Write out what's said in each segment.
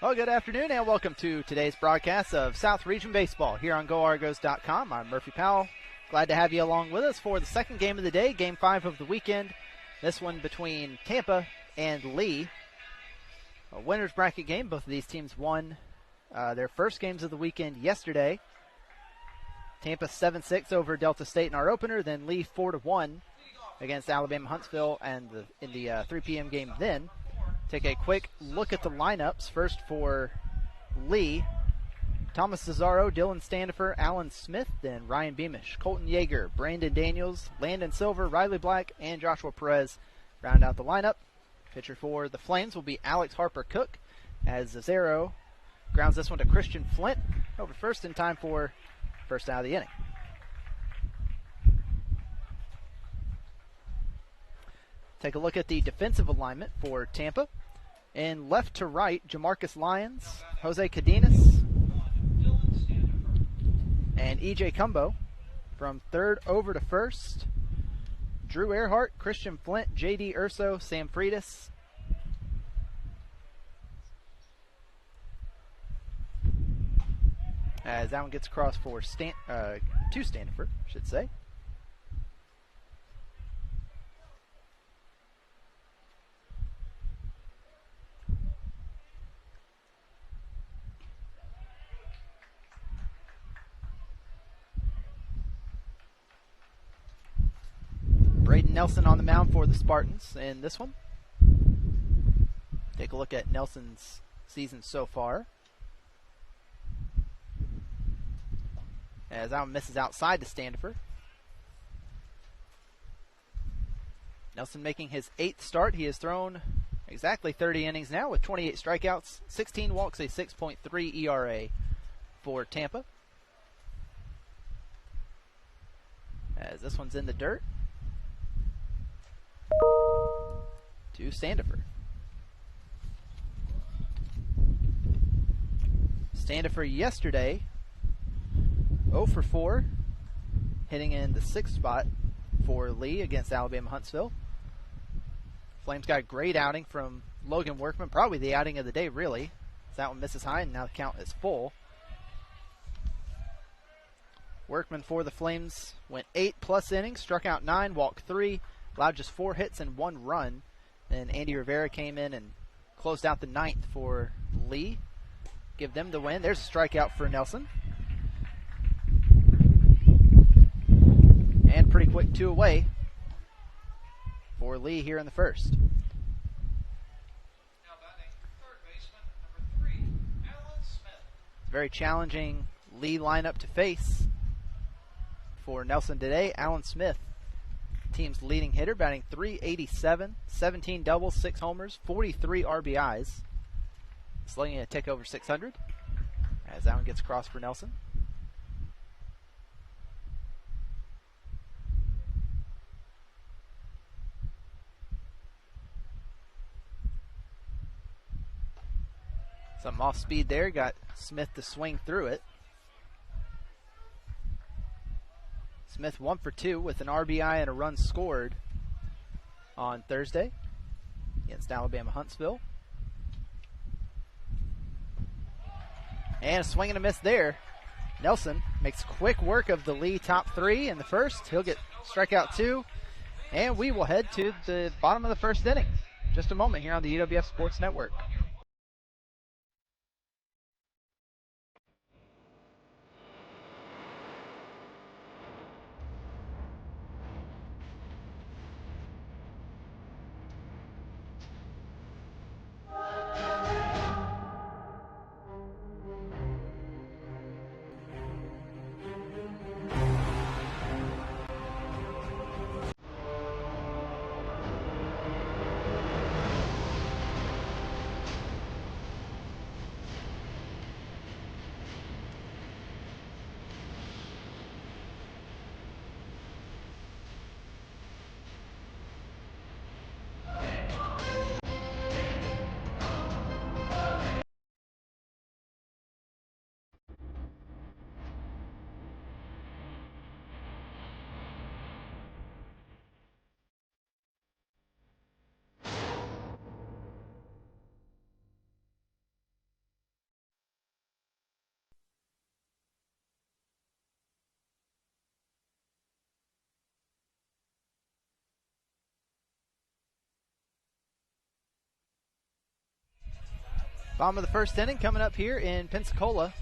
Well, good afternoon and welcome to today's broadcast of South Region Baseball here on GoArgos.com. I'm Murphy Powell. Glad to have you along with us for the second game of the day, Game 5 of the weekend. This one between Tampa and Lee. A winner's bracket game. Both of these teams won their first games of the weekend yesterday. Tampa 7-6 over Delta State in our opener, then Lee 4-1 against Alabama Huntsville and in the 3 p.m. game then. Take a quick look at the lineups. First for Lee, Thomas Cesaro, Dylan Standifer, Alan Smith, then Ryan Beamish, Colton Yeager, Brandon Daniels, Landon Silver, Riley Black, and Joshua Perez round out the lineup. Pitcher for the Flames will be Alex Harper Cook, as Cesaro grounds this one to Christian Flint over first in time for first out of the inning. Take a look at the defensive alignment for Tampa. In left to right, Jamarcus Lyons, Jose Cadenas, and E.J. Cumbo. From third over to first, Drew Earhart, Christian Flint, J.D. Urso, Sam Freitas. As that one gets across for to Standifer, I should say. Braden Nelson on the mound for the Spartans in this one. Take a look at Nelson's season so far. As that one misses outside to Standifer. Nelson making his 8th start. He has thrown exactly 30 innings now with 28 strikeouts, 16 walks, a 6.3 ERA for Tampa. As this one's in the dirt. To Standifer. Standifer yesterday 0 for 4, hitting in the 6th spot for Lee against Alabama Huntsville. Flames got a great outing from Logan Workman, probably the outing of the day really. That one misses high and now the count is full. Workman for the Flames went 8+ innings, struck out 9, walked 3, allowed just 4 hits and 1 run. And Andy Rivera came in and closed out the 9th for Lee. Give them the win. There's a strikeout for Nelson. And pretty quick 2 away for Lee here in the first. Now batting third baseman, number 3, Alan Smith. Very challenging Lee lineup to face for Nelson today. Alan Smith, team's leading hitter, batting .387, 17 doubles, 6 homers, 43 RBIs. Slugging a tick over 600 as that one gets across for Nelson. Some off speed there, got Smith to swing through it. Smith 1 for 2 with an RBI and a run scored on Thursday against Alabama Huntsville. And a swing and a miss there. Nelson makes quick work of the Lee top 3 in the first. He'll get strikeout 2. And we will head to the bottom of the first inning. Just a moment here on the UWF Sports Network. Bottom of the first inning coming up here in Pensacola.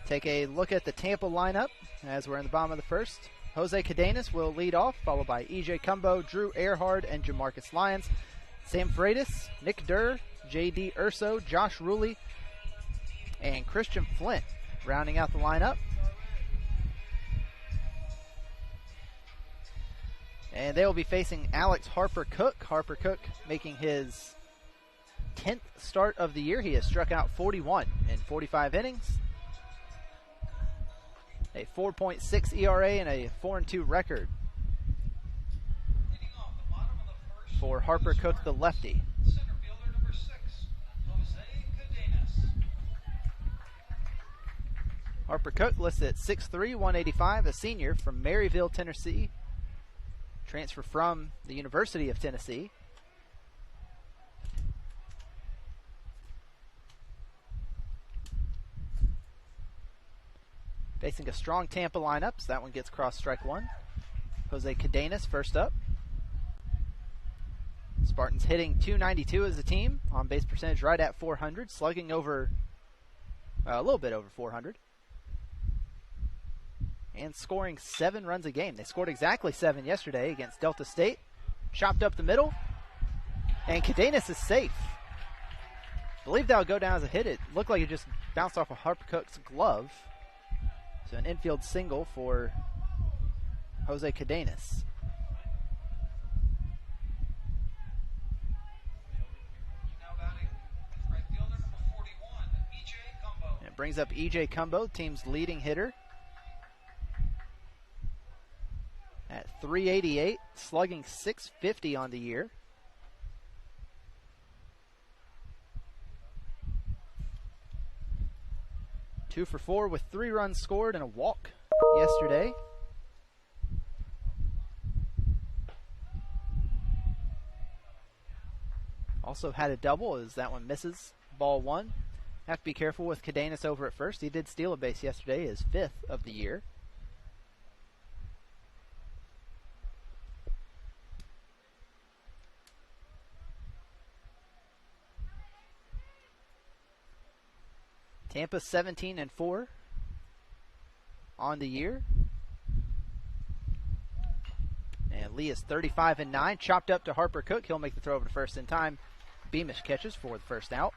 Take a look at the Tampa lineup as we're in the bottom of the first. Jose Cadenas will lead off, followed by E.J. Cumbo, Drew Earhart, and Jamarcus Lyons. Sam Freitas, Nick Durr, J.D. Urso, Josh Ruley, and Christian Flint rounding out the lineup. And they will be facing Alex Harper Cook. Harper Cook making his 10th start of the year. He has struck out 41 in 45 innings. A 4.6 ERA and a 4-2 record for Harper Cook, the lefty. Center fielder number 6, Jose Cadenas. Harper Cook listed at 6'3", 185, a senior from Maryville, Tennessee. Transfer from the University of Tennessee. Facing a strong Tampa lineup, so that one gets cross strike one. Jose Cadenas first up. Spartans hitting .292 as a team, on base percentage right at 400, slugging over a little bit over 400. And scoring 7 runs a game. They scored exactly 7 yesterday against Delta State. Chopped up the middle, and Cadenas is safe. I believe that'll go down as a hit. It looked like it just bounced off of Harper Cook's glove. So an infield single for Jose Cadenas. Now batting right fielder number 41, E.J. Cumbo. And it brings up E.J. Cumbo, the team's leading hitter. At .388, slugging .650 on the year. Two for 4 with 3 runs scored and a walk yesterday. Also had a double as that one misses. Ball 1. Have to be careful with Cadenas over at first. He did steal a base yesterday, his 5th of the year. Tampa 17-4 on the year. And Lee is 35-9. Chopped up to Harper Cook. He'll make the throw over to first in time. Beamish catches for the first out.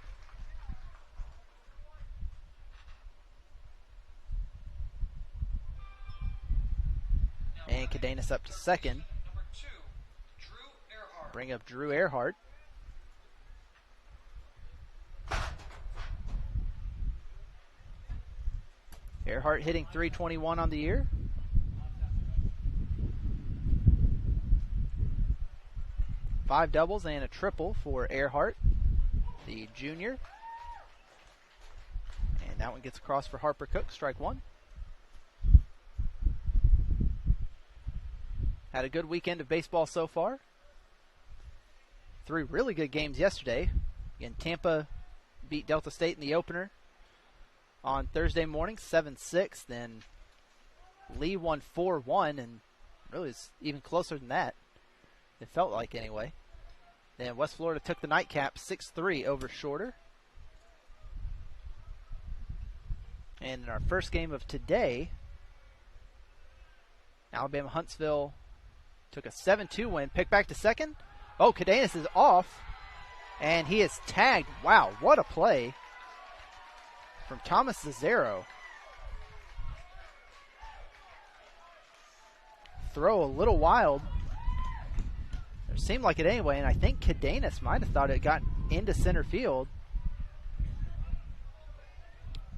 And Cadenas up to second. Number 2, Drew Earhart. Bring up Drew Earhart. Earhart hitting .321 on the year. Five doubles and a triple for Earhart, the junior. And that one gets across for Harper Cook, strike one. Had a good weekend of baseball so far. 3 really good games yesterday. Again, Tampa beat Delta State in the opener on Thursday morning, 7-6. Then Lee won 4-1, and really was even closer than that. It felt like anyway. Then West Florida took the nightcap 6-3 over Shorter. And in our first game of today, Alabama Huntsville took a 7-2 win. Pick back to second. Oh, Cadenas is off, and he is tagged. Wow, what a play from Thomas Cesaro. Throw a little wild. It seemed like it anyway, and I think Cadenas might have thought it got into center field.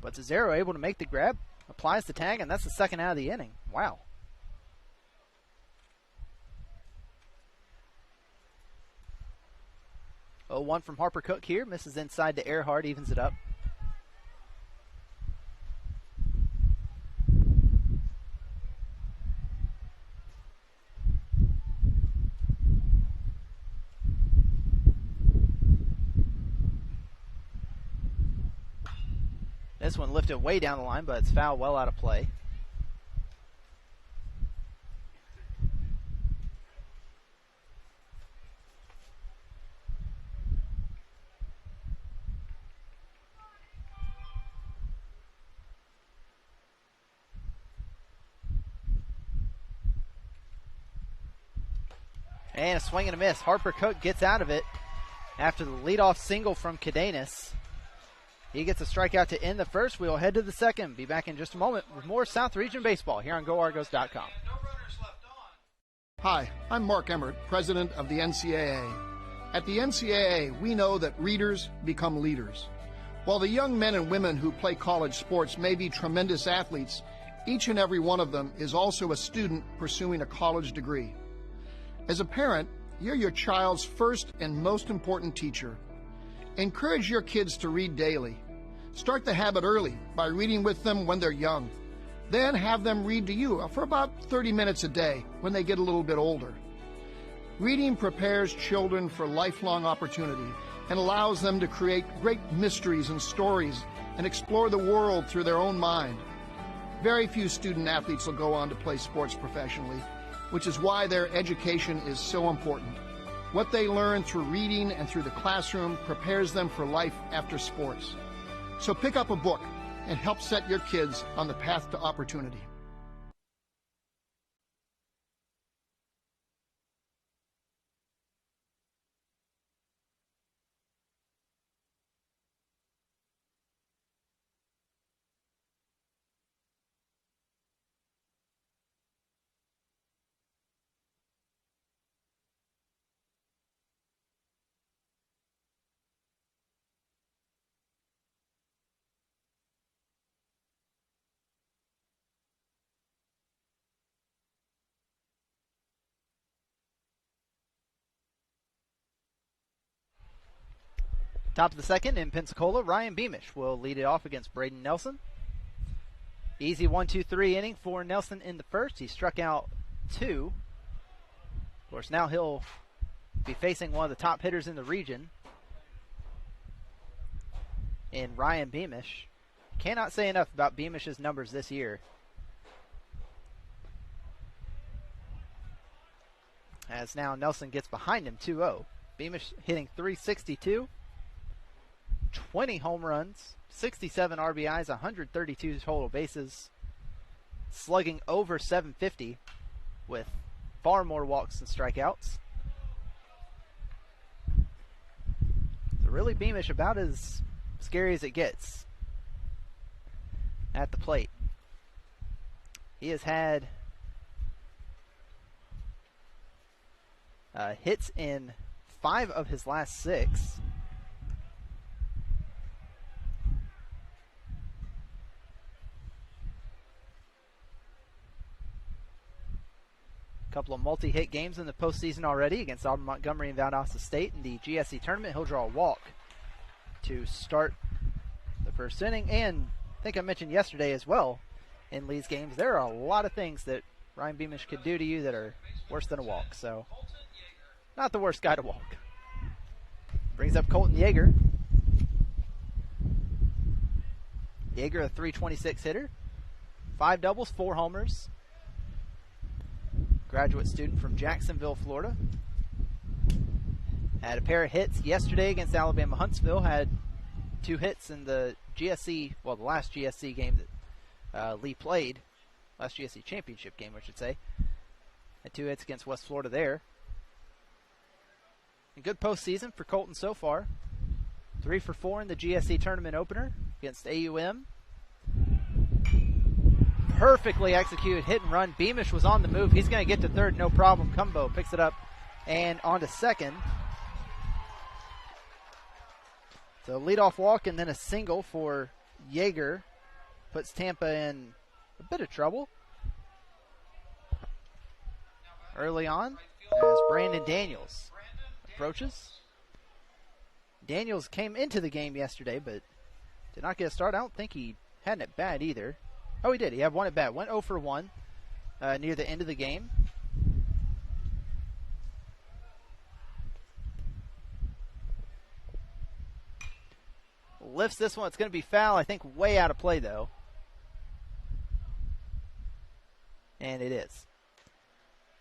But Cesaro able to make the grab, applies the tag, and that's the second out of the inning. Wow. Oh, 1 from Harper Cook here. Misses inside to Earhart, evens it up. This one lifted way down the line, but it's fouled well out of play. And a swing and a miss. Harper Cook gets out of it after the leadoff single from Cadenas. He gets a strikeout to end the first. We'll head to the second. Be back in just a moment with more South Region Baseball here on GoArgos.com. Hi, I'm Mark Emmert, president of the NCAA. At the NCAA, we know that readers become leaders. While the young men and women who play college sports may be tremendous athletes, each and every one of them is also a student pursuing a college degree. As a parent, you're your child's first and most important teacher. Encourage your kids to read daily. Start the habit early by reading with them when they're young. Then have them read to you for about 30 minutes a day when they get a little bit older. Reading prepares children for lifelong opportunity and allows them to create great mysteries and stories and explore the world through their own mind. Very few student athletes will go on to play sports professionally, which is why their education is so important. What they learn through reading and through the classroom prepares them for life after sports. So pick up a book and help set your kids on the path to opportunity. Top of the second in Pensacola, Ryan Beamish will lead it off against Braden Nelson. Easy 1-2-3 inning for Nelson in the first. He struck out 2. Of course, now he'll be facing one of the top hitters in the region in Ryan Beamish. Cannot say enough about Beamish's numbers this year. As now Nelson gets behind him 2-0. Beamish hitting .362. 20 home runs, 67 RBIs, 132 total bases, slugging over .750 with far more walks than strikeouts. So really Beamish about as scary as it gets at the plate. He has had hits in 5 of his last 6. Couple of multi-hit games in the postseason already against Auburn, Montgomery, and Valdosta State. In the GSC tournament, he'll draw a walk to start the first inning. And I think I mentioned yesterday as well, in these games, there are a lot of things that Ryan Beamish could do to you that are worse than a walk. So, not the worst guy to walk. Brings up Colton Yeager. Yeager, a .326 hitter. 5 doubles, 4 homers. Graduate student from Jacksonville, Florida. Had a pair of hits yesterday against Alabama Huntsville. Had 2 hits in the GSC, well, the last GSC game that Lee played. Last GSC championship game, I should say. Had 2 hits against West Florida there. A good postseason for Colton so far. 3 for 4 in the GSC tournament opener against AUM. Perfectly executed hit and run. Beamish was on the move. He's going to get to third, no problem. Cumbo picks it up and on to second. So leadoff walk and then a single for Yeager puts Tampa in a bit of trouble early on as Brandon Daniels approaches. Daniels came into the game yesterday but did not get a start. I don't think he had it bad either. Oh, he did. He had 1 at bat. Went 0 for 1 near the end of the game. Lifts this one. It's going to be foul. I think way out of play, though. And it is.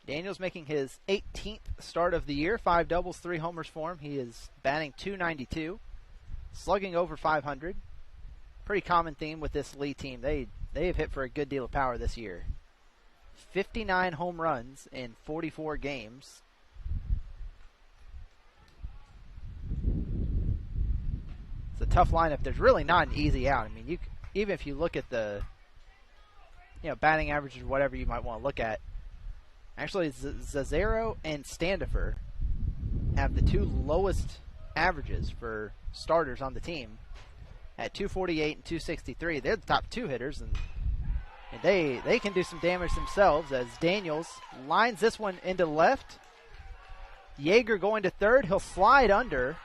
Daniels making his 18th start of the year. 5 doubles, 3 homers for him. He is batting .292. Slugging over .500. Pretty common theme with this Lee team. They have hit for a good deal of power this year. 59 home runs in 44 games. tough lineup. There's really not an easy out. I mean, even if you look at the batting averages or whatever you might want to look at, actually Zazero and Standifer have the two lowest averages for starters on the team at 248 and 263. They're the top two hitters, and they can do some damage themselves as Daniels lines this one into left. Yeager going to third. He'll slide under.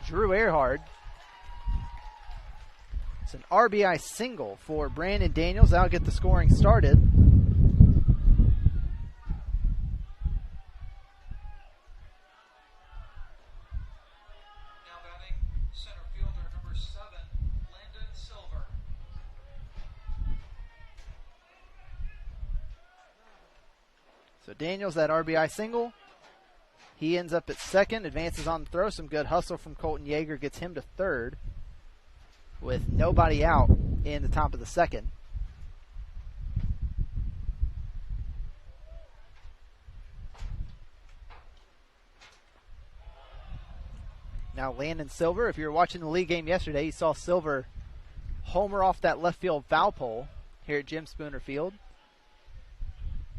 Drew Earhart. It's an RBI single for Brandon Daniels. That'll get the scoring started. Now batting center fielder number 7, Landon Silver. So Daniels, that RBI single. He ends up at second, advances on the throw. Some good hustle from Colton Yeager gets him to third with nobody out in the top of the second. Now Landon Silver, if you were watching the league game yesterday, you saw Silver homer off that left field foul pole here at Jim Spooner Field.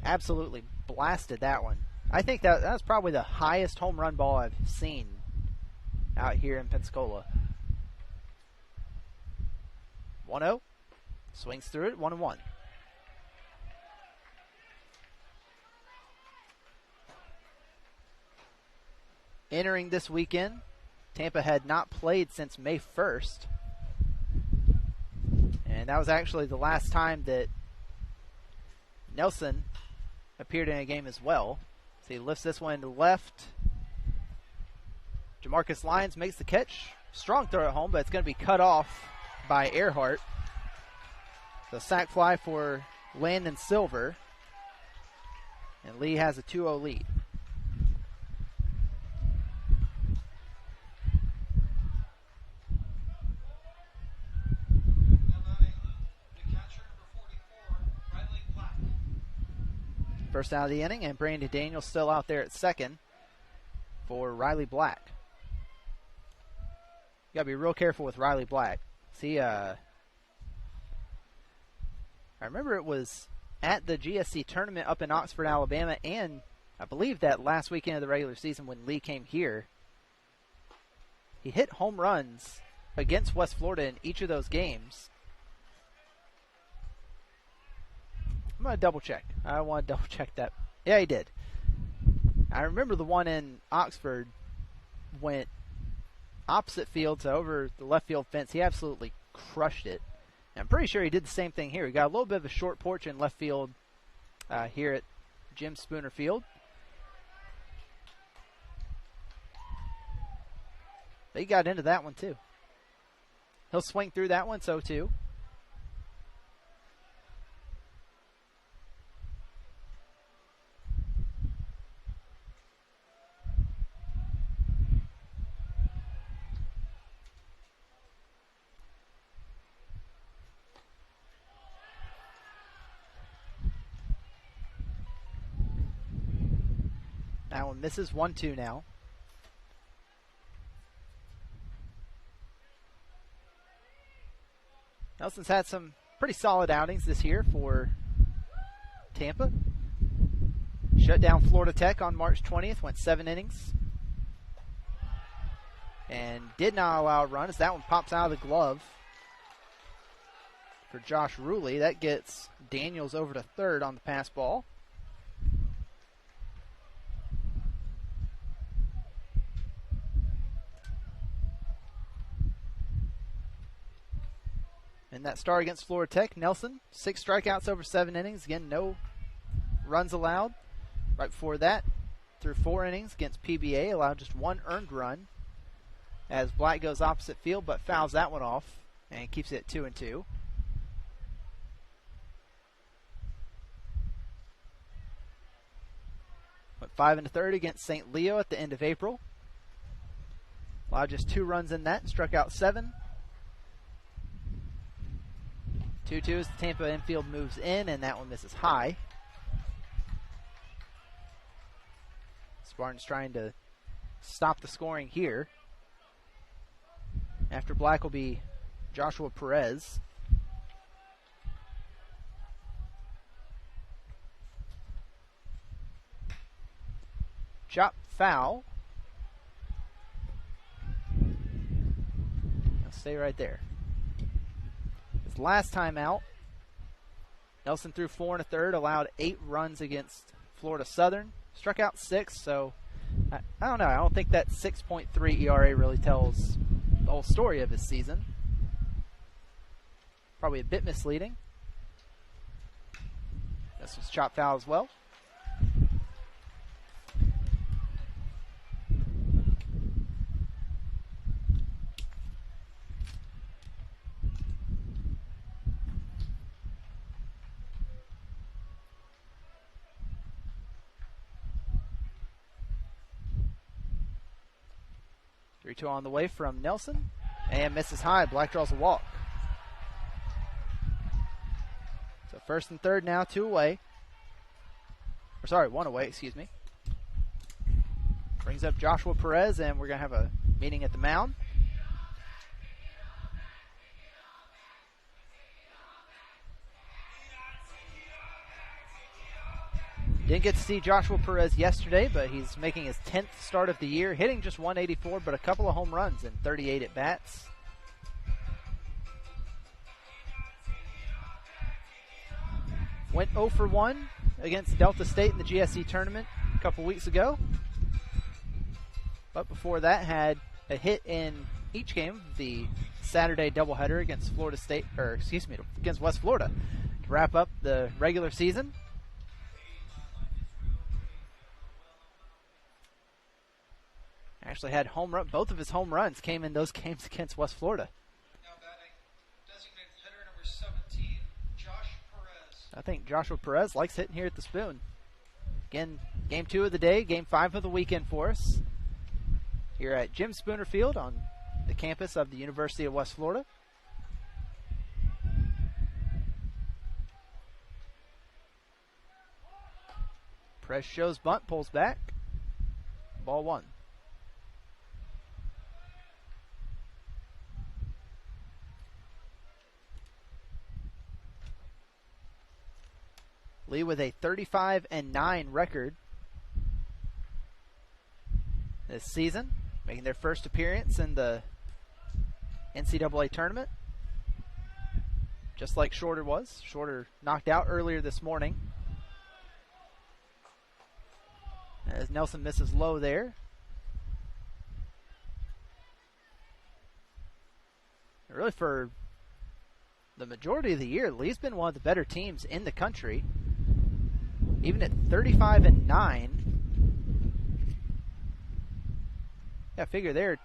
Absolutely blasted that one. I think that's probably the highest home run ball I've seen out here in Pensacola. 1-0. Swings through it, 1-1. Entering this weekend, Tampa had not played since May 1st. And that was actually the last time that Nelson appeared in a game as well. So he lifts this one to left. Jamarcus Lyons makes the catch. Strong throw at home, but it's going to be cut off by Earhart. The sac fly for Landon Silver. And Lee has a 2-0 lead. First out of the inning, and Brandon Daniels still out there at second for Riley Black. You gotta be real careful with Riley Black. See, I remember it was at the GSC tournament up in Oxford, Alabama, and I believe that last weekend of the regular season when Lee came here, he hit home runs against West Florida in each of those games. I'm going to double check. I want to double check that. Yeah, he did. I remember the one in Oxford went opposite field, so over the left field fence. He absolutely crushed it. And I'm pretty sure he did the same thing here. He got a little bit of a short porch in left field here at Jim Spooner Field. But he got into that one too. He'll swing through that one, so too. That one misses 1-2 now. Nelson's had some pretty solid outings this year for Tampa. Shut down Florida Tech on March 20th, went 7 innings. And did not allow a run as that one pops out of the glove for Josh Ruley. That gets Daniels over to third on the pass ball. In that start against Florida Tech, Nelson, 6 strikeouts over 7 innings. Again, no runs allowed. Right before that, through 4 innings against PBA, allowed just 1 earned run as Black goes opposite field but fouls that one off and keeps it at 2-2. Went 5 1/3 against St. Leo at the end of April. Allowed just 2 runs in that, struck out 7. 2-2 as the Tampa infield moves in, and that one misses high. Spartans trying to stop the scoring here. After Black will be Joshua Perez. Chop foul. Now stay right there. His last time out, Nelson threw 4 1/3, allowed 8 runs against Florida Southern. Struck out 6, so I don't know. I don't think that 6.3 ERA really tells the whole story of his season. Probably a bit misleading. This was chop foul as well. Two on the way from Nelson, and misses high. Black draws a walk. So 1st and 3rd now, 2 away. Or sorry, 1 away, excuse me. Brings up Joshua Perez, and we're going to have a meeting at the mound. Didn't get to see Joshua Perez yesterday, but he's making his 10th start of the year, hitting just 184, but a couple of home runs and 38 at-bats. Went 0 for 1 against Delta State in the GSE tournament a couple weeks ago. But before that, had a hit in each game of the Saturday doubleheader against against West Florida to wrap up the regular season. Actually had both of his home runs came in those games against West Florida. Now batting, designated hitter number 17, Josh Perez. I think Joshua Perez likes hitting here at the Spoon. Again, game 2 of the day, game 5 of the weekend for us. Here at Jim Spooner Field on the campus of the University of West Florida. Perez shows bunt, pulls back. Ball 1. Lee with a 35-9 record this season, making their first appearance in the NCAA tournament, just like Shorter was. Shorter knocked out earlier this morning, as Nelson misses low there. Really, for the majority of the year, Lee's been one of the better teams in the country. Even at 35-9, yeah, figure they're,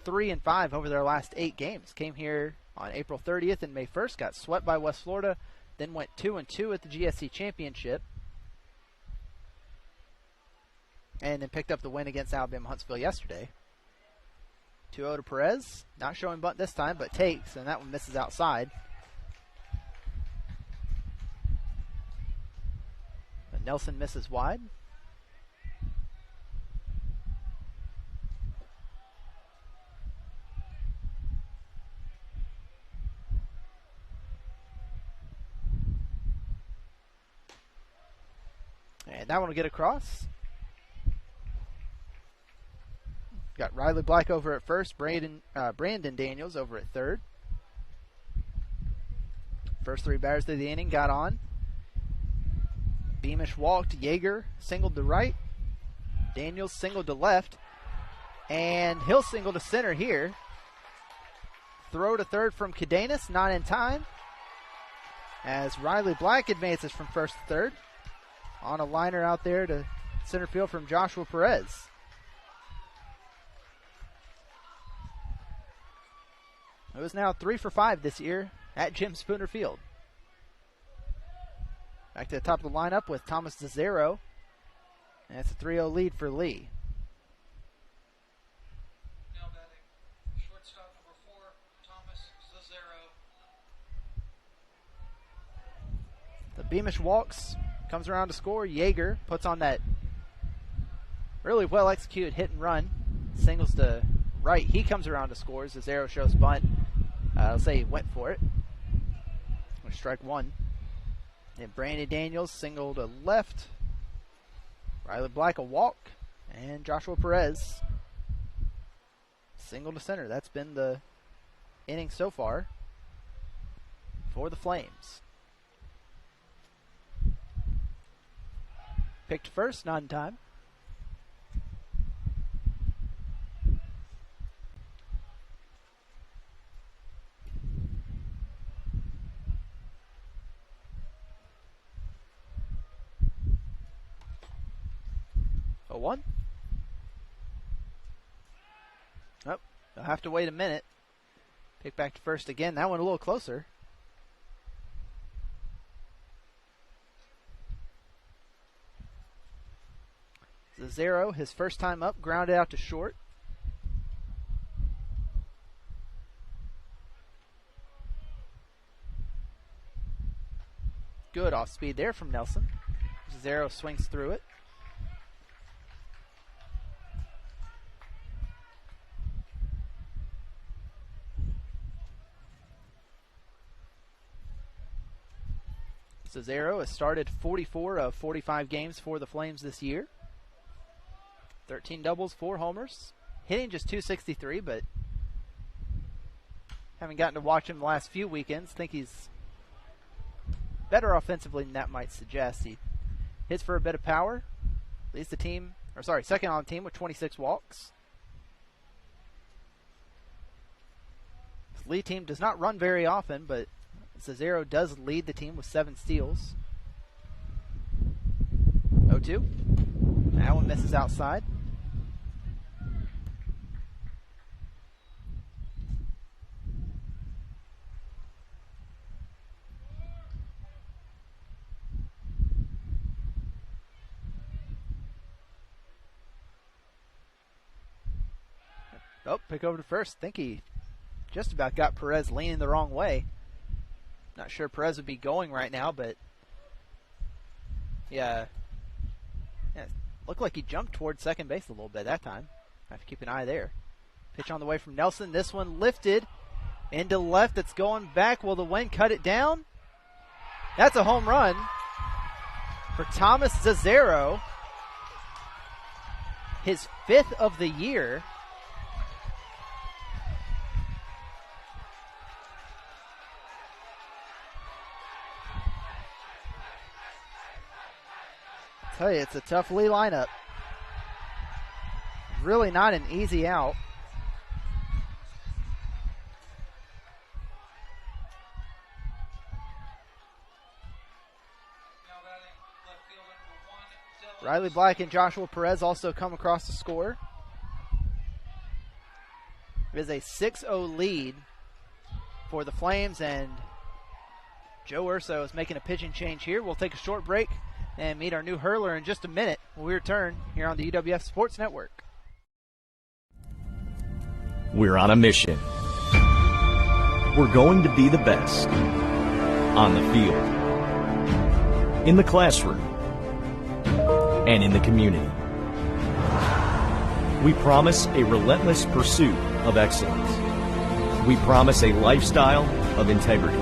3-5 over their last 8 games. Came here on April 30th and May 1st, got swept by West Florida, then went 2-2 at the GSC Championship, and then picked up the win against Alabama Huntsville yesterday. 2-0 to Perez, not showing bunt this time, but takes, and that one misses outside. Nelson misses wide. And that one will get across. Got Riley Black over at first, Brandon Daniels over at third. First 3 batters of the inning got on. Beamish walked, Yeager singled to right, Daniels singled to left, and Hill singled to center here. Throw to third from Cadenas, not in time, as Riley Black advances from first to third. On a liner out there to center field from Joshua Perez. It was now 3 for 5 this year at Jim Spooner Field. Back to the top of the lineup with Thomas Zazero. And it's a 3-0 lead for Lee. Now batting, shortstop number 4, Thomas Zazero. The Beamish walks, comes around to score. Yeager puts on that Really well executed hit and run. Singles to right. He comes around to scores. Zazero shows bunt. I'll say he went for it. Strike one. And Brandon Daniels single to left. Riley Black a walk. And Joshua Perez single to center. That's been the inning so far for the Flames. Picked first, not in time. A 1. Oh, they'll have to wait a minute. Pick back to first again. That one a little closer. Zazero, his first time up, grounded out to short. Good off speed there from Nelson. Zazero swings through it. Zazero has started 44 of 45 games for the Flames this year. 13 doubles, 4 homers. Hitting just .263, but haven't gotten to watch him the last few weekends. Think he's better offensively than that might suggest. He hits for a bit of power. Leads the team, second on the team with 26 walks. His lead team does not run very often, but Zazero does lead the team with 7 steals. 0-2. That one misses outside. Oh, pick over to first. Think he just about got Perez leaning the wrong way. Not sure Perez would be going right now, but yeah, looked like he jumped towards second base a little bit that time. Have to keep an eye there. Pitch on the way from Nelson. This one lifted into left. It's going back. Will the wind cut it down? That's a home run for Thomas Zazero. His 5th of the year. Tell you, it's a tough Lee lineup. Really not an easy out. Riley Black and Joshua Perez also come across to score. It is a 6-0 lead for the Flames, and Joe Urso is making a pitching change here. We'll take a short break and meet our new hurler in just a minute when we return here on the UWF Sports Network. We're on a mission. We're going to be the best on the field, in the classroom, and in the community. We promise a relentless pursuit of excellence. We promise a lifestyle of integrity.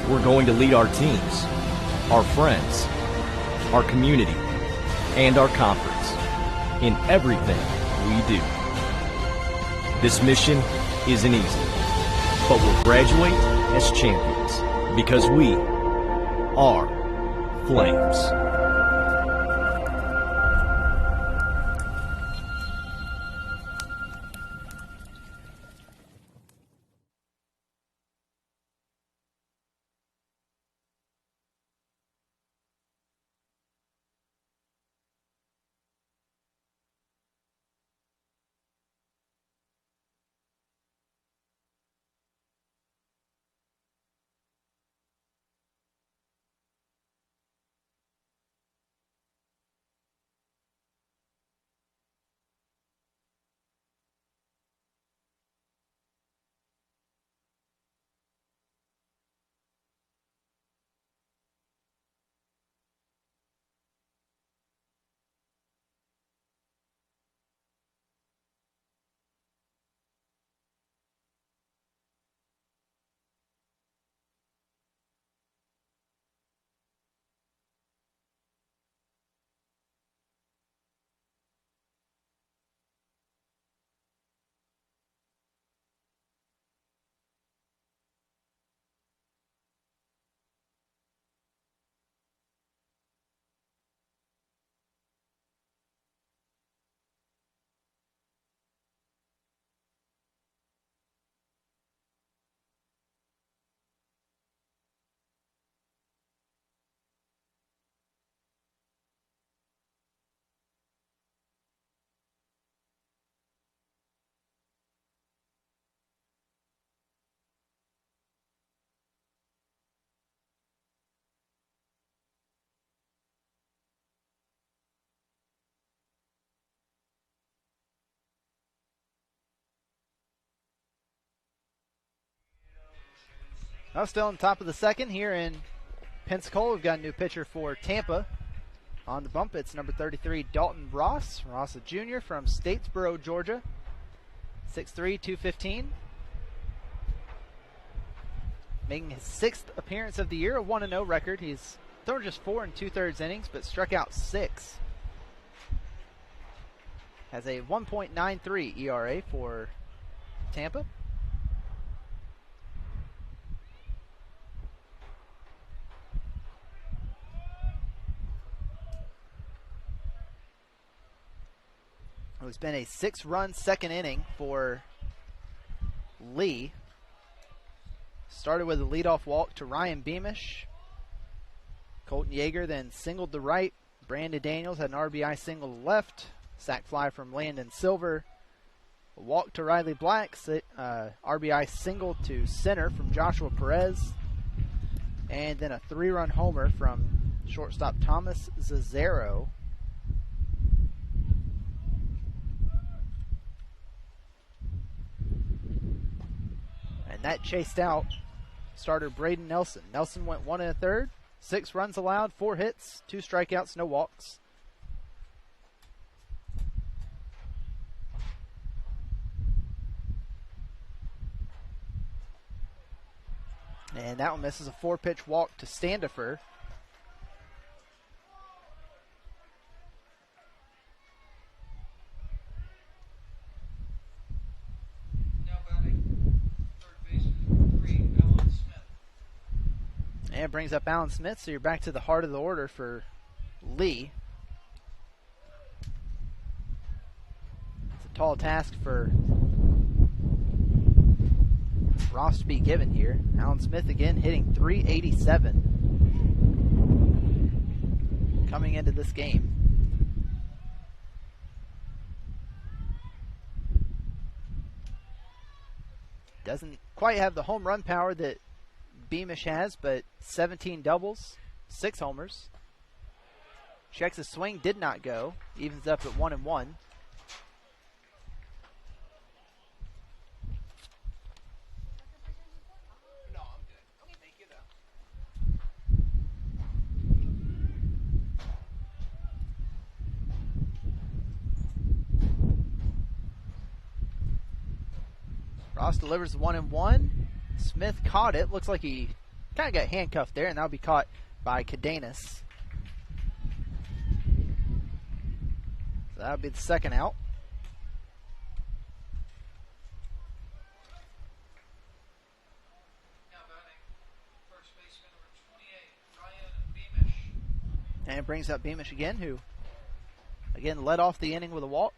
We're going to lead our teams, our friends, our community, and our conference in everything we do. This mission isn't easy, but we'll graduate as champions because we are Flames. Well, still on top of the second here in Pensacola. We've got a new pitcher for Tampa. On the bump, it's number 33, Dalton Ross. Ross, a junior from Statesboro, Georgia. 6'3", 215. Making his 6th appearance of the year, a 1-0 record. He's thrown just 4 2/3 innings, but struck out 6. Has a 1.93 ERA for Tampa. It's been a 6-run second inning for Lee. Started with a leadoff walk to Ryan Beamish. Colton Yeager then singled to right. Brandon Daniels had an RBI single to left. Sac fly from Landon Silver. A walk to Riley Black. RBI single to center from Joshua Perez. And then a 3-run homer from shortstop Thomas Zazzaro. And that chased out starter Braden Nelson. Nelson went 1 1/3, 6 runs allowed, 4 hits, 2 strikeouts, no walks. And that one misses, a 4-pitch walk to Standifer. And brings up Alan Smith, so you're back to the heart of the order for Lee. It's a tall task for Ross to be given here. Alan Smith again hitting .387 coming into this game. Doesn't quite have the home run power that Beamish has, but 17 doubles, 6 homers. Checks his swing, did not go. Evens up at 1-1. Ross delivers 1-1. Smith caught it. Looks like he kind of got handcuffed there, and that'll be caught by Cadenas. So that'll be the second out. Now batting, first baseman number 28, Ryan Beamish. And it brings up Beamish again, who again led off the inning with a walk.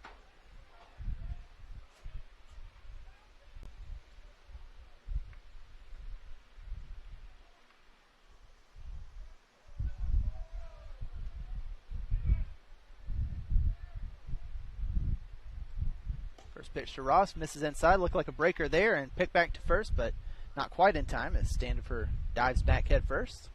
First pitch to Ross, misses inside, looked like a breaker there, and picked back to first, but not quite in time as Standifer dives back head first.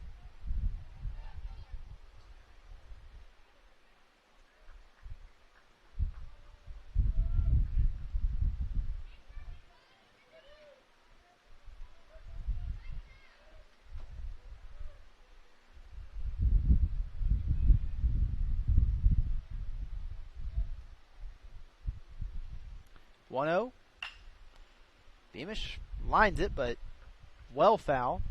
Beamish lines it, but well foul.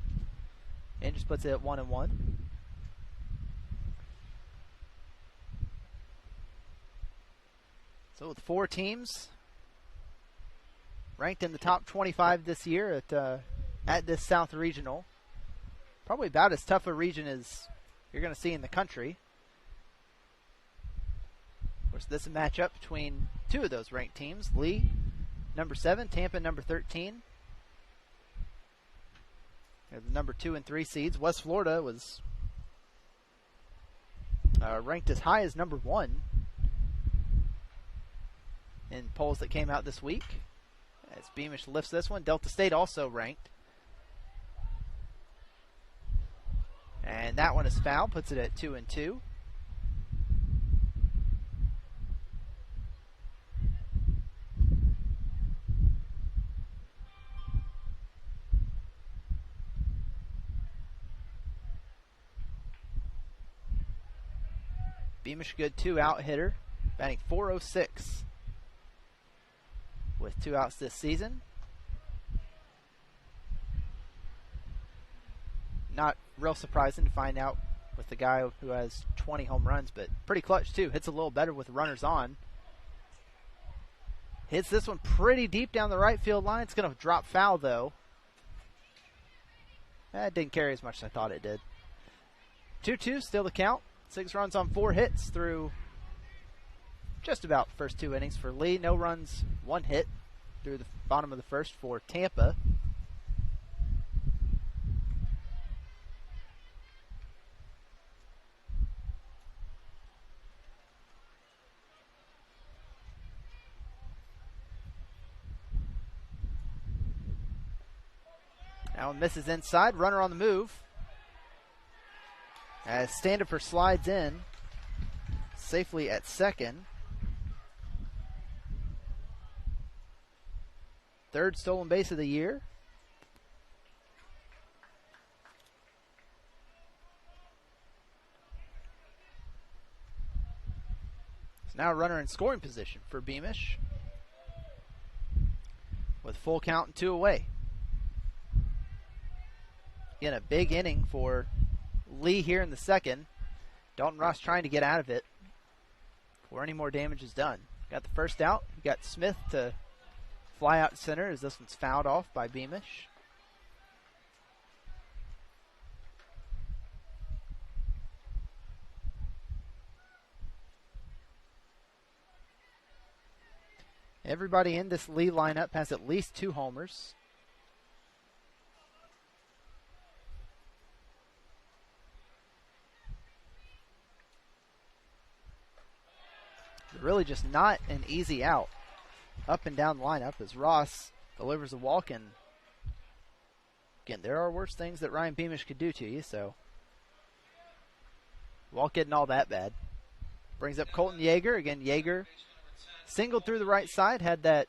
And just puts it at 1-1. So with 4 teams ranked in the top 25 this year at this South Regional, probably about as tough a region as you're going to see in the country. Of course, this is a matchup between 2 of those ranked teams. Lee, number 7, Tampa, number 13. They're the number 2 and 3 seeds. West Florida was ranked as high as number 1 in polls that came out this week. As Beamish lifts this one, Delta State also ranked. And that one is foul, puts it at 2-2. Beamish, good 2-out hitter, batting .406 with 2 outs this season. Not real surprising to find out with the guy who has 20 home runs, but pretty clutch too. Hits a little better with runners on. Hits this one pretty deep down the right field line. It's going to drop foul though. That didn't carry as much as I thought it did. 2-2, still the count. 6 runs on 4 hits through just about first 2 innings for Lee. No runs, 1 hit through the bottom of the first for Tampa. Now misses inside, runner on the move. As Standifer slides in safely at second. 3rd stolen base of the year. It's now a runner in scoring position for Beamish, with full count and 2 away. Again, a big inning for Lee here in the second. Dalton Ross trying to get out of it before any more damage is done. Got the first out. You got Smith to fly out to center as this one's fouled off by Beamish. Everybody in this Lee lineup has at least 2 homers. Really just not an easy out up and down the lineup as Ross delivers a walk, and again, there are worse things that Ryan Beamish could do to you, so walk isn't all that bad. Brings up Colton Yeager. Again, Yeager singled through the right side, had that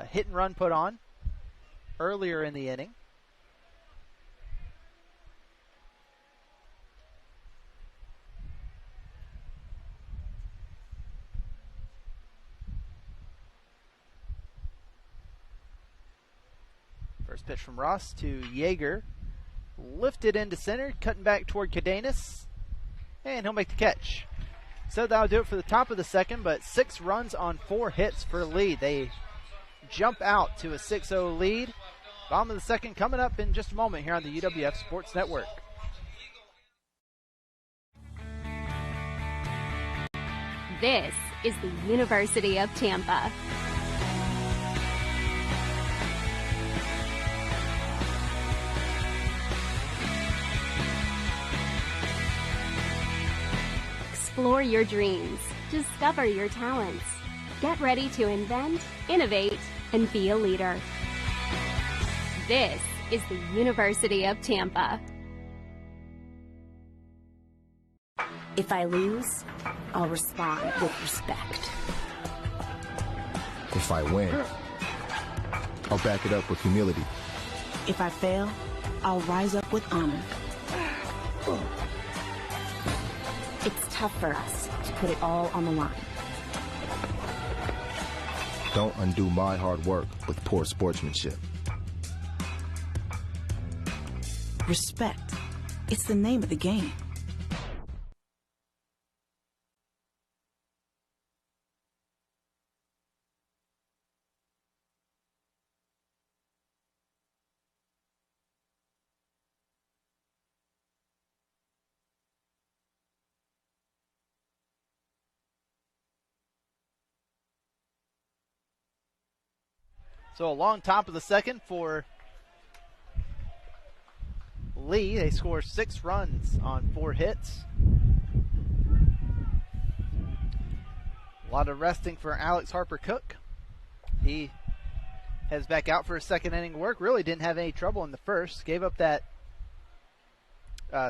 hit and run put on earlier in the inning. First pitch from Ross to Yeager. Lifted into center, cutting back toward Cadenas, and he'll make the catch. So that'll do it for the top of the second, but 6 runs on 4 hits for Lee. They jump out to a 6-0 lead. Bottom of the second coming up in just a moment here on the UWF Sports Network. This is the University of Tampa. Explore your dreams. Discover your talents. Get ready to invent, innovate, and be a leader. This is the University of Tampa. If I lose, I'll respond with respect. If I win, I'll back it up with humility. If I fail, I'll rise up with honor. It's tough for us to put it all on the line. Don't undo my hard work with poor sportsmanship. Respect. It's the name of the game. So a long top of the second for Lee. They score 6 runs on 4 hits. A lot of resting for Alex Harper-Cook. He heads back out for a second inning work. Really didn't have any trouble in the first. Gave up that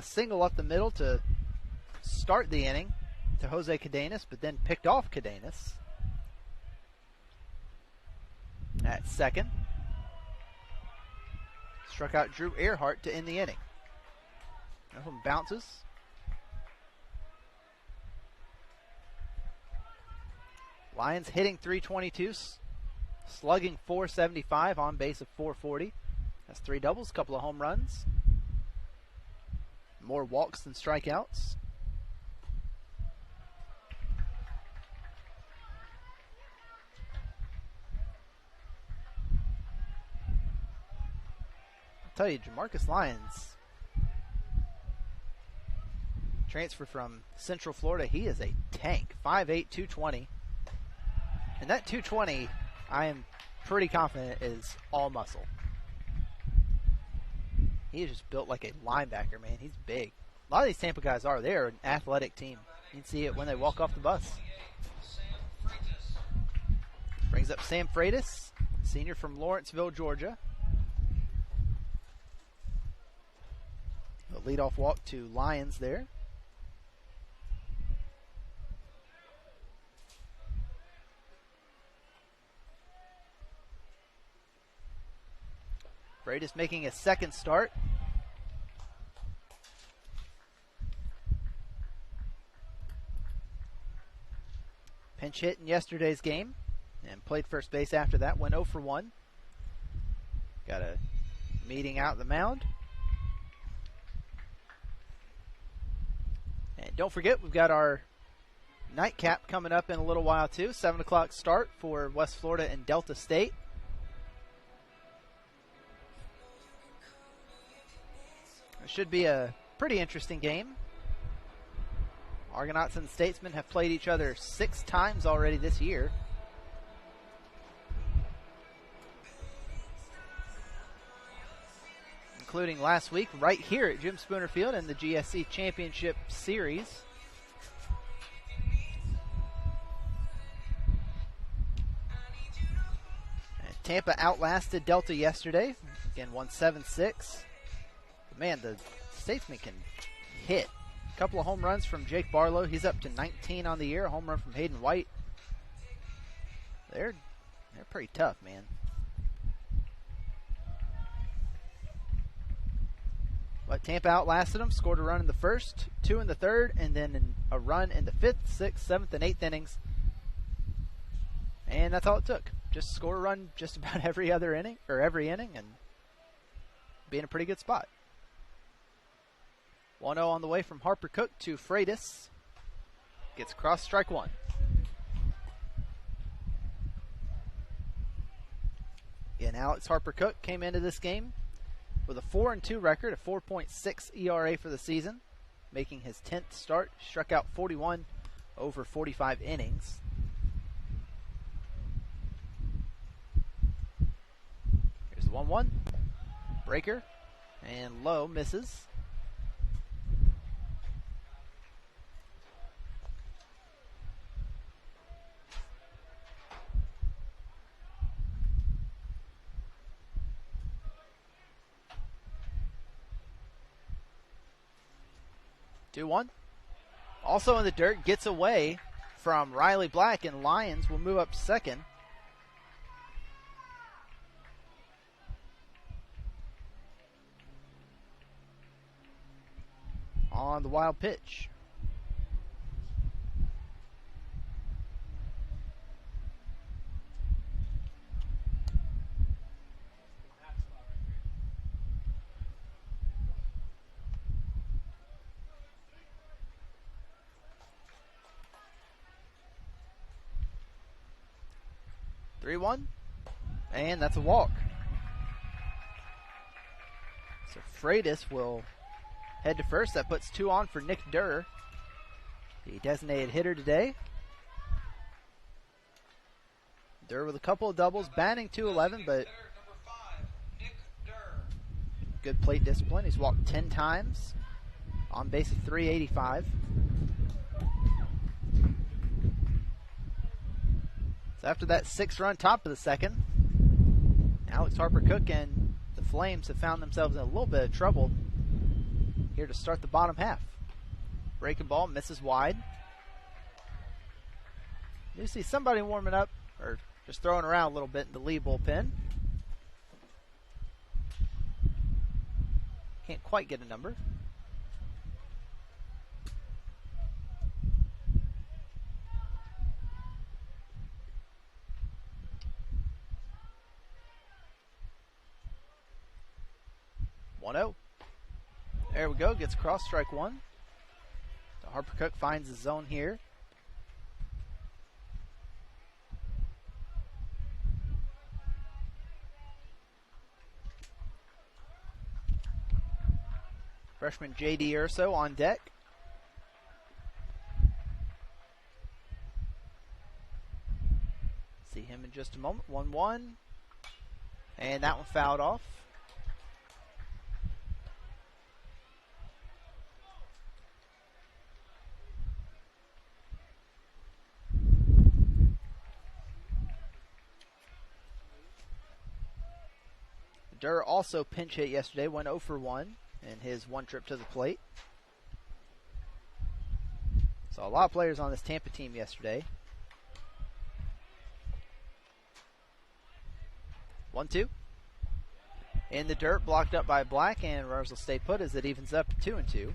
single up the middle to start the inning to Jose Cadenas, but then picked off Cadenas at second. Struck out Drew Earhart to end the inning. That one bounces. Lions hitting .322, slugging .475, on base of .440. That's 3 doubles, couple of home runs. More walks than strikeouts. I'll tell you, Jamarcus Lyons, transfer from Central Florida, he is a tank. 5'8", 220. And that 220, I am pretty confident, is all muscle. He is just built like a linebacker, man. He's big. A lot of these Tampa guys are. They're an athletic team. You can see it when they walk off the bus. Brings up Sam Freitas, senior from Lawrenceville, Georgia. A leadoff walk to Lions there. Freitas making a second start. Pinch hit in yesterday's game and played first base after that. Went 0 for 1. Got a meeting out the mound. And don't forget, we've got our nightcap coming up in a little while too. 7 o'clock start for West Florida and Delta State. It should be a pretty interesting game. Argonauts and Statesmen have played each other 6 times already this year. Including last week right here at Jim Spooner Field in the GSC Championship Series. And Tampa outlasted Delta yesterday. Again, won 7-6. Man, the Statesmen can hit. A couple of home runs from Jake Barlow. He's up to 19 on the year. A home run from Hayden White. They're pretty tough, man. But Tampa outlasted them. Scored a run in the first, 2 in the third, and then a run in the 5th, 6th, 7th, and 8th innings. And that's all it took. Just score a run just about every inning, and be in a pretty good spot. 1-0 on the way from Harper Cook to Freitas. Gets across, strike 1. Again, Alex Harper Cook came into this game with a 4-2 record, a 4.6 ERA for the season, making his 10th start. Struck out 41 over 45 innings. Here's the 1-1. Breaker, and low, misses. Two-one. Also in the dirt, gets away from Riley Black, and Lions will move up to second. On the wild pitch. Three-one, and that's a walk. So Freitas will head to first. That puts 2 on for Nick Durr, the designated hitter today. Durr with a couple of doubles, batting .211, but good plate discipline. He's walked 10 times, on base of .385. So after that 6-run top of the second, Alex Harper Cook and the Flames have found themselves in a little bit of trouble here to start the bottom half. Breaking ball, misses wide. You see somebody warming up, or just throwing around a little bit in the Lee bullpen. Can't quite get a number. 1-0. There we go. Gets across, strike one. So Harper Cook finds the zone here. Freshman J.D. Urso on deck. See him in just a moment. 1-1. And that one fouled off. Durr also pinch hit yesterday, went 0 for 1 in his one trip to the plate. Saw a lot of players on this Tampa team yesterday. 1-2. In the dirt, blocked up by Black, and runners will stay put as it evens up to 2-2.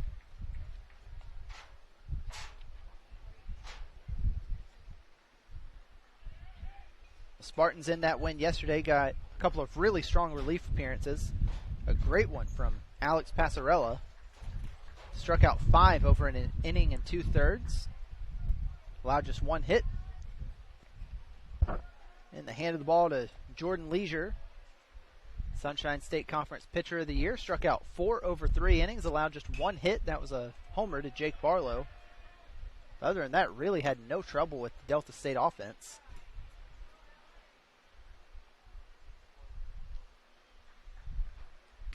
The Spartans in that win yesterday got a couple of really strong relief appearances. A great one from Alex Passarella. Struck out 5 over an inning and 2/3. Allowed just 1 hit. And the hand of the ball to Jordan Leisure, Sunshine State Conference Pitcher of the Year. Struck out 4 over 3 innings, allowed just 1 hit. That was a homer to Jake Barlow. Other than that, really had no trouble with the Delta State offense.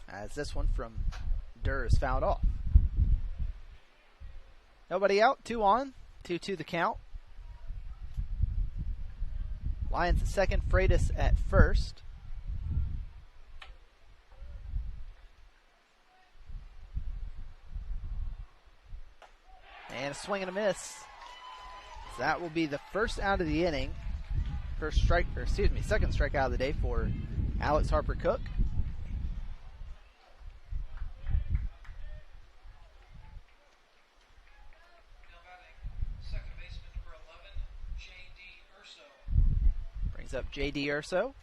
As this one from Durr is fouled off. Nobody out, 2 on, 2-2 the count. Lions at second, Freitas at first. And a swing and a miss. So that will be the first out of the inning. Second strikeout of the day for Alex Harper Cook. Up J.D. Urso.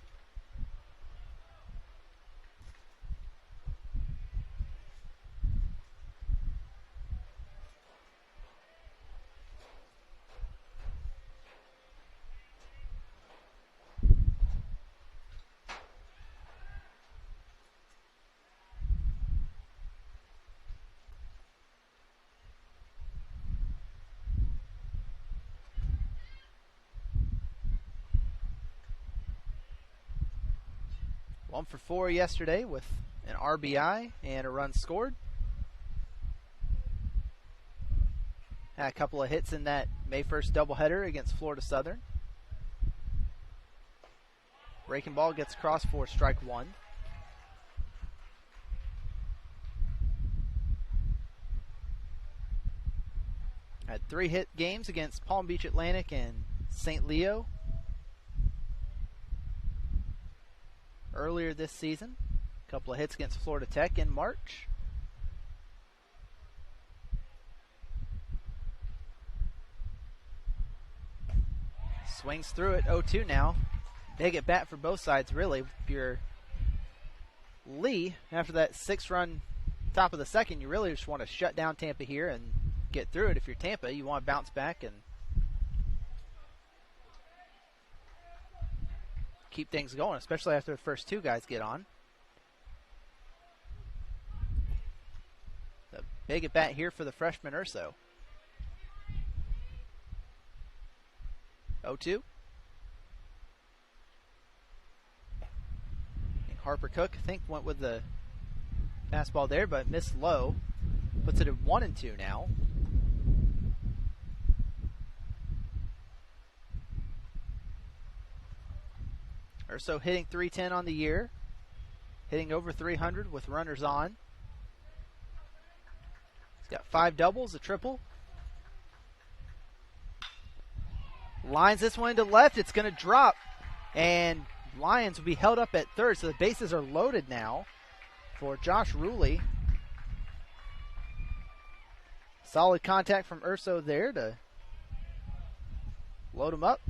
One for 4 yesterday with an RBI and a run scored. Had a couple of hits in that May 1st doubleheader against Florida Southern. Breaking ball gets across for strike 1. Had 3 hit games against Palm Beach Atlantic and St. Leo earlier this season. A couple of hits against Florida Tech in March. Swings through it, 0-2 now. Big at bat for both sides, really. If you're Lee, after that 6-run top of the second, you really just want to shut down Tampa here and get through it. If you're Tampa, you want to bounce back and keep things going, especially after the first 2 guys get on. The big at bat here for the freshman Urso. 0-2. Harper Cook, I think, went with the fastball there, but missed low. Puts it at 1-2 now. Urso hitting .310 on the year, hitting over 300 with runners on. He's got 5 doubles, a triple. Lines this one to left. It's going to drop, and Lions will be held up at third, so the bases are loaded now for Josh Ruley. Solid contact from Urso there to load him up.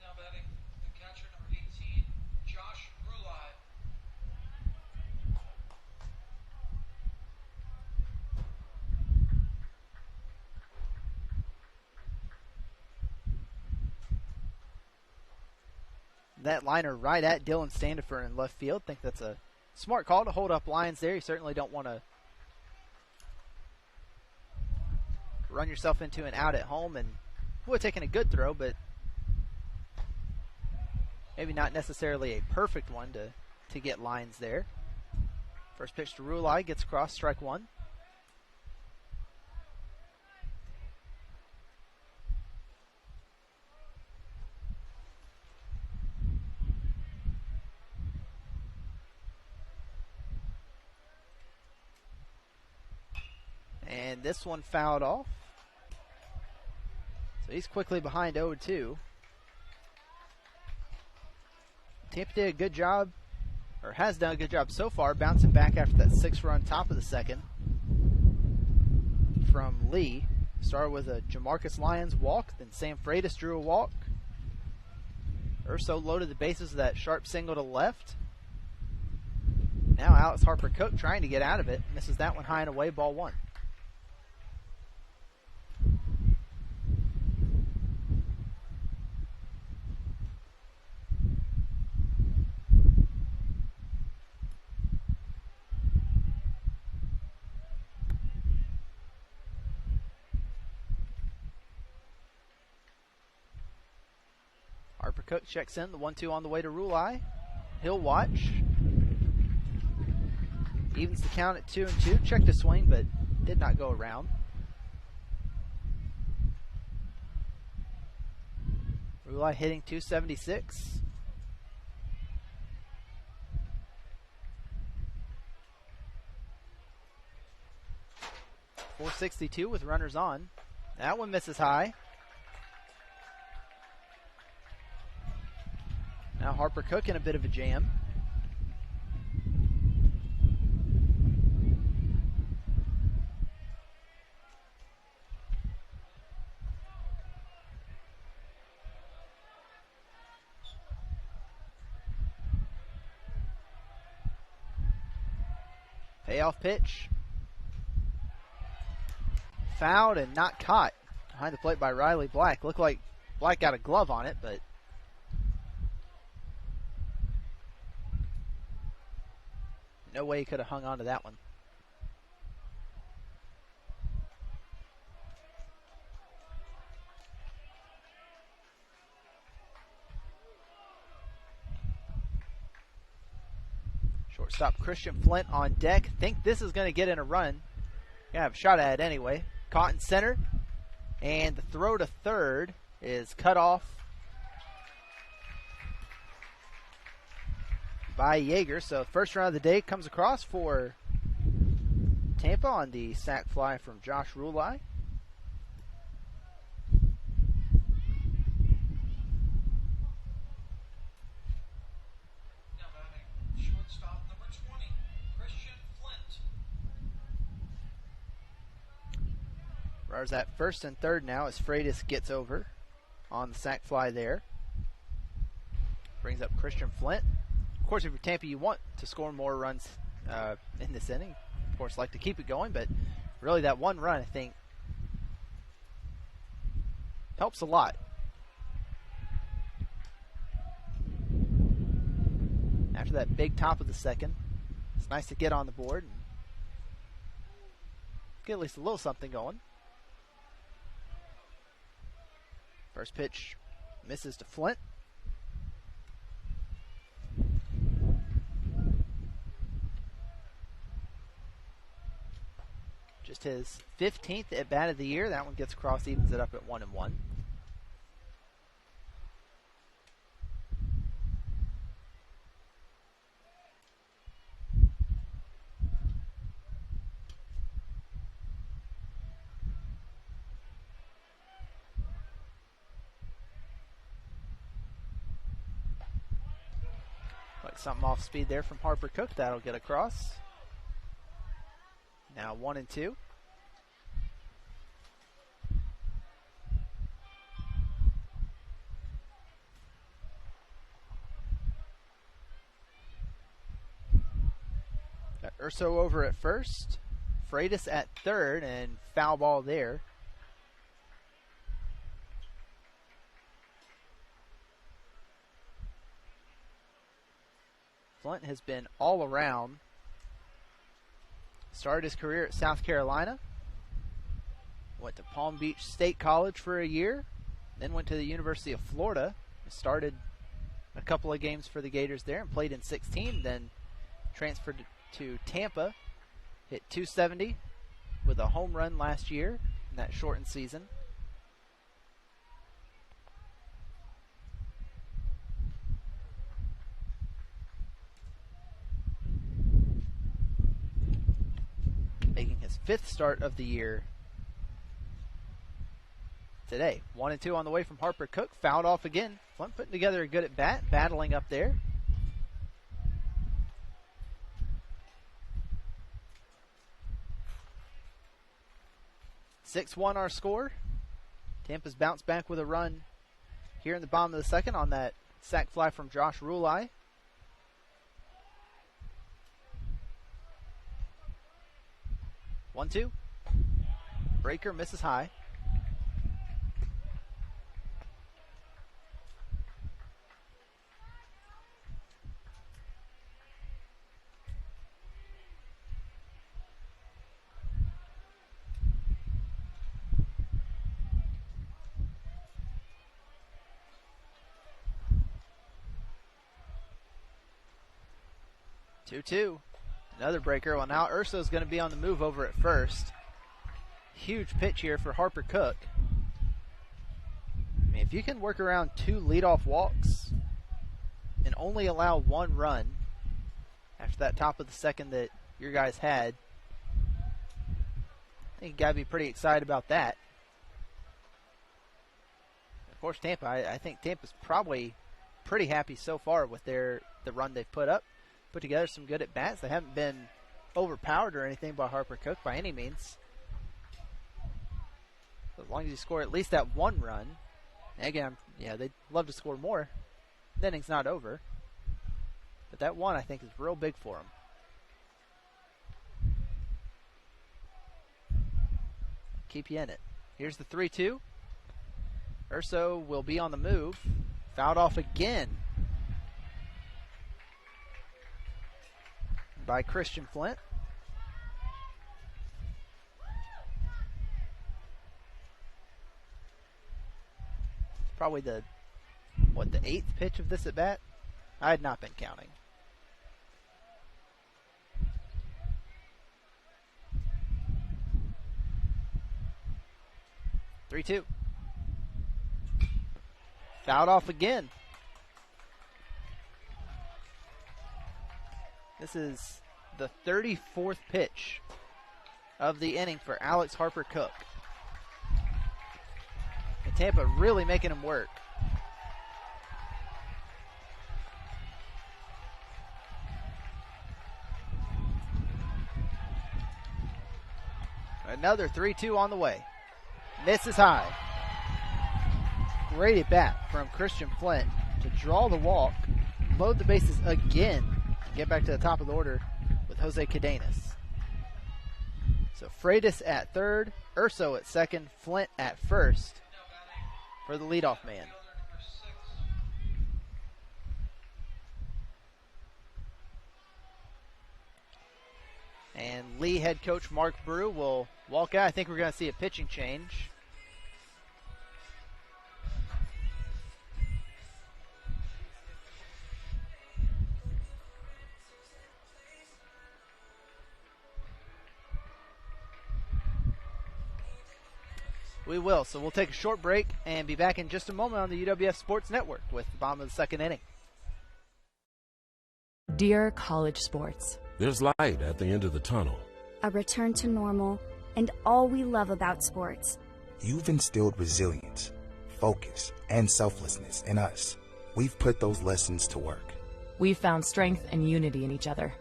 Now batting the catcher, number 18, Josh that liner right at Dylan Standifer in left field. Think that's a smart call to hold up Lyons there. You certainly don't want to run yourself into an out at home, and would have taken a good throw, but maybe not necessarily a perfect one to get Lyons there. First pitch to Rulai, gets across, strike one. And this one fouled off. So he's quickly behind 0-2. Tampa did a good job, or has done a good job so far, bouncing back after that 6-run top of the second from Lee. Started with a Jamarcus Lyons walk, then Sam Freitas drew a walk. Urso loaded the bases with that sharp single to left. Now Alex Harper Cook trying to get out of it. Misses that one high and away, ball one. Harper Cook checks in, the 1-2 on the way to Rulai. He'll watch. Evens the count at 2-2. Checked a swing, but did not go around. Rulai hitting .276. .462 with runners on. That one misses high. Now Harper Cook in a bit of a jam. Payoff pitch. Fouled and not caught. Behind the plate by Riley Black. Looked like Black got a glove on it, but no way he could have hung on to that one. Shortstop Christian Flint on deck. Think this is going to get in a run. Gonna have a shot at it anyway. Caught in center. And the throw to third is cut off by Yeager. So first run of the day comes across for Tampa on the sac fly from Josh Rulai. Now batting shortstop number 20, Christian Flint. Runners at first and third now as Freitas gets over on the sac fly there. Brings up Christian Flint. Of course, if you're Tampa, you want to score more runs in this inning. Of course, like to keep it going, but really that one run, I think, helps a lot. After that big top of the second, it's nice to get on the board and get at least a little something going. First pitch misses to Flint. Just his 15th at bat of the year. That one gets across, evens it up at 1-1. Like something off speed there from Harper Cook. That'll get across. Now 1-2. Got Urso over at first. Freitas at third, and foul ball there. Flint has been all around. Started his career at South Carolina. Went to Palm Beach State College for a year. Then went to the University of Florida. Started a couple of games for the Gators there and played in 16. Then transferred to Tampa. Hit .270 with a home run last year in that shortened season. Making his 5th start of the year today. 1-2 on the way from Harper Cook. Fouled off again. Flint putting together a good at bat, battling up there. (6-1) our score. Tampa's bounced back with a run here in the bottom of the second on that sac fly from Josh Rulai. (1-2). Breaker misses high. (2-2). Another breaker. Well, now Urso's going to be on the move over at first. Huge pitch here for Harper Cook. I mean, if you can work around 2 leadoff walks and only allow 1 run after that top of the second that your guys had, I think you got to be pretty excited about that. Of course, Tampa, I think Tampa's probably pretty happy so far with the run they've put up. Put together some good at-bats. They haven't been overpowered or anything by Harper Cook by any means. So as long as you score at least that 1 run, and again, yeah, they'd love to score more. The inning's not over. But that 1, I think, is real big for them. Keep you in it. Here's the 3-2. Urso will be on the move. Fouled off again by Christian Flint. Probably the 8th pitch of this at bat? I had not been counting. (3-2). Fouled off again. This is the 34th pitch of the inning for Alex Harper Cook. And Tampa really making him work. Another 3-2 on the way. Misses high. Great at bat from Christian Flint to draw the walk, load the bases again, get back to the top of the order with Jose Cadenas. So Freitas at third, Urso at second, Flint at first for the leadoff man. And Lee head coach Mark Brew will walk out. I think we're going to see a pitching change. We will. So we'll take a short break and be back in just a moment on the UWF Sports Network with the bottom of the second inning. Dear college sports, there's light at the end of the tunnel. A return to normal and all we love about sports. You've instilled resilience, focus, and selflessness in us. We've put those lessons to work. We've found strength and unity in each other.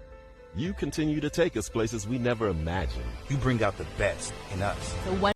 You continue to take us places we never imagined. You bring out the best in us. So when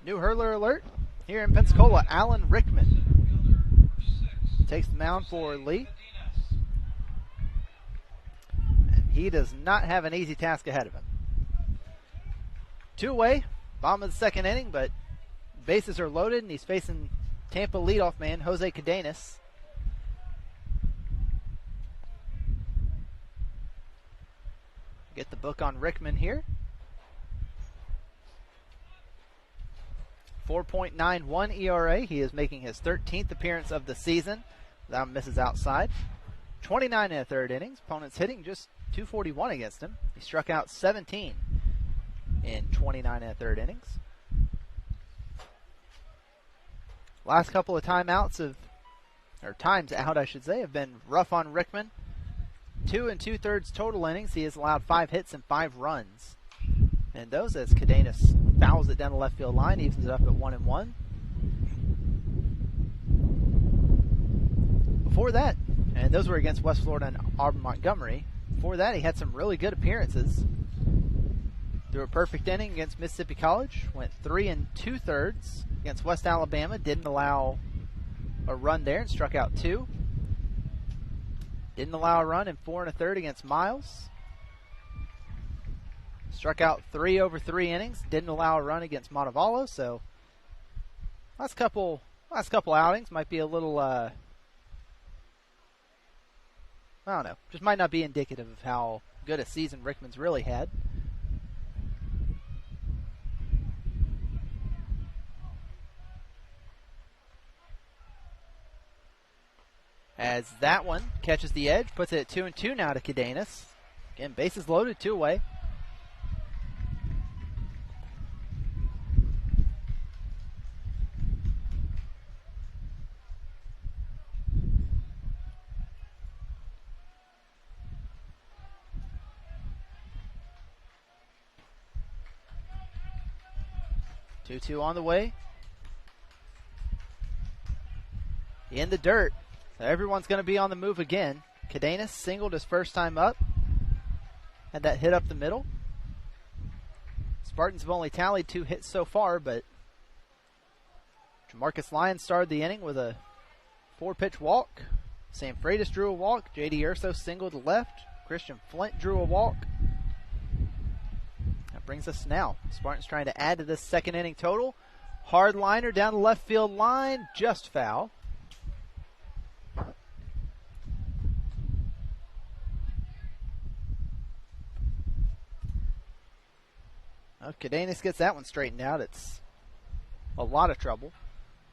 New hurler alert here in Pensacola. Alan Rickman takes the mound for Lee. And he does not have an easy task ahead of him. 2 away, bottom of the second inning, but bases are loaded, and he's facing Tampa leadoff man Jose Cadenas. Get the book on Rickman here. 4.91 ERA. He is making his 13th appearance of the season without misses outside. 29 and a third innings. Opponents hitting just .241 against him. He struck out 17 in 29 and a third innings. Last couple of times out, I should say, have been rough on Rickman. 2 2/3 total innings. He has allowed 5 hits and 5 runs. And those as Cadenas fouls it down the left field line, evens it up at 1-1. Before that, and those were against West Florida and Auburn Montgomery. Before that, he had some really good appearances. Threw a perfect inning against Mississippi College. Went 3 2/3 against West Alabama. Didn't allow a run there and struck out 2. Didn't allow a run in 4 1/3 against Miles. Struck out 3 over 3 innings. Didn't allow a run against Montevallo. So last couple outings might be a little, I don't know, just might not be indicative of how good a season Rickman's really had. As that one catches the edge, puts it at 2-2 now to Cadenas. Again, bases loaded, 2 away. Two on the way. In the dirt. So everyone's going to be on the move again. Cadenas singled his first time up. Had that hit up the middle. Spartans have only tallied 2 hits so far, but Jamarcus Lyons started the inning with a 4-pitch walk. Sam Freitas drew a walk. J.D. Urso singled to left. Christian Flint drew a walk. That brings us now. Spartans trying to add to this second inning total. Hard liner down the left field line. Just foul. If Cadenas gets that one straightened out, it's a lot of trouble.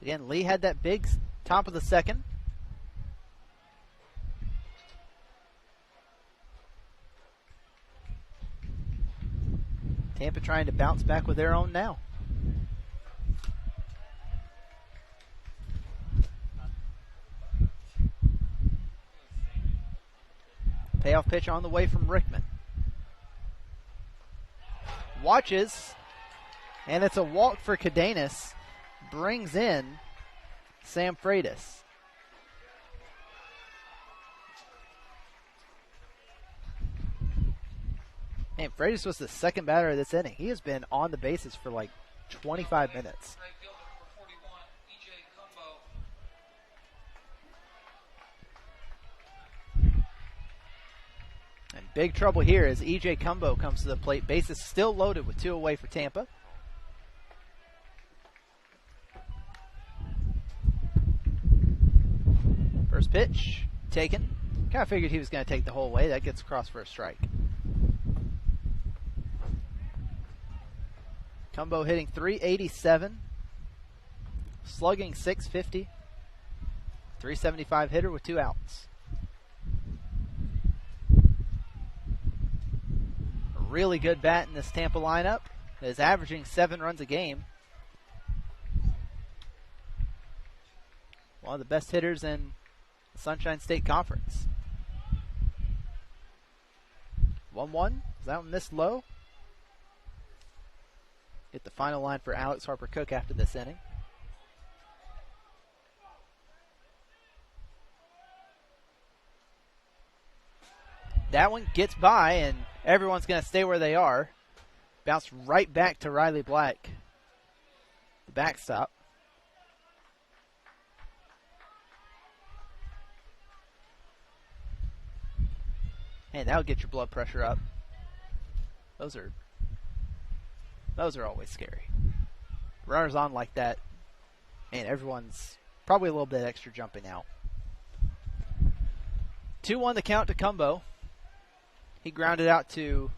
Again, Lee had that big top of the second. Tampa trying to bounce back with their own now. Payoff pitch on the way from Rickman. Watches, and it's a walk for Cadenas. Brings in Sam Freitas. And Freitas was the second batter of this inning. He has been on the bases for like 25 minutes. And big trouble here as E.J. Cumbo comes to the plate. Bases still loaded with 2 away for Tampa. First pitch, taken. Kind of figured he was going to take the whole way. That gets across for a strike. Cumbo hitting .387. Slugging .650. .375 hitter with 2 outs. Really good bat in this Tampa lineup. Is averaging 7 runs a game. One of the best hitters in the Sunshine State Conference. 1-1. Is that one missed low? Get the final line for Alex Harper Cook after this inning. That one gets by, and everyone's going to stay where they are. Bounce right back to Riley Black. The backstop. And that'll get your blood pressure up. Those are always scary. Runners on like that, and everyone's probably a little bit extra jumping out. 2-1 the count to Cumbo. He grounded out to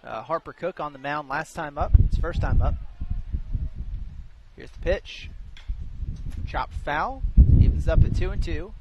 Harper Cook on the mound last time up. His first time up. Here's the pitch. Chopped foul. Evens up at 2-2.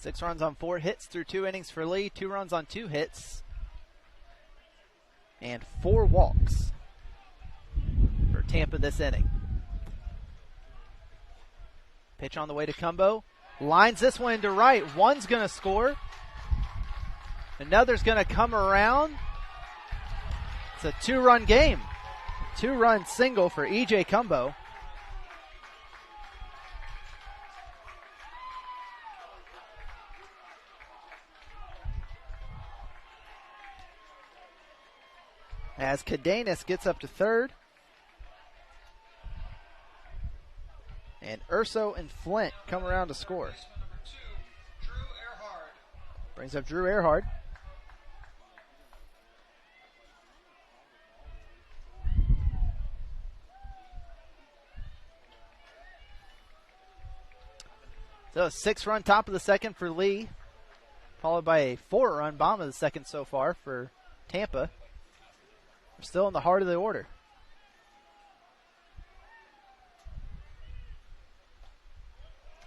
Six runs on 4 hits through 2 innings for Lee. 2 runs on 2 hits. And 4 walks for Tampa this inning. Pitch on the way to Cumbo. Lines this one into right. One's going to score. Another's going to come around. It's a 2-run game. 2-run single for E.J. Cumbo. As Cadenas gets up to third. And Urso and Flint come around to score. Brings up Drew Earhart. So a 6-run top of the second for Lee, followed by a 4-run bottom of the second so far for Tampa. We're still in the heart of the order.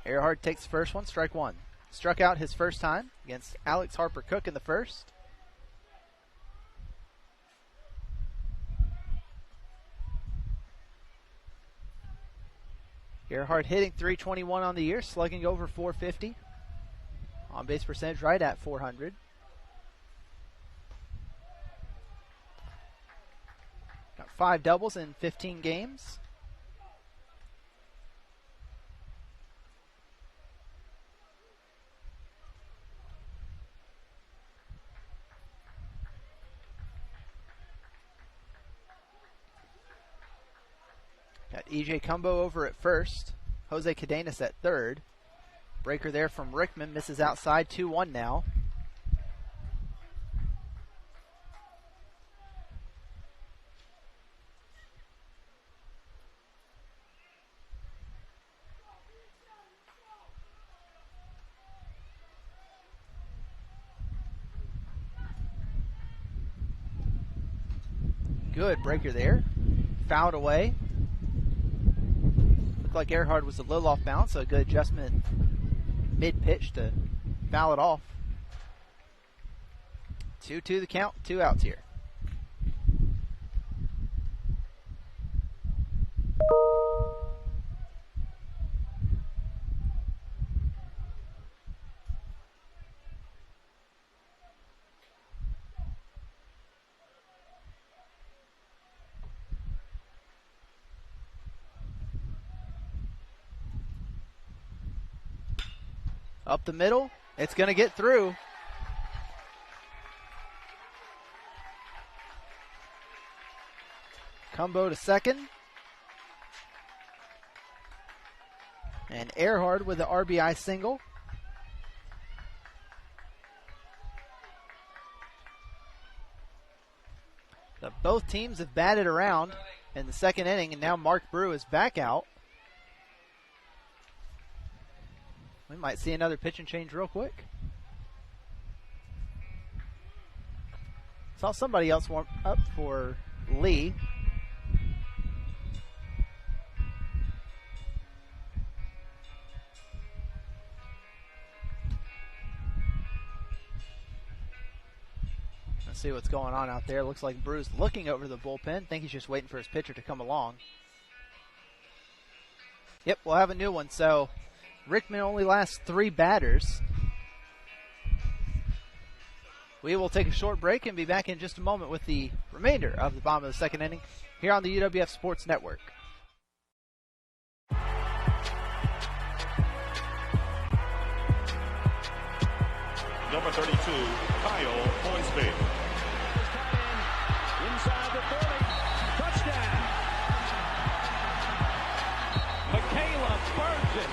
Earhart takes the first one, strike one. Struck out his first time against Alex Harper Cook in the first. Earhart hitting .321 on the year, slugging over .450. On base percentage right at .400. Got 5 doubles in 15 games. Got E.J. Cumbo over at first. Jose Cadenas at third. Breaker there from Rickman. Misses outside. 2-1 now. Good breaker there. Fouled away. Looked like Earhart was a little off balance, so a good adjustment mid-pitch to foul it off. 2-2 the count, 2 outs here. Up the middle. It's going to get through. Cumbo to second. And Earhart with the RBI single. So both teams have batted around in the second inning, and now Mark Brew is back out. We might see another pitch and change real quick. Saw somebody else warm up for Lee. Let's see what's going on out there. Looks like Brew's looking over the bullpen. Think he's just waiting for his pitcher to come along. Yep, we'll have a new one. So Rickman only lasts 3 batters. We will take a short break and be back in just a moment with the remainder of the bottom of the second inning here on the UWF Sports Network. Number 32, Kyle Hornsby. Inside the 30. Touchdown. Michaela burns it.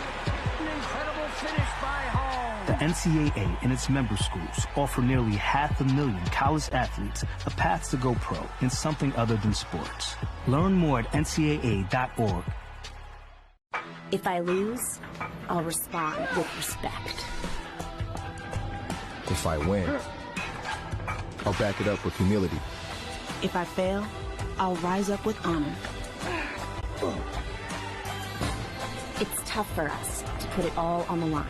An incredible finish by Hall. The NCAA and its member schools offer nearly 500,000 college athletes a path to go pro in something other than sports. Learn more at ncaa.org. If I lose, I'll respond with respect. If I win, I'll back it up with humility. If I fail, I'll rise up with honor. It's tough for us to put it all on the line.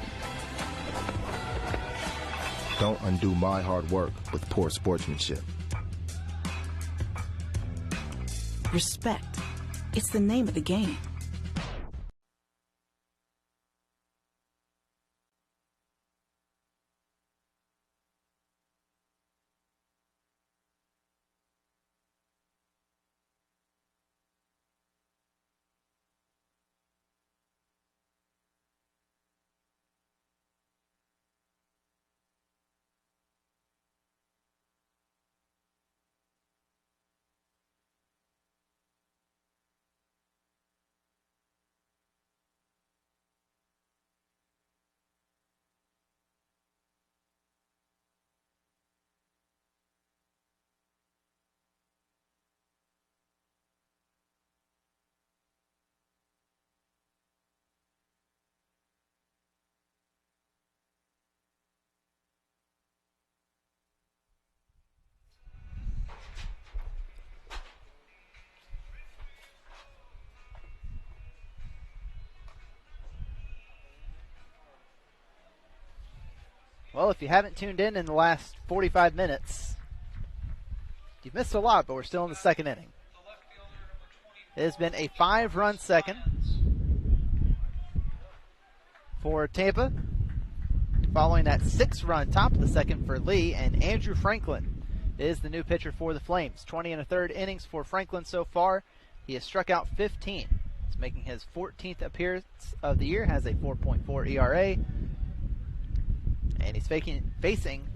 Don't undo my hard work with poor sportsmanship. Respect. It's the name of the game. Well, if you haven't tuned in the last 45 minutes, you've missed a lot, but we're still in the second inning. It has been a 5-run second for Tampa, following that 6-run top of the second for Lee, and Andrew Franklin is the new pitcher for the Flames. 20 1/3 innings for Franklin so far. He has struck out 15. He's making his 14th appearance of the year, has a 4.4 ERA. And he's facing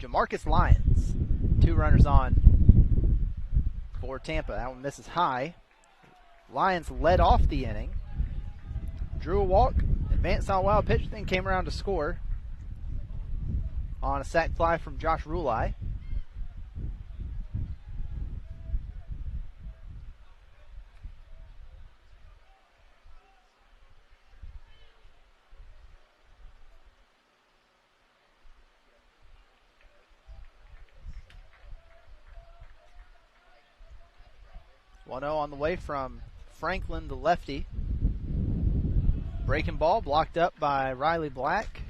Jamarcus Lyons. 2 runners on for Tampa. That one misses high. Lyons led off the inning. Drew a walk, advanced on a wild pitch, then came around to score on a sac fly from Josh Rulai. On the way from Franklin, the lefty. Breaking ball blocked up by Riley Black.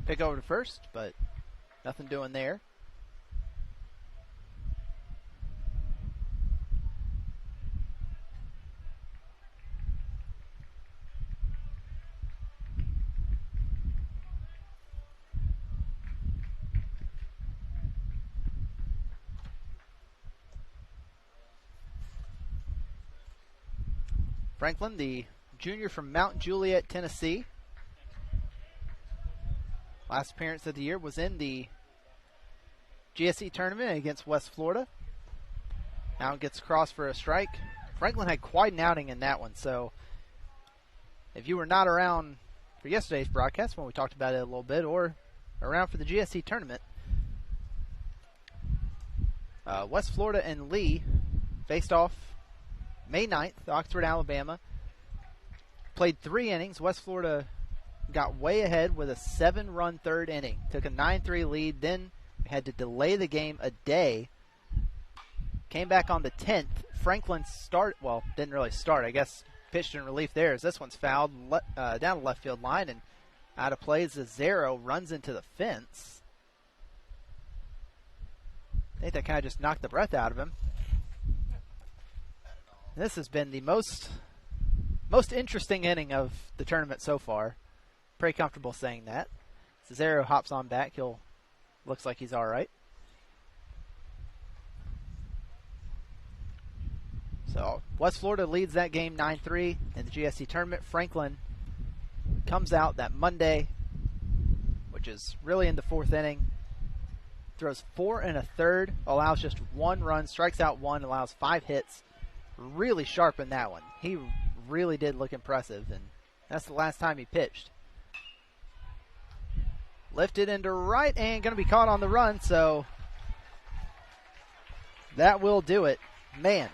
Pick over to first, but nothing doing there. Franklin, the junior from Mount Juliet, Tennessee. Last appearance of the year was in the GSE tournament against West Florida. Now gets across for a strike. Franklin had quite an outing in that one, so if you were not around for yesterday's broadcast when we talked about it a little bit, or around for the GSE tournament, West Florida and Lee faced off May 9th, Oxford, Alabama. Played 3 innings. West Florida got way ahead with a 7-run third inning. Took a 9-3 lead, then had to delay the game a day. Came back on the 10th. Franklin didn't really start. I guess pitched in relief there as this one's fouled down the left field line and out of play. Zero runs into the fence. I think that kind of just knocked the breath out of him. This has been the most interesting inning of the tournament so far. Pretty comfortable saying that. Cesaro hops on back. Looks like he's all right. So West Florida leads that game 9-3 in the GSC tournament. Franklin comes out that Monday, which is really in the fourth inning. Throws 4 1/3, allows just 1 run, strikes out 1, allows 5 hits. Really sharp in that one. He really did look impressive, and that's the last time he pitched. Lifted into right and going to be caught on the run, so that will do it. Man,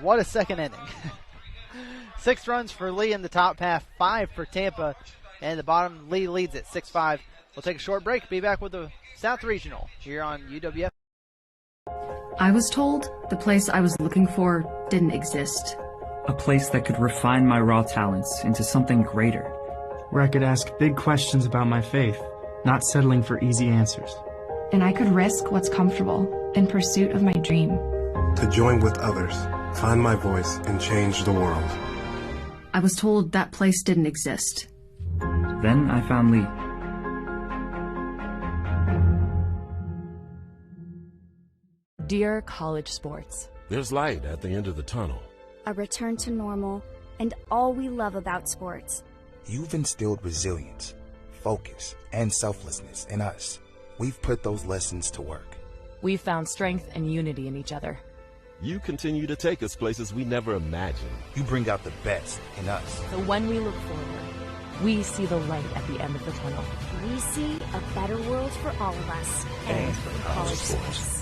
what a second inning. 6 runs for Lee in the top half, 5 for Tampa, and the bottom, Lee leads at 6-5. We'll take a short break, be back with the South Regional here on UWF. I was told the place I was looking for didn't exist. A place that could refine my raw talents into something greater. Where I could ask big questions about my faith, not settling for easy answers. And I could risk what's comfortable in pursuit of my dream. To join with others, find my voice, and change the world. I was told that place didn't exist. Then I found Lee. Dear college sports. There's light at the end of the tunnel. A return to normal, and all we love about sports. You've instilled resilience, focus, and selflessness in us. We've put those lessons to work. We've found strength and unity in each other. You continue to take us places we never imagined. You bring out the best in us. So when we look forward, we see the light at the end of the tunnel. We see a better world for all of us. And for college sports.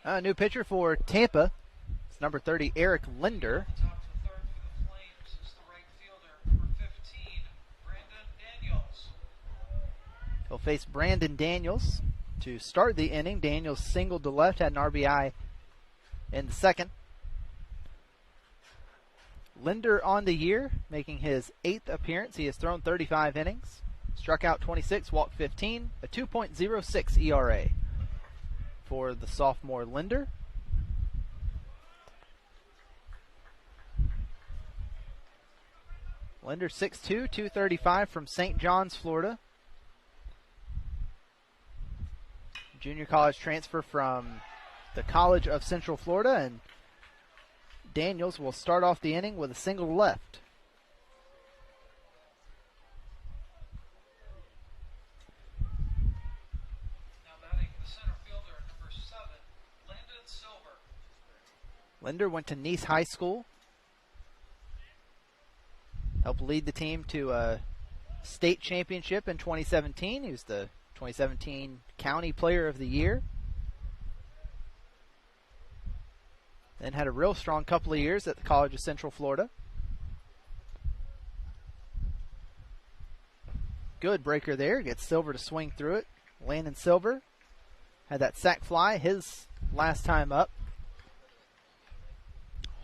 A new pitcher for Tampa. It's number 30, Eric Linder. He'll face Brandon Daniels to start the inning. Daniels singled to left, had an RBI in the second. Linder on the year, making his 8th appearance. He has thrown 35 innings, struck out 26, walked 15, a 2.06 ERA. For the sophomore Linder. Linder 6'2", 235 from St. John's, Florida. Junior college transfer from the College of Central Florida, and Daniels will start off the inning with a single to left. Linder went to Nice High School. Helped lead the team to a state championship in 2017. He was the 2017 County Player of the Year. Then had a real strong couple of years at the College of Central Florida. Good breaker there. Gets Silver to swing through it. Landon Silver had that sac fly his last time up.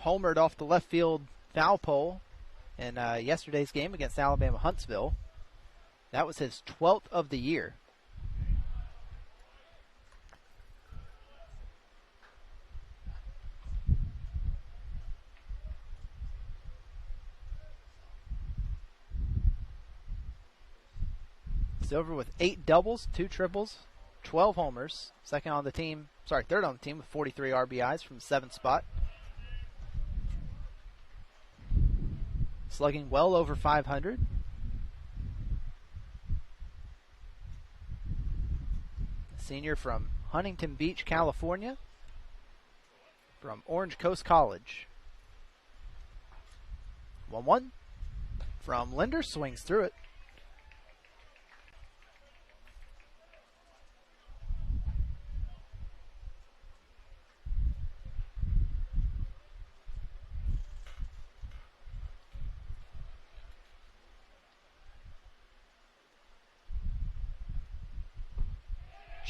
Homered off the left field foul pole in yesterday's game against Alabama Huntsville. That was his 12th of the year. Silver with 8 doubles, 2 triples, 12 homers. Third on the team with 43 RBIs from the 7th spot. Slugging well over 500. Senior from Huntington Beach, California, from Orange Coast College. 1-1 from Linder, swings through it.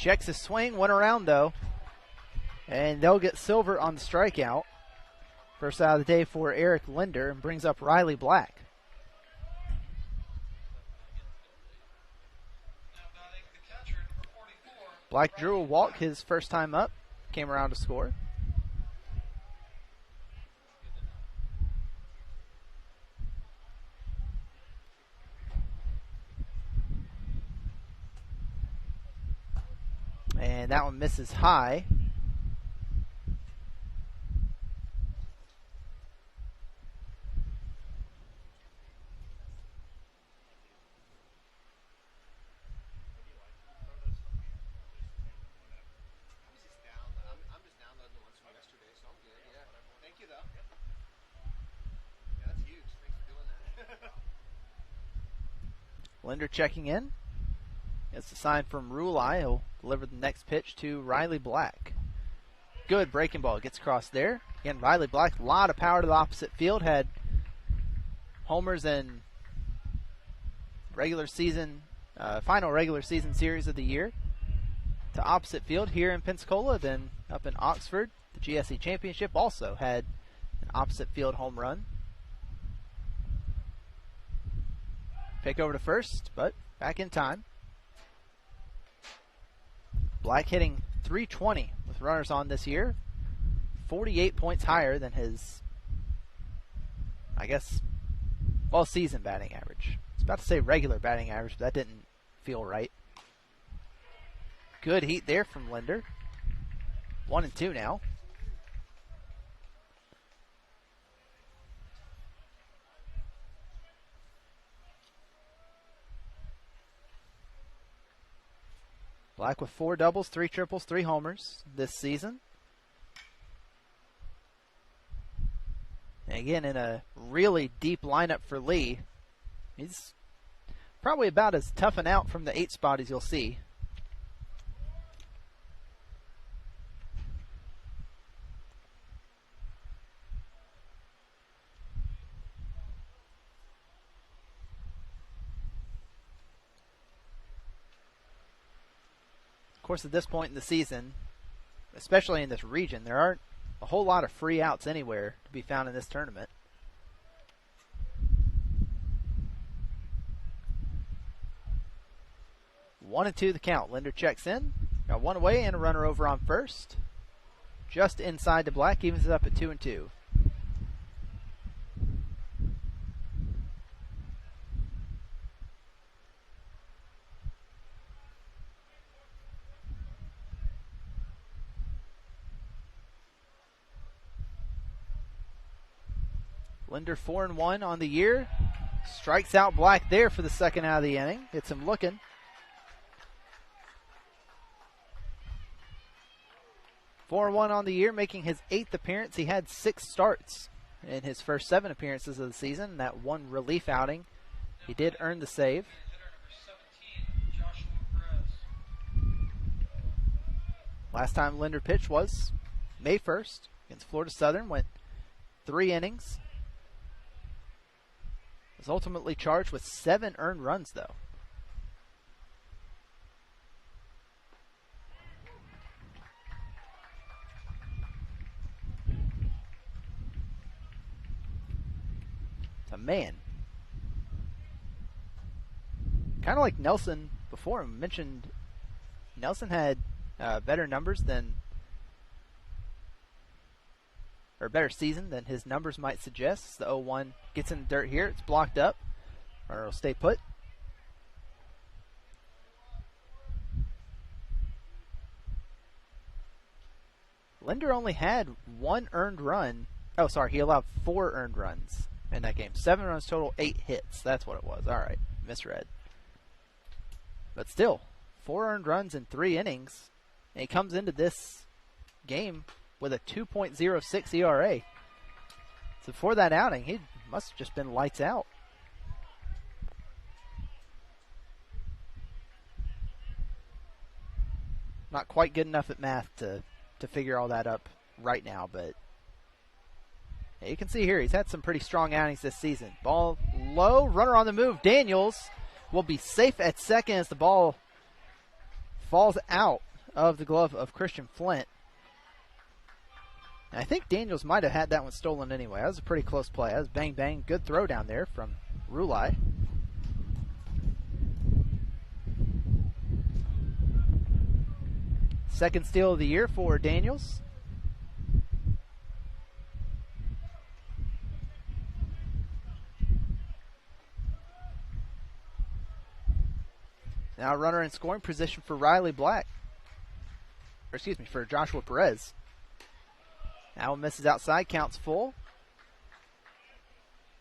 Checks his swing, went around though, and they'll get Silver on the strikeout. First out of the day for Eric Linder, and brings up Riley Black. Black drew a walk his first time up, came around to score. And that one misses high. Linder checking in. It's a sign from Rulai. He'll deliver the next pitch to Riley Black. Good breaking ball. Gets across there. Again, Riley Black, a lot of power to the opposite field. Had homers in final regular season series of the year. To opposite field here in Pensacola. Then up in Oxford, the GSE Championship also had an opposite field home run. Pick over to first, but back in time. Black hitting .320 with runners on this year. 48 points higher than his, season batting average. I was about to say regular batting average, but that didn't feel right. Good heat there from Linder. 1-2 now. Black with 4 doubles, 3 triples, 3 homers this season. And again, in a really deep lineup for Lee. He's probably about as tough and out from the 8 spot as you'll see. Of course, at this point in the season, especially in this region, there aren't a whole lot of free outs anywhere to be found in this tournament. One and two the count. Linder checks in. Got one away and a runner over on first. Just inside to Black, evens it up at 2-2. Linder 4-1 on the year. Strikes out Black there for the second out of the inning. Gets him looking. (4-1) on the year, making his 8th appearance. He had 6 starts in his first 7 appearances of the season. That one relief outing, he did earn the save. Last time Linder pitched was May 1st against Florida Southern. Went 3 innings. Was ultimately charged with 7 earned runs, though. man. Kind of like Nelson before him. Mentioned Nelson had better numbers than, or better season than his numbers might suggest. The 0-1 gets in the dirt here. It's blocked up, or it'll stay put. Linder only had one earned run. Oh, sorry, he allowed 4 earned runs in that game. 7 runs total, 8 hits. That's what it was. All right, misread. But still, 4 earned runs in 3 innings. And he comes into this game with a 2.06 ERA. So for that outing, he must have just been lights out. Not quite good enough at math to figure all that up right now, but you can see here he's had some pretty strong outings this season. Ball low, runner on the move. Daniels will be safe at second as the ball falls out of the glove of Christian Flint. And I think Daniels might have had that one stolen anyway. That was a pretty close play. That was bang, bang. Good throw down there from Rulai. Second steal of the year for Daniels. Now runner in scoring position for Riley Black. Or excuse me, for Joshua Perez. Now misses outside, counts full.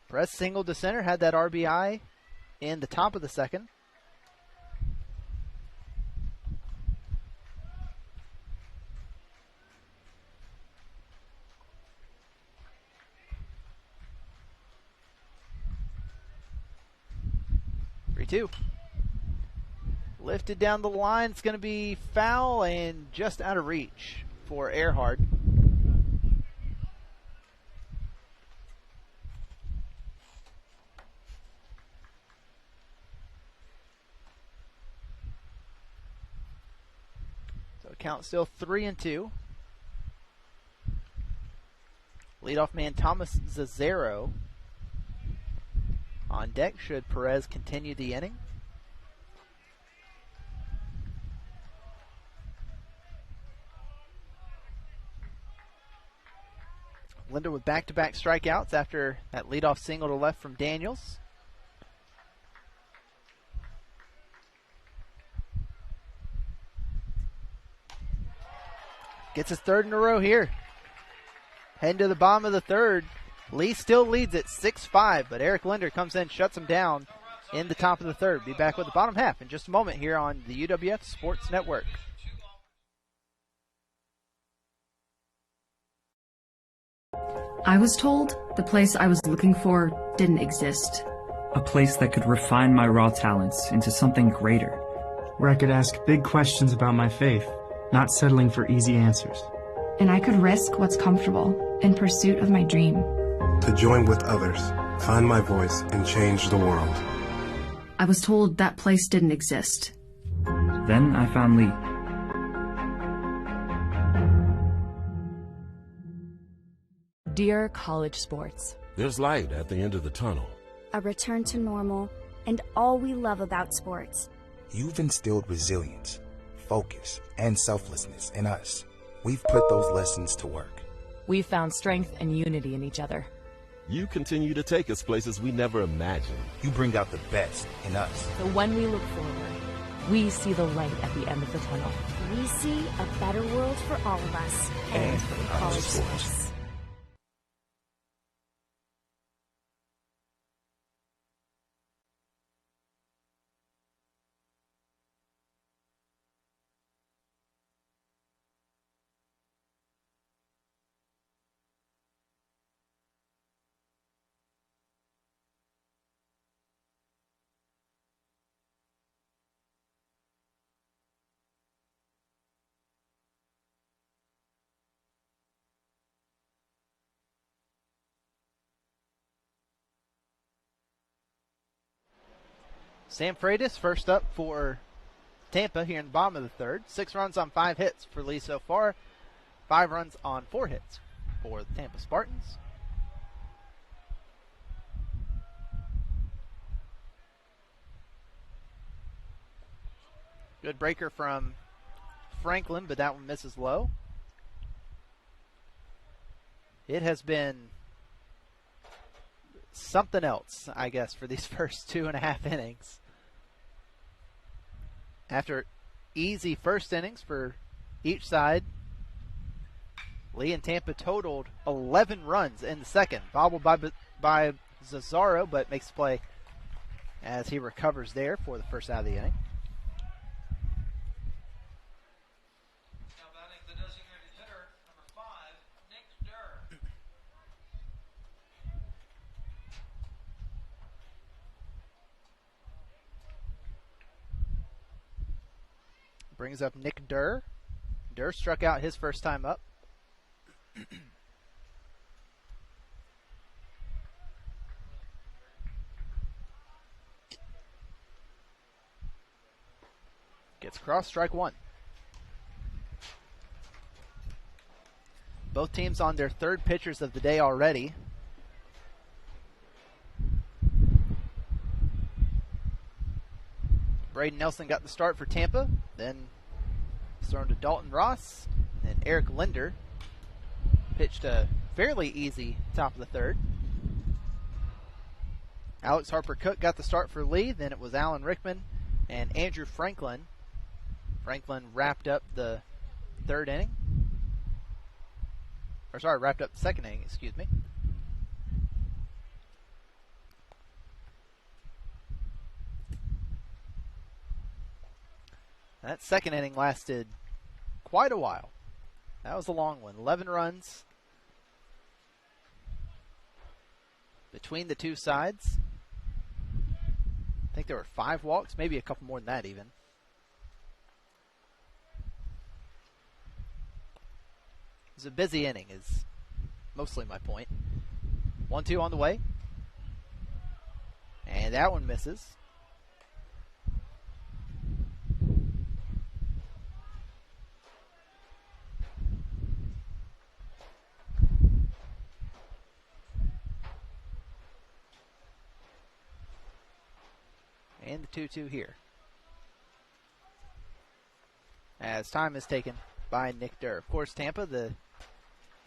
Perez singled to center, had that RBI in the top of the second. Two. Lifted down the line. It's going to be foul and just out of reach for Earhart. So count still 3-2. Leadoff man Thomas Zazzaro on deck should Perez continue the inning. Linder with back-to-back strikeouts after that leadoff single to left from Daniels. Gets his third in a row here. Heading to the bottom of the third. Lee still leads at 6-5, but Eric Linder comes in, shuts him down in the top of the third. Be back with the bottom half in just a moment here on the UWF Sports Network. I was told the place I was looking for didn't exist. A place that could refine my raw talents into something greater. Where I could ask big questions about my faith, not settling for easy answers. And I could risk what's comfortable in pursuit of my dream. To join with others, find my voice, and change the world. I was told that place didn't exist. Then I found Lee. Dear college sports. There's light at the end of the tunnel. A return to normal, and all we love about sports. You've instilled resilience, focus, and selflessness in us. We've put those lessons to work. We've found strength and unity in each other. You continue to take us places we never imagined. You bring out the best in us. So when we look forward, we see the light at the end of the tunnel. We see a better world for all of us. And for college sports. Sam Freitas first up for Tampa here in the bottom of the third. 6 runs on 5 hits for Lee so far. 5 runs on 4 hits for the Tampa Spartans. Good breaker from Franklin, but that one misses low. It has been something else, I guess, for these first 2.5 innings. After easy first innings for each side, Lee and Tampa totaled 11 runs in the second. Bobbled by Zazzaro, but makes the play as he recovers there for the first out of the inning. Brings up Nick Durr. Durr struck out his first time up. Gets crossed, strike one. Both teams on their third pitchers of the day already. Braden Nelson got the start for Tampa, then thrown to Dalton Ross, and Eric Linder pitched a fairly easy top of the third. Alex Harper Cook got the start for Lee, then it was Alan Rickman and Andrew Franklin. Franklin wrapped up the third inning. Wrapped up the second inning, excuse me. That second inning lasted quite a while. That was a long one. 11 runs between the two sides. I think there were 5 walks, maybe a couple more than that even. It was a busy inning is mostly my point. 1-2 on the way. And that one misses. And the 2-2 here. As time is taken by Nick Durr. Of course, Tampa, the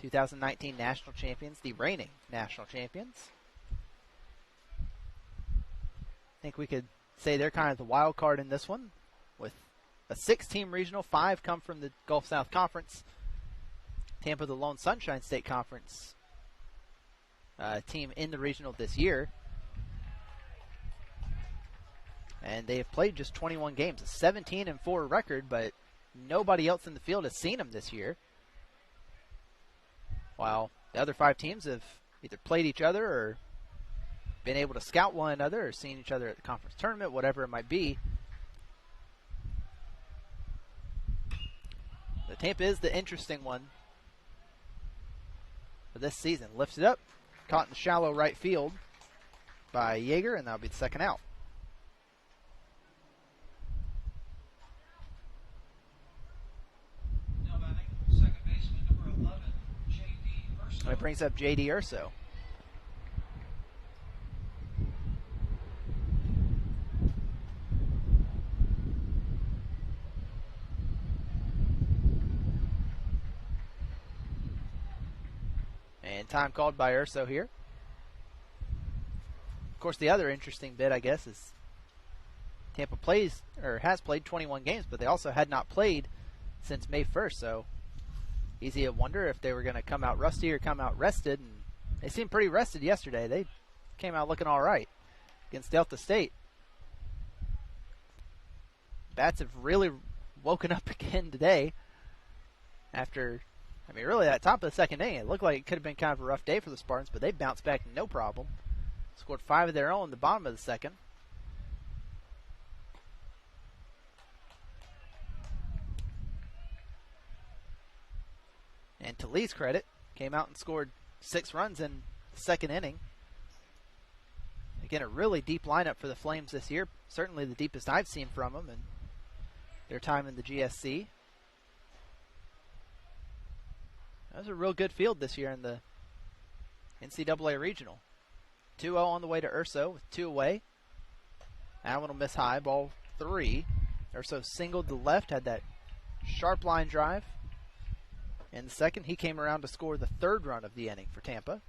2019 national champions, the reigning national champions. I think we could say they're kind of the wild card in this one, with a 6-team regional. 5 come from the Gulf South Conference. Tampa, the Lone Sunshine State Conference team in the regional this year. And they have played just 21 games, a 17-4 record, but nobody else in the field has seen them this year. While the other 5 teams have either played each other or been able to scout one another or seen each other at the conference tournament, whatever it might be. The Tampa is the interesting one for this season. Lifts it up, caught in the shallow right field by Yeager, and that'll be the second out. It brings up J.D. Urso. And time called by Urso here. Of course, the other interesting bit, I guess, is Tampa has played 21 games, but they also had not played since May 1st, so easy to wonder if they were going to come out rusty or come out rested, and they seemed pretty rested yesterday. They came out looking all right against Delta State. Bats have really woken up again today after, really that top of the second inning, it looked like it could have been kind of a rough day for the Spartans, but they bounced back no problem. Scored 5 of their own in the bottom of the second. And to Lee's credit, came out and scored 6 runs in the second inning. Again, a really deep lineup for the Flames this year. Certainly the deepest I've seen from them in their time in the GSC. That was a real good field this year in the NCAA Regional. 2-0 on the way to Urso with 2 away. That one will miss high, ball 3. Urso singled to the left, had that sharp line drive. In the second, he came around to score the third run of the inning for Tampa.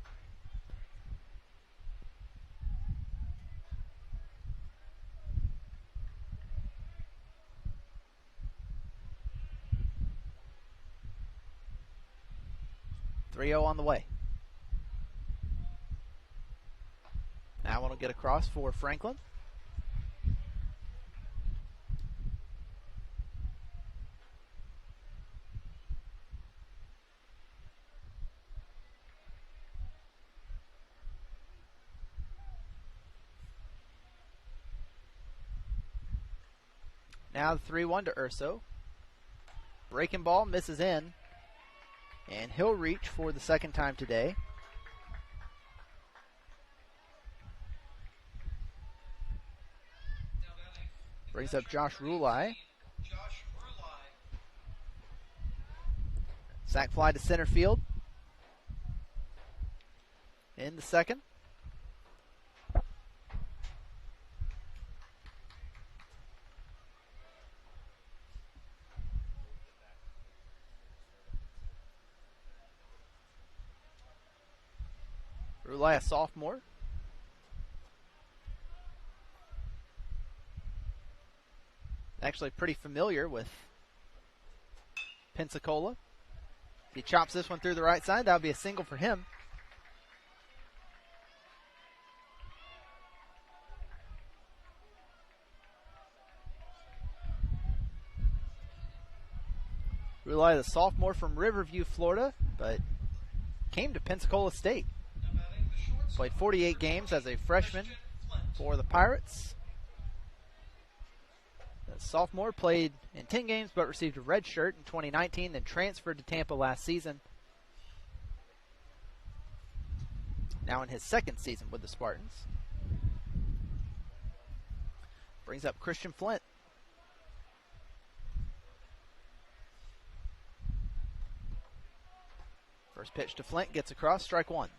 .3-0 on the way. Now one will get across for Franklin. Now the 3-1 to Urso. Breaking ball misses in. And he'll reach for the second time today. Brings up Josh Rulai. Sac fly to center field. In the second. Rulai, a sophomore. Actually pretty familiar with Pensacola. If he chops this one through the right side, that would be a single for him. Rulai, the sophomore from Riverview, Florida, but came to Pensacola State. Played 48 games as a freshman for the Pirates. The sophomore played in 10 games but received a red shirt in 2019, then transferred to Tampa last season. Now in his second season with the Spartans. Brings up Christian Flint. First pitch to Flint, gets across, strike one.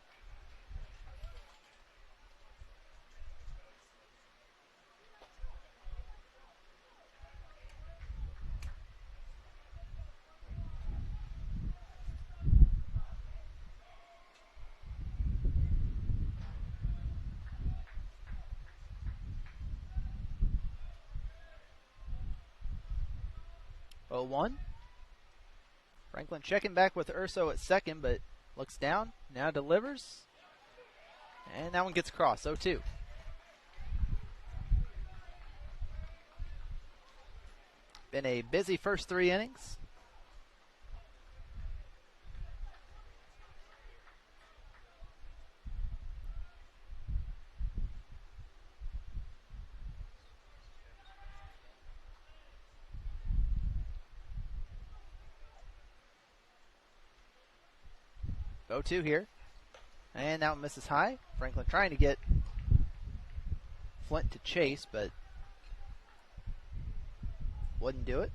One. Franklin checking back with Urso at second, but looks down, now delivers, and that one gets across, 0-2. Been a busy first 3 innings. .2 here. And that one misses high. Franklin trying to get Flint to chase, but wouldn't do it.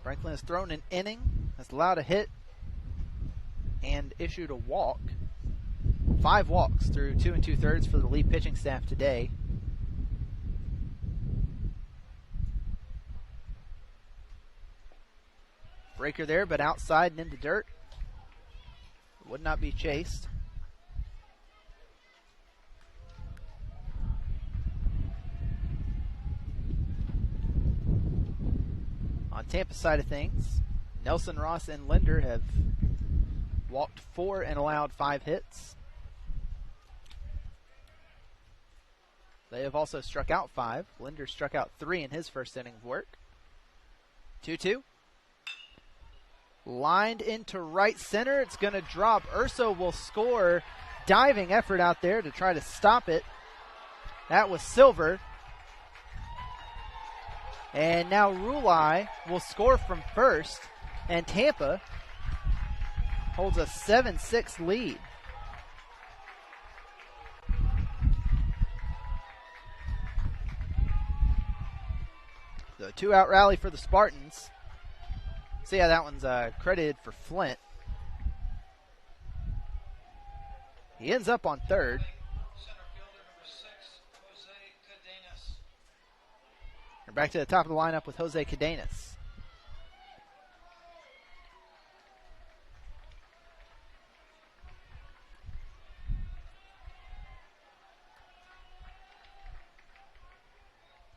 Franklin has thrown an inning, has allowed a hit, and issued a walk. 5 walks through 2 2/3 for the lead pitching staff today. Breaker there, but outside and into dirt. Would not be chased. On Tampa's side of things, Nelson, Ross, and Linder have walked 4 and allowed 5 hits. They have also struck out 5. Linder struck out 3 in his first inning of work. 2-2. Lined into right center. It's going to drop. Urso will score. Diving effort out there to try to stop it. That was Silver. And now Rulai will score from first. And Tampa holds a 7-6 lead. The 2-out rally for the Spartans. See how that one's credited for Flint. He ends up on third. We're back to the top of the lineup with Jose Cadenas.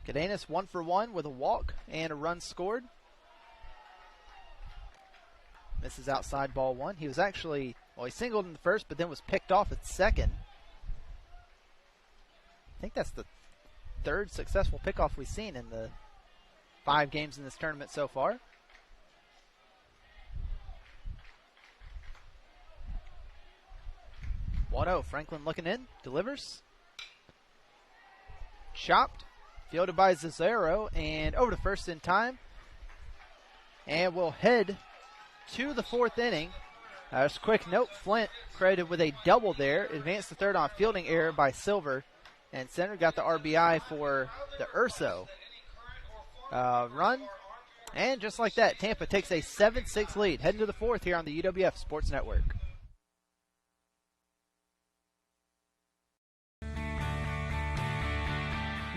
Cadenas 1 for 1 with a walk and a run scored. Misses outside ball one. He was actually, he singled in the first, but then was picked off at second. I think that's the third successful pickoff we've seen in the 5 games in this tournament so far. Watto, Franklin looking in, delivers. Chopped, fielded by Zazero, and over to first in time. And we'll head to the 4th inning. Just a quick note, Flint credited with a double there. Advanced to third on fielding error by Silver. And Center got the RBI for the Urso run. And just like that, Tampa takes a 7-6 lead. Heading to the 4th here on the UWF Sports Network.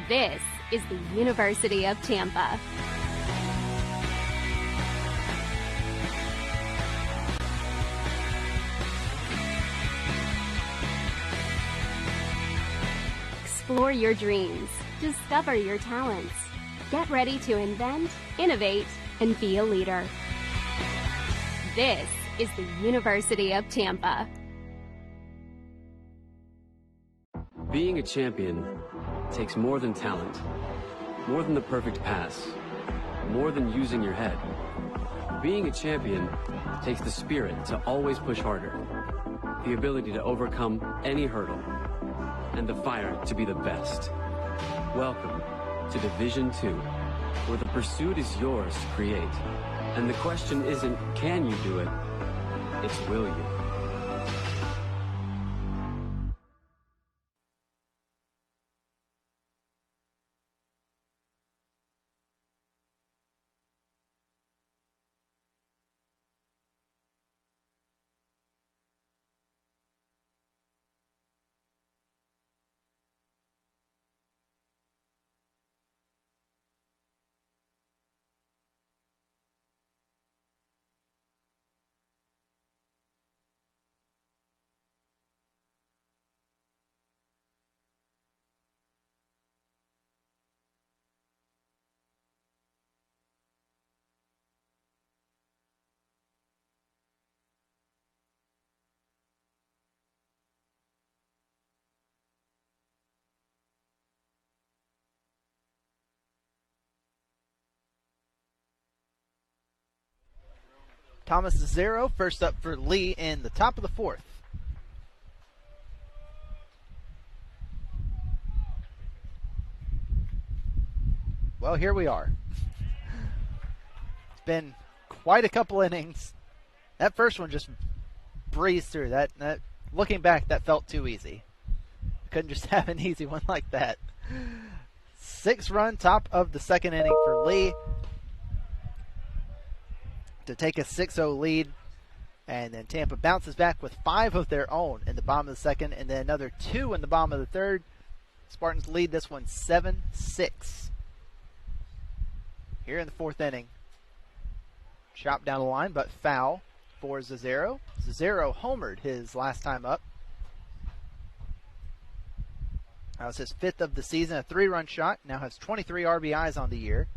This is the University of Tampa. Explore your dreams. Discover your talents. Get ready to invent, innovate, and be a leader. This is the University of Tampa. Being a champion takes more than talent, more than the perfect pass, more than using your head. Being a champion takes the spirit to always push harder, the ability to overcome any hurdle, and the fire to be the best. Welcome to Division II, where the pursuit is yours to create. And the question isn't, can you do it? It's, will you? Thomas 0, first up for Lee in the top of the 4th. Well, here we are. It's been quite a couple innings. That first one just breezed through. That looking back, that felt too easy. Couldn't just have an easy one like that. 6-run top of the 2nd inning for Lee to take a 6-0 lead, and then Tampa bounces back with 5 of their own in the bottom of the 2nd, and then another 2 in the bottom of the 3rd. Spartans lead this one 7-6. Here in the 4th inning, chopped down the line, but foul for Zazero. Zazero homered his last time up. That was his 5th of the season, a 3-run shot. Now has 23 RBIs on the year.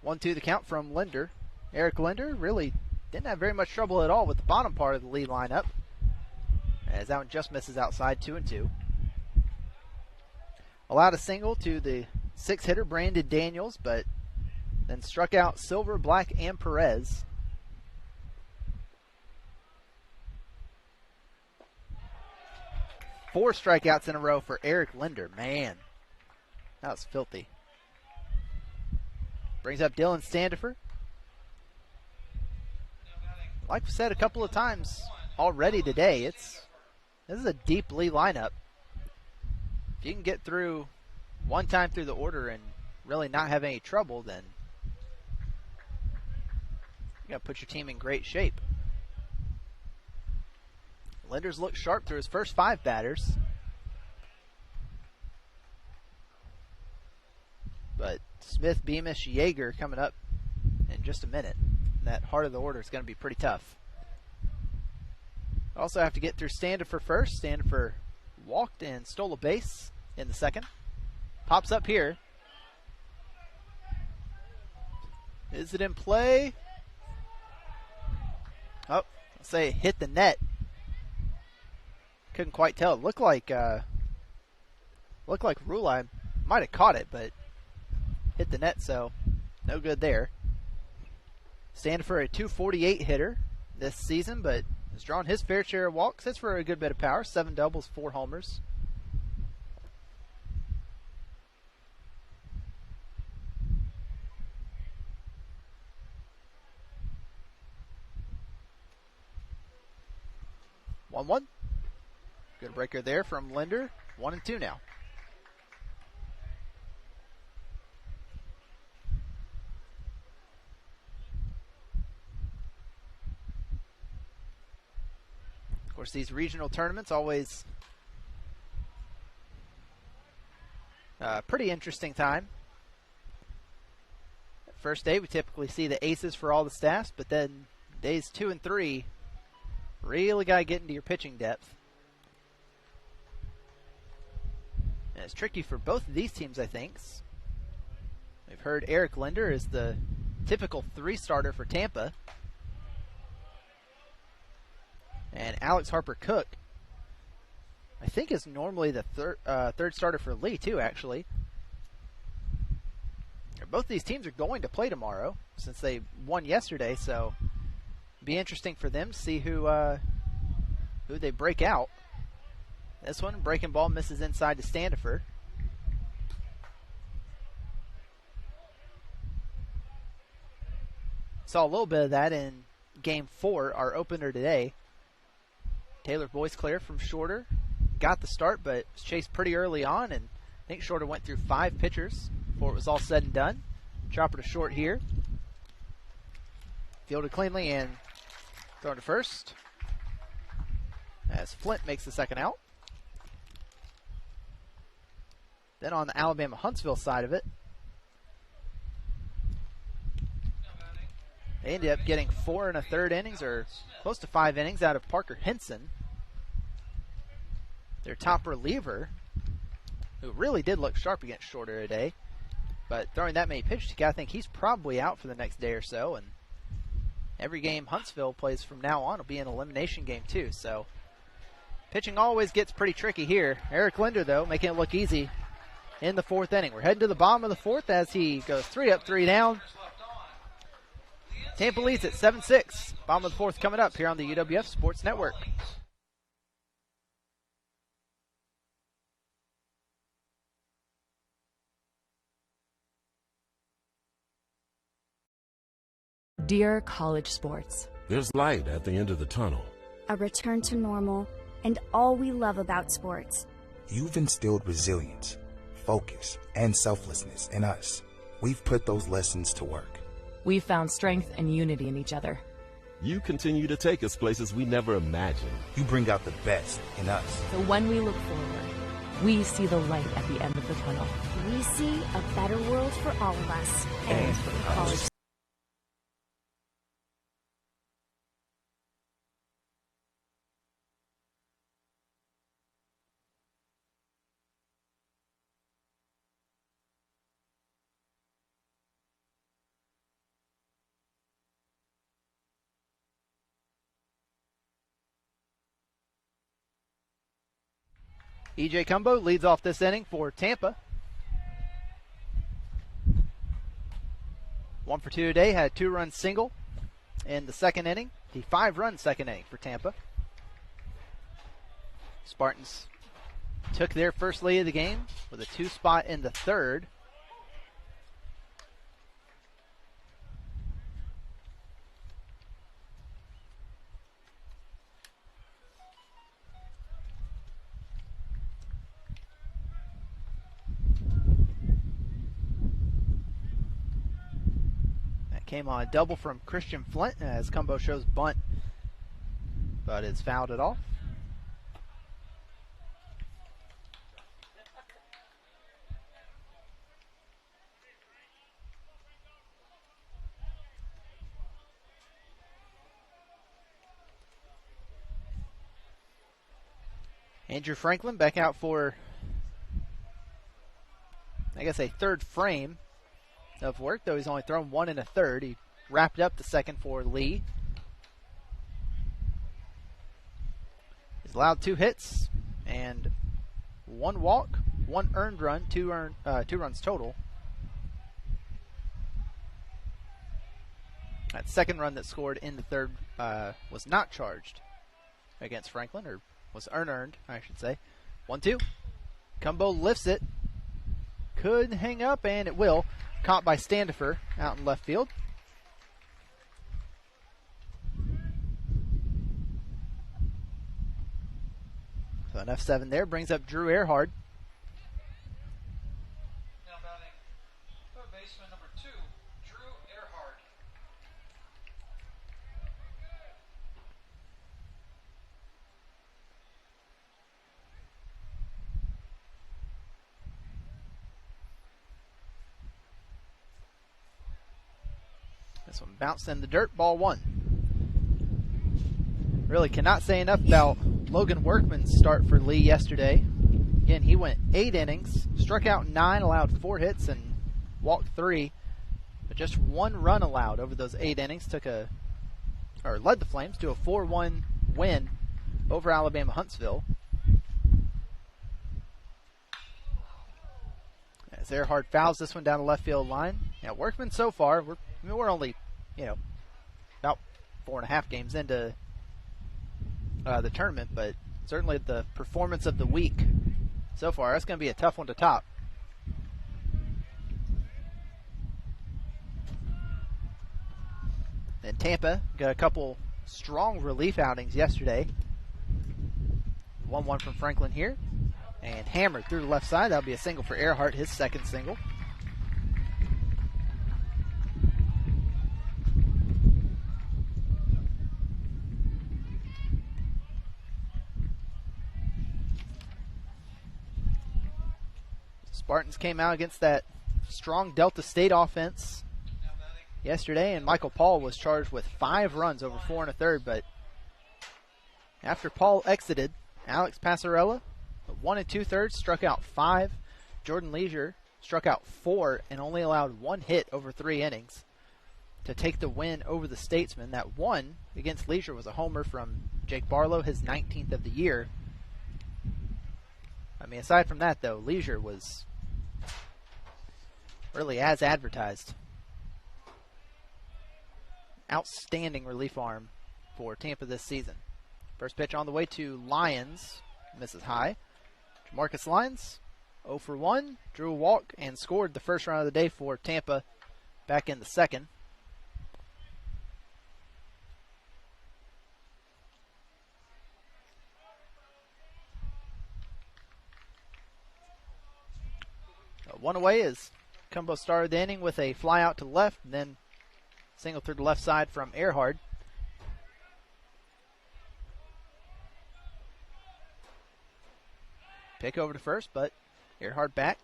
1-2 the count from Linder. Eric Linder really didn't have very much trouble at all with the bottom part of the lead lineup, as that one just misses outside, 2-2. Allowed a single to the 6-hitter Brandon Daniels, but then struck out Silver, Black, and Perez. Four strikeouts in a row for Eric Linder. Man, that was filthy. Brings up Dylan Standifer. Like we said a couple of times already today, this is a deep Lee lineup. If you can get through one time through the order and really not have any trouble, then You got to put your team in great shape. Linder's looked sharp through his first 5 batters. But Smith, Beamish, Yeager coming up in just a minute. That heart of the order is going to be pretty tough. Also have to get through Standifer first. Standifer walked and stole a base in the second. Pops up here. Is it in play? Oh, let's say it hit the net. Couldn't quite tell. It looked like Rulai might have caught it, but hit the net, so no good there. Standifer, a .248 hitter this season, but has drawn his fair share of walks. That's for a good bit of power. 7 doubles, 4 homers. One. Good breaker there from Linder. 1-2 now. Of course, these regional tournaments always pretty interesting time. First day, we typically see the aces for all the staffs, but then days 2 and 3 really got to get into your pitching depth. And it's tricky for both of these teams, I think. We've heard Eric Linder is the typical 3-starter for Tampa. And Alex Harper Cook, I think, is normally the third starter for Lee, too, actually. Both these teams are going to play tomorrow since they won yesterday, so it'll be interesting for them to see who they break out. This one, breaking ball misses inside to Standifer. Saw a little bit of that in Game 4, our opener today. Taylor Boyce-Claire from Shorter got the start, but was chased pretty early on, and I think Shorter went through 5 pitchers before it was all said and done. Chopper to short here. Fielded cleanly and thrown to first, as Flint makes the second out. Then on the Alabama-Huntsville side of it, they ended up getting 4 1/3 innings, or close to 5 innings, out of Parker Henson, their top reliever, who really did look sharp against Shorter today. But throwing that many pitches, I think he's probably out for the next day or so. And every game Huntsville plays from now on will be an elimination game too. So pitching always gets pretty tricky here. Eric Linder, though, making it look easy in the 4th inning. We're heading to the bottom of the 4th as he goes 3 up, 3 down. Tampa leads at 7-6. Bottom of the 4th coming up here on the UWF Sports Network. Dear college sports, there's light at the end of the tunnel. A return to normal, and all we love about sports. You've instilled resilience, focus, and selflessness in us. We've put those lessons to work. We've found strength and unity in each other. You continue to take us places we never imagined. You bring out the best in us. So when we look forward, we see the light at the end of the tunnel. We see a better world for all of us. And for college. E.J. Cumbo leads off this inning for Tampa. 1 for 2 today, had a 2-run single in the second inning. The 5-run second inning for Tampa. Spartans took their first lead of the game with a 2 spot in the 3rd. came on a double from Christian Flint as Cumbo shows bunt, but it's fouled it off. Andrew Franklin back out for, I guess, a third frame of work, though he's only thrown 1 1/3. He wrapped up the second for Lee. He's allowed 2 hits and 1 walk, 1 earned run, 2 runs total. That second run that scored in the third was not charged against Franklin, or was unearned, I should say. 1-2. Cumbo lifts it. Could hang up, and it will. Caught by Standifer out in left field. So an F7 there brings up Drew Earhart. Now batting third baseman number 2, Drew Earhart. This one bounced in the dirt, ball 1. Really cannot say enough about Logan Workman's start for Lee yesterday. Again, he went 8 innings, struck out 9, allowed 4 hits, and walked 3. But just 1 run allowed over those 8 innings. Led the Flames to a 4-1 win over Alabama Huntsville. As Earhart fouls this one down the left field line. Now, Workman so far, we're only, about 4.5 games into the tournament, but certainly the performance of the week so far. That's going to be a tough one to top. Then Tampa got a couple strong relief outings yesterday. 1-1 from Franklin here, and hammered through the left side. That'll be a single for Earhart, his second single. Spartans came out against that strong Delta State offense yesterday, and Michael Paul was charged with 5 runs over 4 1/3, but after Paul exited, Alex Passarella, 1 2/3, struck out 5. Jordan Leisure struck out 4 and only allowed 1 hit over 3 innings to take the win over the Statesmen. That one against Leisure was a homer from Jake Barlow, his 19th of the year. I mean, aside from that, though, Leisure was really as advertised. Outstanding relief arm for Tampa this season. First pitch on the way to Lyons. Misses high. Jamarcus Lyons, 0 for 1. Drew a walk and scored the first run of the day for Tampa back in the second. One away as Cumbo started the inning with a fly out to the left, and then single through the left side from Earhart. Pick over to first, but Earhart back.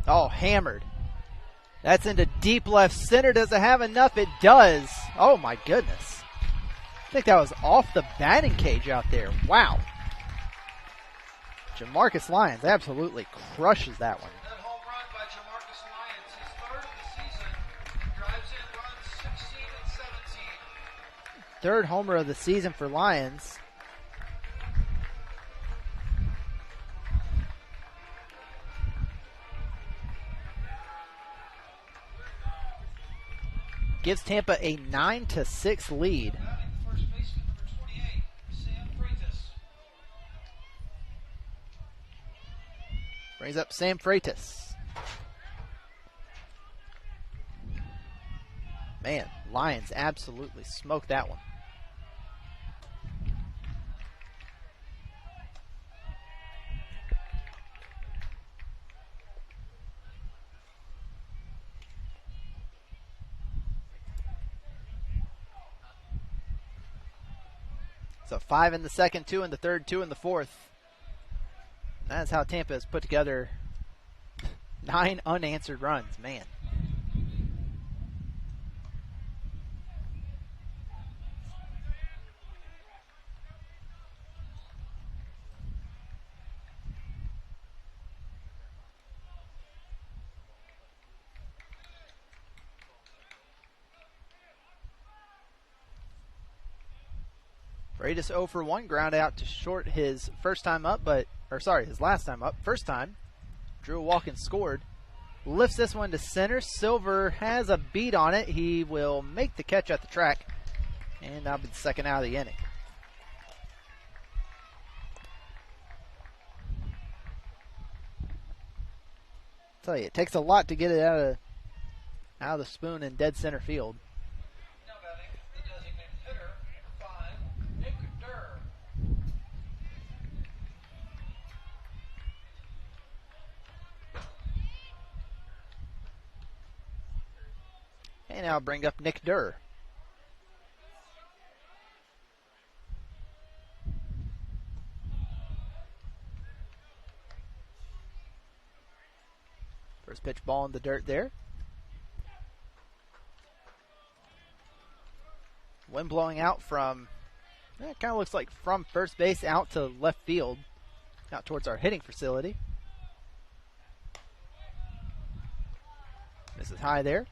Oh, hammered. That's into deep left center. Does it have enough? It does. Oh, my goodness. I think that was off the batting cage out there. Wow. Jamarcus Lyons absolutely crushes that one. That home run by Jamarcus Lyons, his 3rd of the season, drives in runs 16 and 17. 3rd homer of the season for Lyons. Gives Tampa a 9-6 lead. Brings up Sam Freitas. Man, Lions absolutely smoked that one. So 5 in the second, 2 in the third, 2 in the fourth. That's how Tampa has put together 9 unanswered runs, man. Freitas 0 for 1, ground out to short his first time up, his last time up. First time, Drew a walk and scored. Lifts this one to center. Silver has a beat on it. He will make the catch at the track, and that'll be the second out of the inning. Tell you, it takes a lot to get it out of the spoon in dead center field. And now bring up Nick Durr. First pitch ball in the dirt there. Wind blowing out from, it kind of looks like from first base out to left field, out towards our hitting facility. Misses high there.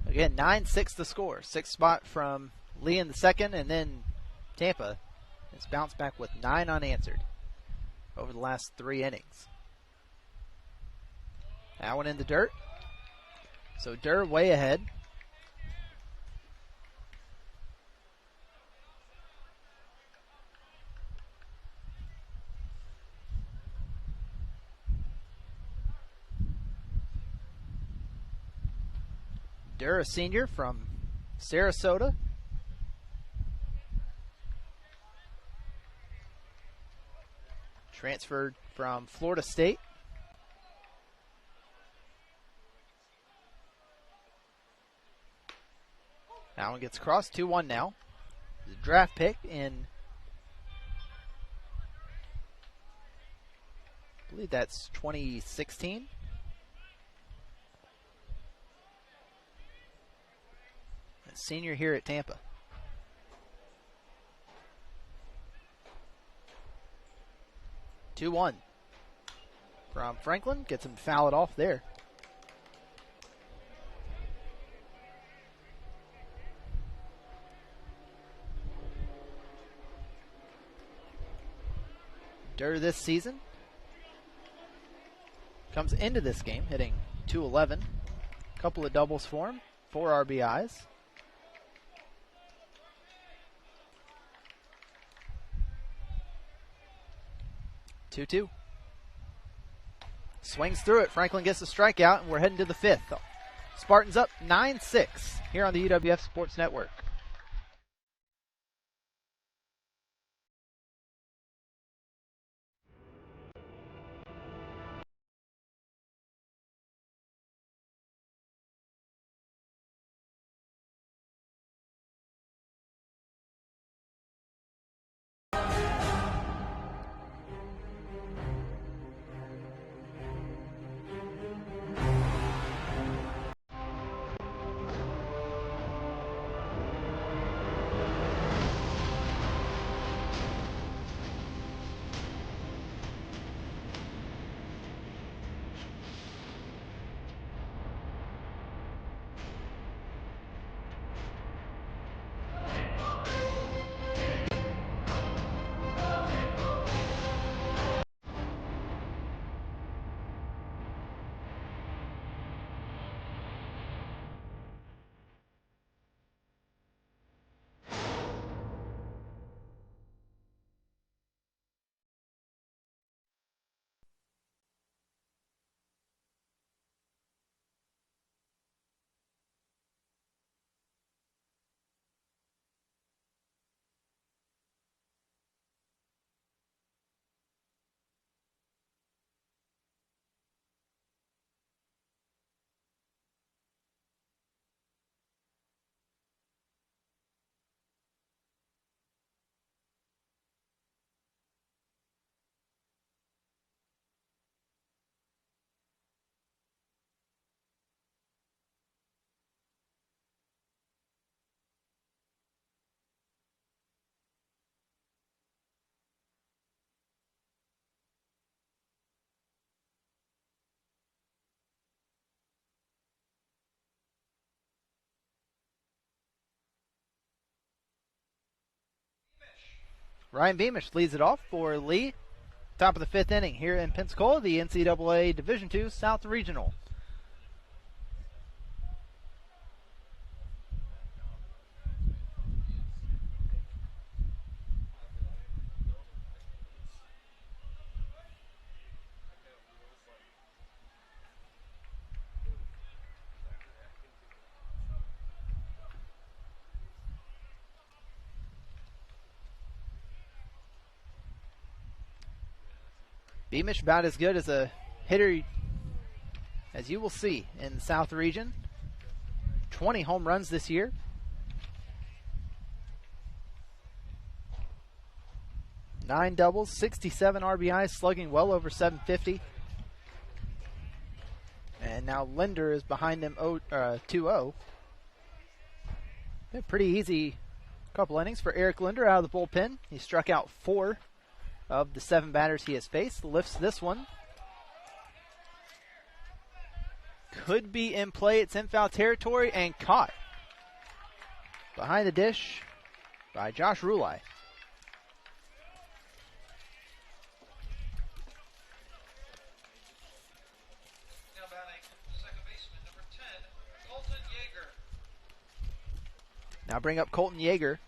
Again, 9-6 the score. 6th spot from Lee in the second, and then Tampa has bounced back with 9 unanswered over the last 3 innings. That one in the dirt. So Durr way ahead. Durr, a senior from Sarasota. Transferred from Florida State. That one gets across, 2-1 now. The draft pick in, I believe that's 2016. Senior here at Tampa. Two 2-1 from Franklin. Gets him to foul it off there. Durr this season comes into this game hitting .211. Couple of doubles for him, 4 RBIs. Two. Swings through it. Franklin gets the strikeout, and we're heading to the 5th. Spartans up 9-6 here on the UWF Sports Network. Ryan Beamish leads it off for Lee. Top of the 5th inning here in Pensacola, the NCAA Division II South Regional. Beamish about as good as a hitter as you will see in the South Region. 20 home runs this year. Nine doubles, 67 RBIs, slugging well over 750. And now Linder is behind him 2-0. A pretty easy couple innings for Eric Linder out of the bullpen. He struck out 4 of the 7 batters he has faced. Lifts this one. Could be in play. It's in foul territory and caught behind the dish by Josh Rulai. Now batting second baseman, number 10, Colton Yeager. Now bring up Colton Yeager.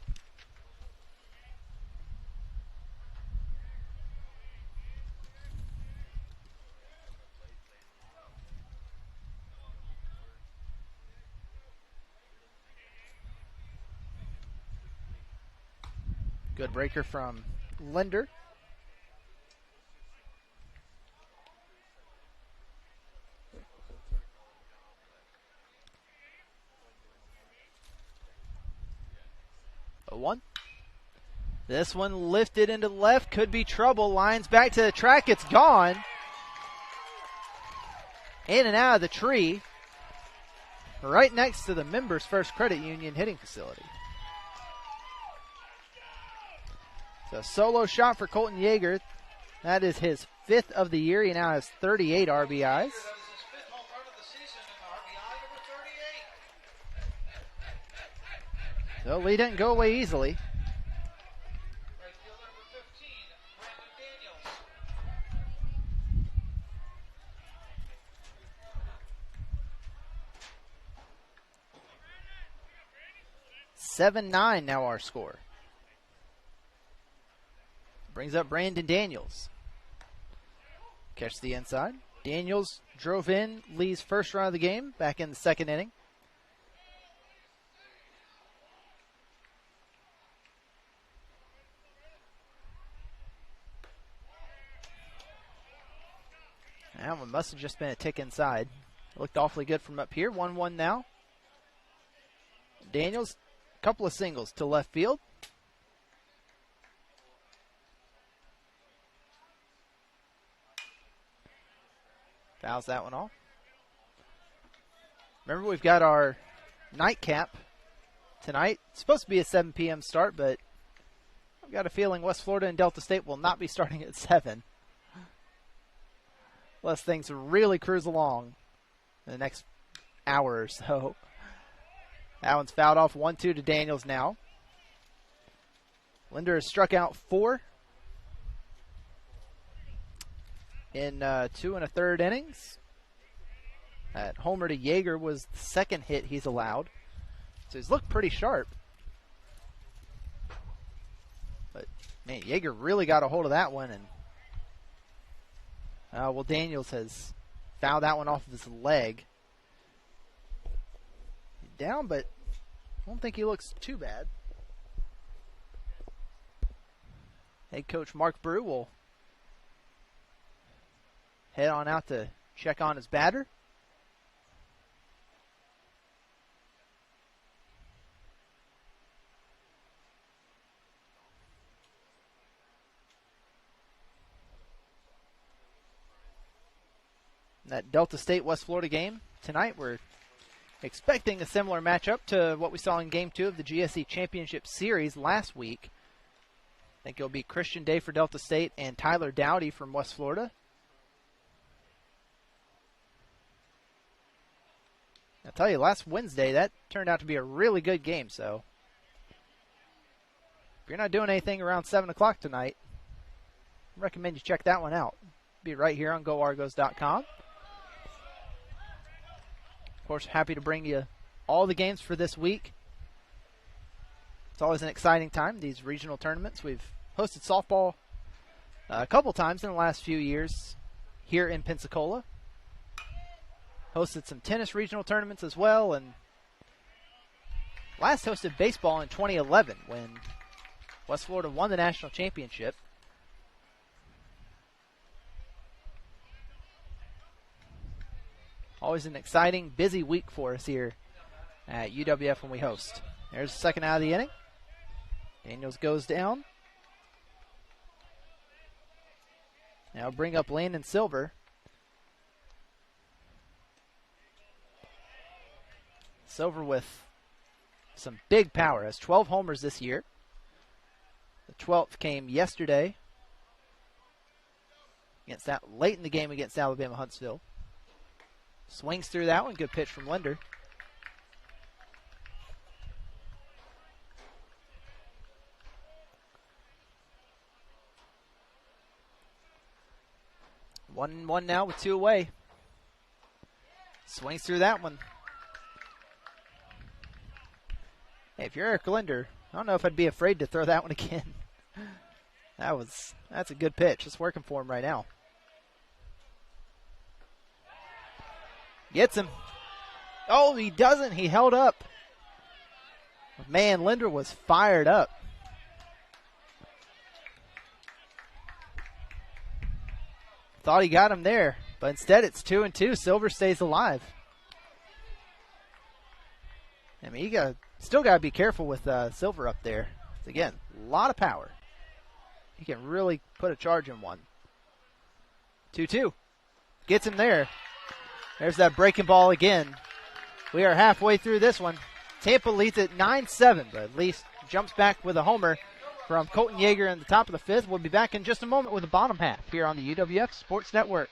Good breaker from Linder. A 1. This one lifted into the left. Could be trouble. Lines back to the track. It's gone. In and out of the tree. Right next to the Members First Credit Union hitting facility. So solo shot for Colton Yeager. That is his 5th of the year. He now has 38 RBIs. So Lee didn't go away easily. Brandon Daniels. 7-9 now our score. Brings up Brandon Daniels. Catch the inside. Daniels drove in Lee's first run of the game back in the 2nd inning. That one must have just been a tick inside. Looked awfully good from up here. 1-1 now. Daniels, a couple of singles to left field. Fouls that one off. Remember, we've got our nightcap tonight. It's supposed to be a 7 p.m. start, but I've got a feeling West Florida and Delta State will not be starting at 7. Unless things really cruise along in the next hour or so. That one's fouled off. 1-2 to Daniels now. Linder has struck out 4 in 2 1/3 innings. That homer to Yeager was the 2nd hit he's allowed. So he's looked pretty sharp. But, man, Yeager really got a hold of that one. And well, Daniels has fouled that one off of his leg. He's down, but I don't think he looks too bad. Head coach Mark Brew will head on out to check on his batter. That Delta State West Florida game tonight, we're expecting a similar matchup to what we saw in Game 2 of the GSE Championship Series last week. I think it'll be Christian Day for Delta State and Tyler Dowdy from West Florida. I'll tell you, last Wednesday, that turned out to be a really good game, so If you're not doing anything around 7 o'clock tonight, I recommend you check that one out. Be right here on GoArgos.com. Of course, happy to bring you all the games for this week. It's always an exciting time, these regional tournaments. We've hosted softball a couple times in the last few years here in Pensacola. Hosted some tennis regional tournaments as well, and last hosted baseball in 2011 when West Florida won the national championship. Always an exciting, busy week for us here at UWF when we host. There's the second out of the inning. Daniels goes down. Now bring up Landon Silver. Silver with some big power, has 12 homers this year. The 12th came yesterday against that late in the game against Alabama Huntsville. Swings through that one, good pitch from Linder. One now with 2 away. Swings through that one. Hey, if you're Eric Linder, I don't know if I'd be afraid to throw that one again. That's a good pitch. It's working for him right now. Gets him. Oh, he doesn't. He held up. Man, Linder was fired up. Thought he got him there, but instead it's 2-2. Silver stays alive. I mean, you still got to be careful with Silver up there. Again, a lot of power. He can really put a charge in one. 2-2. Gets him there. There's that breaking ball again. We are halfway through this one. Tampa leads at 9-7, but at least jumps back with a homer from Colton Yeager in the top of the 5th. We'll be back in just a moment with the bottom half here on the UWF Sports Network.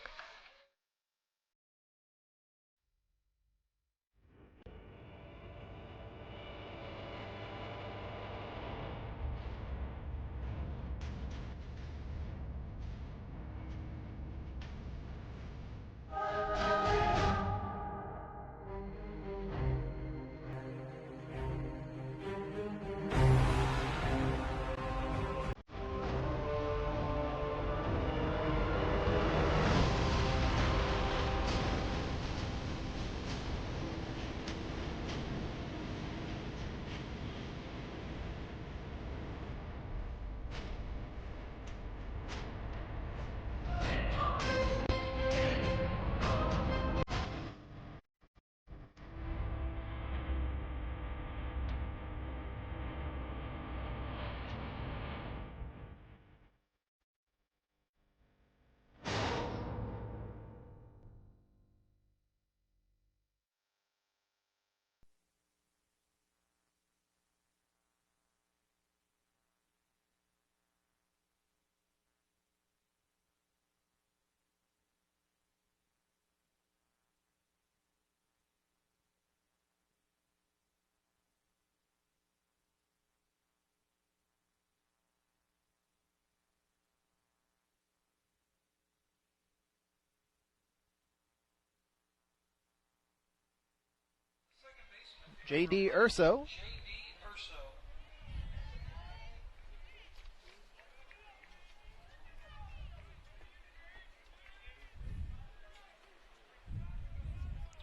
J.D. Urso.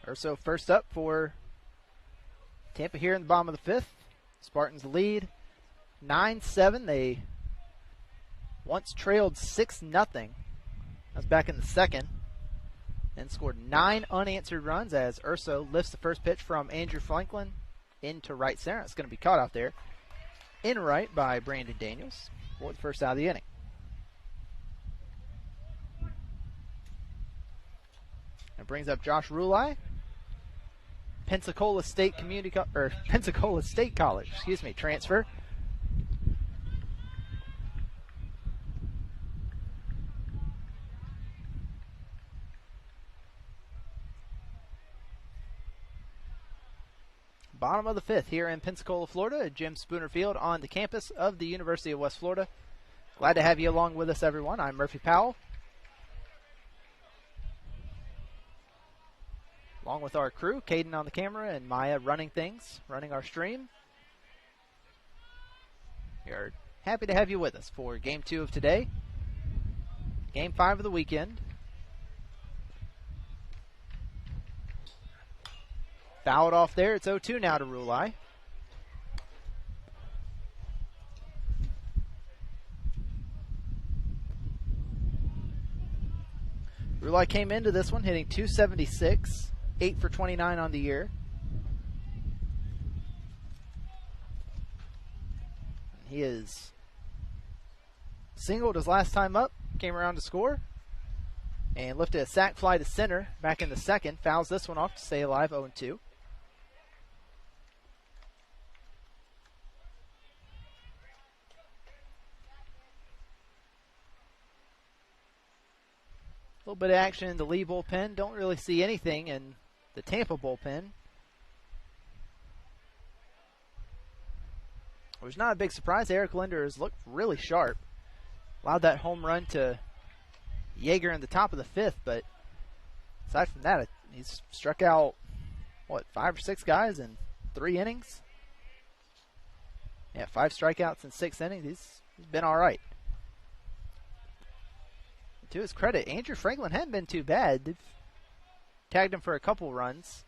Urso first up for Tampa here in the bottom of the 5th. Spartans lead 9-7. They once trailed 6-0. That's back in the 2nd. And scored 9 unanswered runs as Urso lifts the first pitch from Andrew Franklin into right center. It's going to be caught out there in right by Brandon Daniels for the first out of the inning. It brings up Josh Rulai, Pensacola State College, transfer. Bottom of the fifth here in Pensacola, Florida, at Jim Spooner Field on the campus of the University of West Florida. Glad to have you along with us, everyone. I'm Murphy Powell. Along with our crew, Caden on the camera and Maya running our stream. We are happy to have you with us for Game 2 of today. Game 5 of the weekend. Fouled off there. It's 0-2 now to Rulai. Rulai came into this one hitting .276, 8 for 29 on the year. He is singled his last time up, came around to score, and lifted a sac fly to center back in the second. Fouls this one off to stay alive, 0-2. A little bit of action in the Lee bullpen. Don't really see anything in the Tampa bullpen. It was not a big surprise. Eric Linder has looked really sharp. Allowed that home run to Yeager in the top of the fifth, but aside from that, he's struck out, 5 or 6 guys in 3 innings? Yeah, 5 strikeouts in 6 innings. He's been all right. To his credit, Andrew Franklin hadn't been too bad. They've tagged him for a couple runs.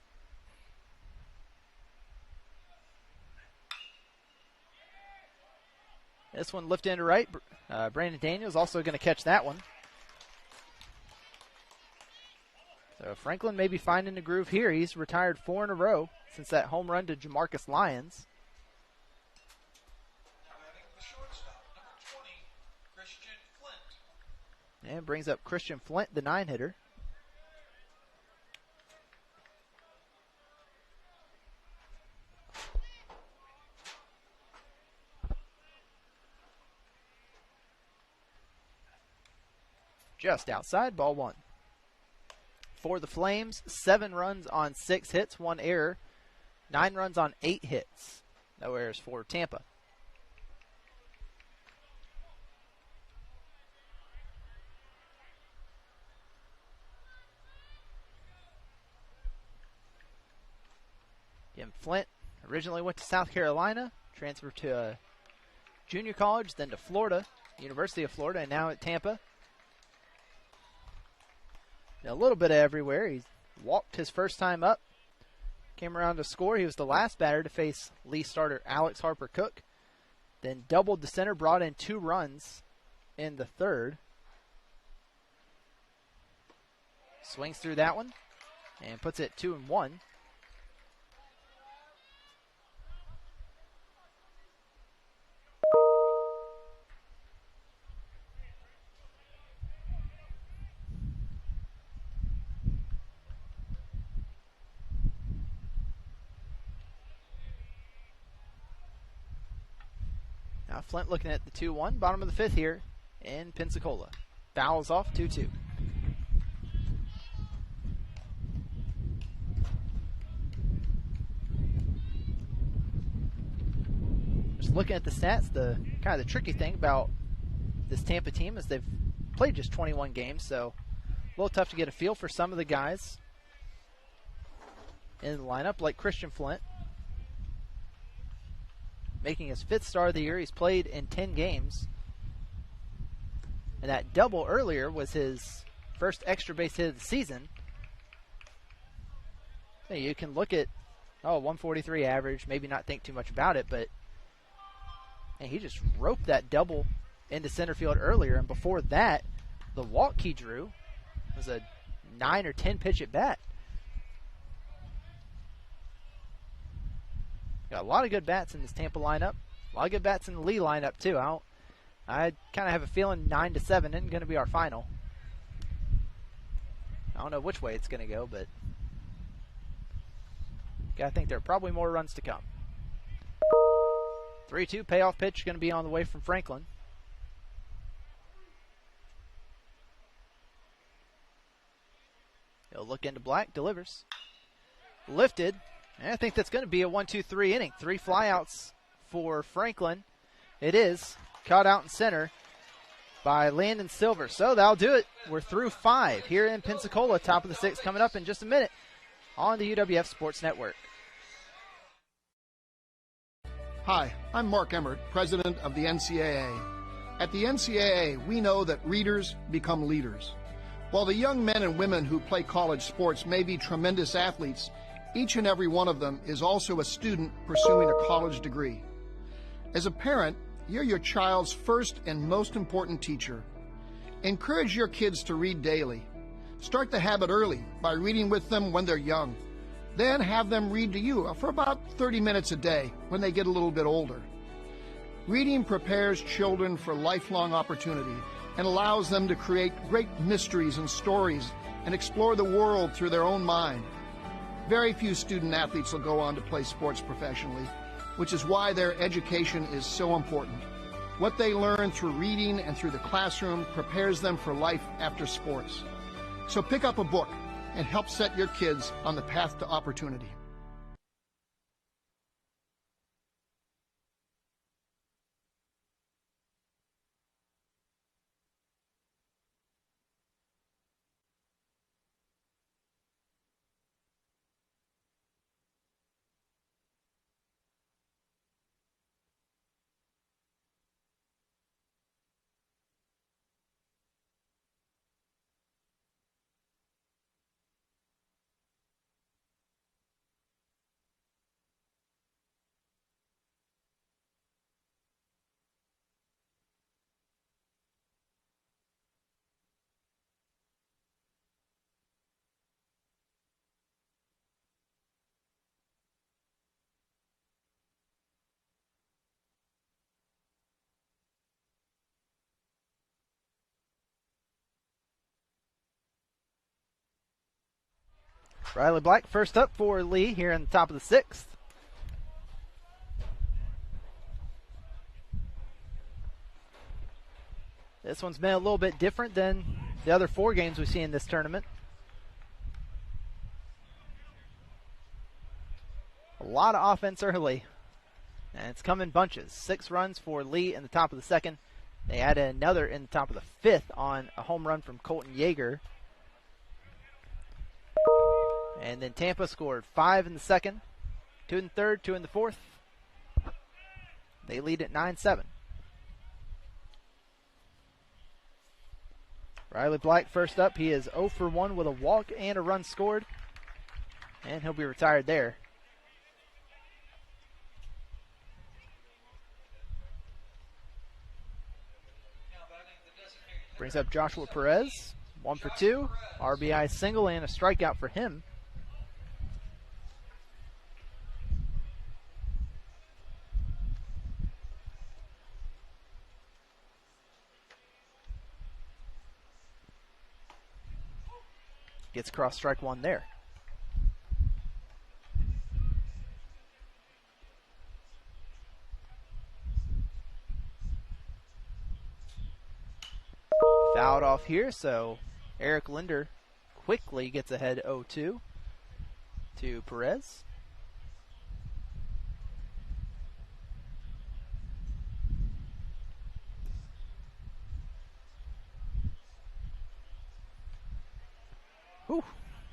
This one lifted into right. Brandon Daniels also going to catch that one. So Franklin may be finding the groove here. He's retired 4 in a row since that home run to Jamarcus Lyons. And brings up Christian Flint, the 9-hitter. Just outside, ball 1. For the Flames, 7 runs on 6 hits, 1 error. 9 runs on 8 hits. No errors for Tampa. Jim Flint originally went to South Carolina, transferred to a junior college, then to Florida, University of Florida, and now at Tampa. A little bit of everywhere. He's walked his first time up, came around to score. He was the last batter to face Lee starter Alex Harper Cook, then doubled the center, brought in 2 runs in the third. Swings through that one and puts it 2-1. Now Flint looking at the 2-1, bottom of the fifth here in Pensacola. Fouls off, 2-2. Just looking at the stats, the kind of the tricky thing about this Tampa team is they've played just 21 games, so a little tough to get a feel for some of the guys in the lineup, like Christian Flint. Making his 5th start of the year. He's played in 10 games. And that double earlier was his first extra base hit of the season. Hey, you can look at, 143 average, maybe not think too much about it, but hey, he just roped that double into center field earlier. And before that, the walk he drew was a 9 or 10 pitch at bat. Got a lot of good bats in this Tampa lineup. A lot of good bats in the Lee lineup, too. I kind of have a feeling 9-7 isn't going to be our final. I don't know which way it's going to go, but I think there are probably more runs to come. 3-2 payoff pitch going to be on the way from Franklin. He'll look into black, delivers. Lifted. And I think that's going to be a 1-2-3 inning. 3 flyouts for Franklin. It is caught out in center by Landon Silver. So that'll do it. We're through 5 here in Pensacola. Top of the 6th coming up in just a minute on the UWF Sports Network. Hi, I'm Mark Emmert, president of the NCAA. At the NCAA, we know that readers become leaders. While the young men and women who play college sports may be tremendous athletes, each and every one of them is also a student pursuing a college degree. As a parent, you're your child's first and most important teacher. Encourage your kids to read daily. Start the habit early by reading with them when they're young. Then have them read to you for about 30 minutes a day when they get a little bit older. Reading prepares children for lifelong opportunity and allows them to create great mysteries and stories and explore the world through their own mind. Very few student athletes will go on to play sports professionally, which is why their education is so important. What they learn through reading and through the classroom prepares them for life after sports. So pick up a book and help set your kids on the path to opportunity. Riley Black first up for Lee here in the top of the 6th. This one's been a little bit different than the other 4 games we see in this tournament. A lot of offense early, and it's come in bunches. 6 runs for Lee in the top of the 2nd. They added another in the top of the 5th on a home run from Colton Yeager. And then Tampa scored 5 in the 2nd, 2 in the 3rd, 2 in the 4th. They lead at 9-7. Riley Black first up. He is 0 for 1 with a walk and a run scored. And he'll be retired there. Brings up Joshua Perez. 1 for 2. RBI single and a strikeout for him. Gets across strike 1 there. Fouled off here, so Eric Linder quickly gets ahead 0-2 to Perez. Whew,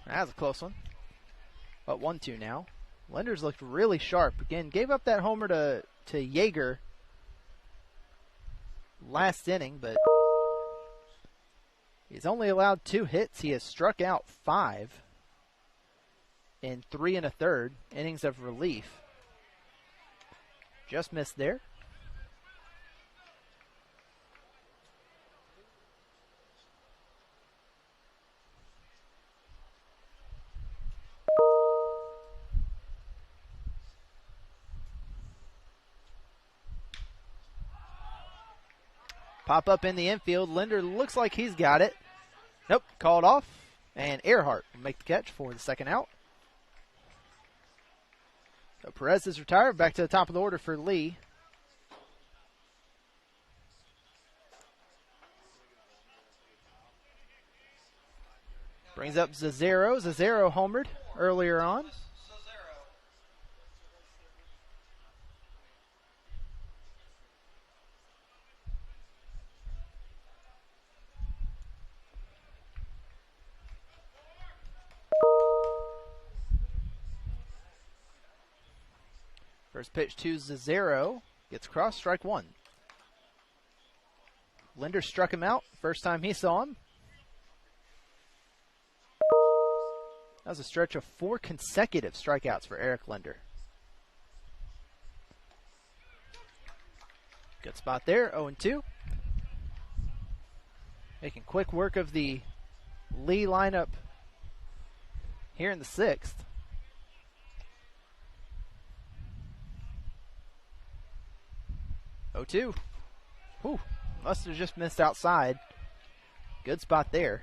that was a close one. But 1-2 now. Linder's looked really sharp. Again, gave up that homer to Yeager last inning, but he's only allowed 2 hits. He has struck out 5 in 3 1/3 innings of relief. Just missed there. Pop up in the infield. Linder looks like he's got it. Nope, called off. And Earhart will make the catch for the 2nd out. So Perez is retired. Back to the top of the order for Lee. Brings up Zazero. Zazero homered earlier on. First pitch to Zero. Gets across, strike one. Linder struck him out first time he saw him. That was a stretch of 4 consecutive strikeouts for Eric Linder. Good spot there, 0-2. Making quick work of the Lee lineup here in the 6th. Oh, 2. Whew, must have just missed outside. Good spot there.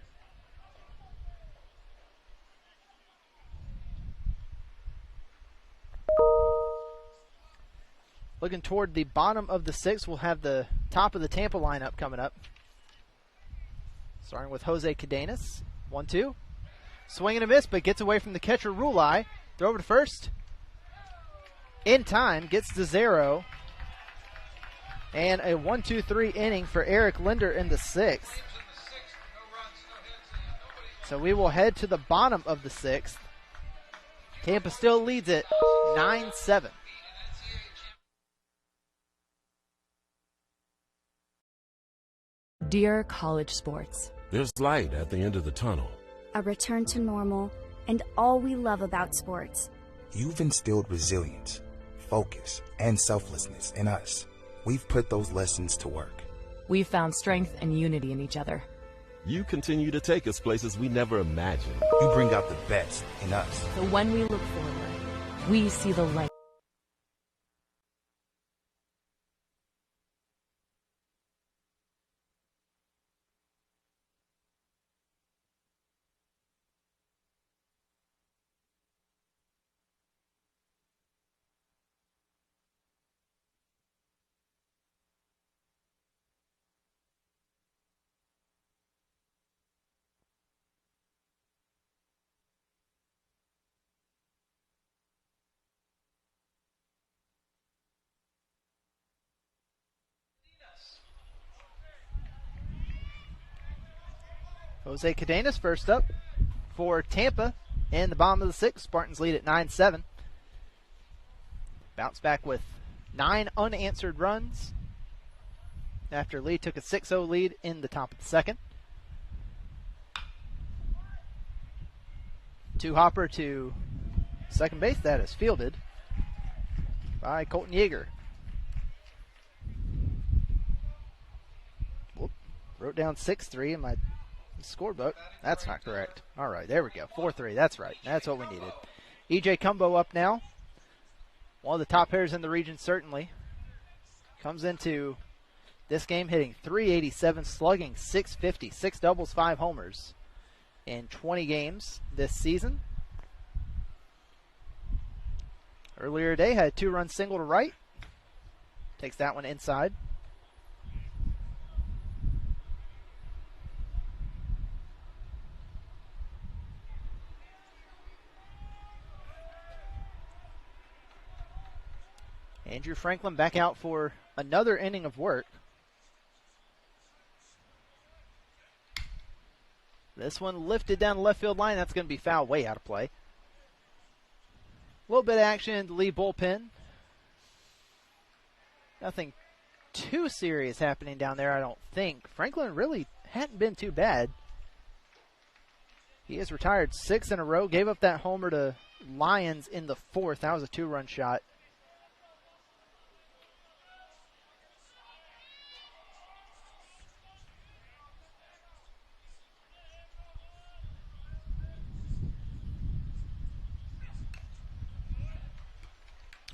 Looking toward the bottom of the 6th, we'll have the top of the Tampa lineup coming up. Starting with Jose Cadenas. 1-2. Swing and a miss, but gets away from the catcher, Rulai. Throw over to first. In time, gets to 0. And a 1-2-3 inning for Eric Linder in the 6th. So we will head to the bottom of the 6th. Tampa still leads it 9-7. Dear college sports, there's light at the end of the tunnel. A return to normal, and all we love about sports. You've instilled resilience, focus, and selflessness in us. We've put those lessons to work. We've found strength and unity in each other. You continue to take us places we never imagined. You bring out the best in us. So when we look forward, we see the light. Jose Cadenas first up for Tampa in the bottom of the 6th. Spartans lead at 9-7. Bounce back with 9 unanswered runs after Lee took a 6-0 lead in the top of the 2nd. 2-hopper to second base. That is fielded by Colton Yeager. Whoop. Wrote down 6-3 in my scorebook. That's not correct. All right, there we go. 4-3. That's right. That's what we needed. E.J. Cumbo up now. One of the top hitters in the region, certainly. Comes into this game hitting .387, slugging .650, 6 doubles, 5 homers in 20 games this season. Earlier today, had a 2-run single to right. Takes that one inside. Andrew Franklin back out for another inning of work. This one lifted down the left field line. That's going to be foul, way out of play. A little bit of action in the Lee bullpen. Nothing too serious happening down there, I don't think. Franklin really hadn't been too bad. He has retired 6 in a row. Gave up that homer to Lyons in the 4th. That was a 2-run shot.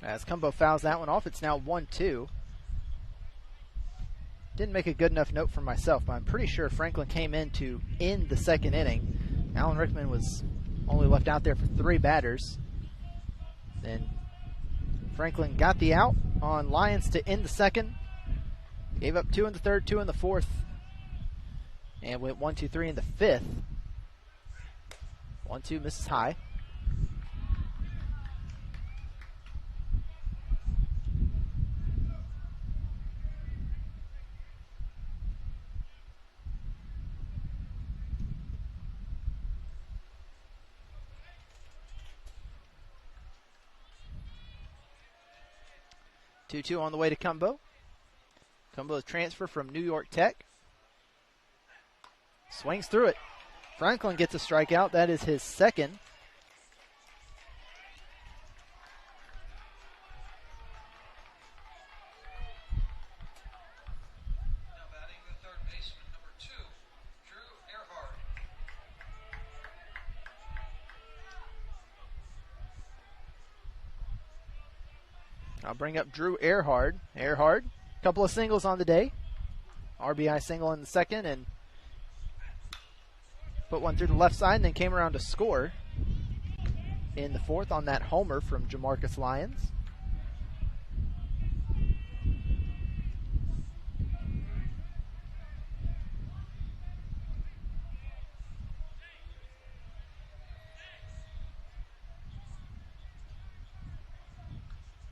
As Cumbo fouls that one off, it's now 1-2. Didn't make a good enough note for myself, but I'm pretty sure Franklin came in to end the 2nd inning. Alan Rickman was only left out there for 3 batters. Then Franklin got the out on Lyons to end the 2nd. Gave up 2 in the 3rd, 2 in the 4th. And went 1-2-3 in the 5th. 1-2 misses high. 2-2 on the way to Cumbo. Cumbo's transfer from New York Tech. Swings through it. Franklin gets a strikeout. That is his second. Now batting the third baseman, number 2, Drew Earhart. I'll bring up Drew Earhart. Earhart, a couple of singles on the day. RBI single in the second and put one through the left side and then came around to score in the fourth on that homer from Jamarcus Lyons.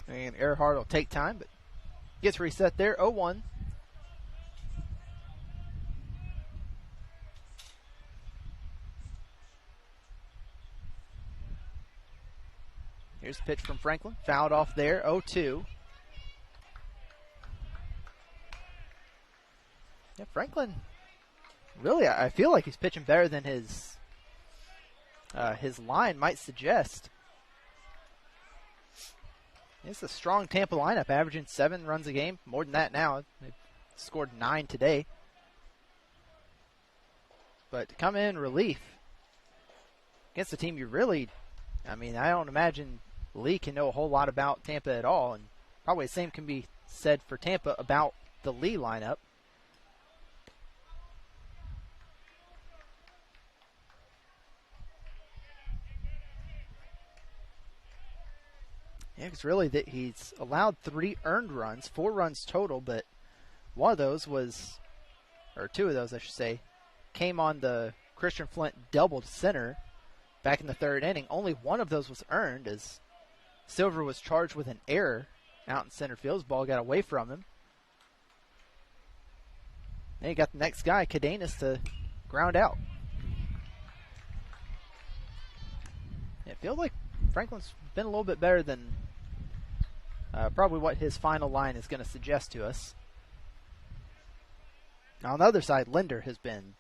And Earhart will take time, but gets reset there, 0-1. Here's the pitch from Franklin. Fouled off there, 0-2. Yeah, Franklin, really, I feel like he's pitching better than his line might suggest. It's a strong Tampa lineup, averaging 7 runs a game. More than that now. They've scored 9 today. But to come in relief against a team you really, I don't imagine Lee can know a whole lot about Tampa at all. And probably the same can be said for Tampa about the Lee lineup. Yeah, because really he's allowed 3 earned runs, 4 runs total, but one of those was, or 2 of those I should say, came on the Christian Flint double to center back in the 3rd inning. Only one of those was earned as Silver was charged with an error out in center field. His ball got away from him. Then you got the next guy, Cadenas, to ground out. It feels like Franklin's been a little bit better than probably what his final line is going to suggest to us. Now on the other side, Linder has been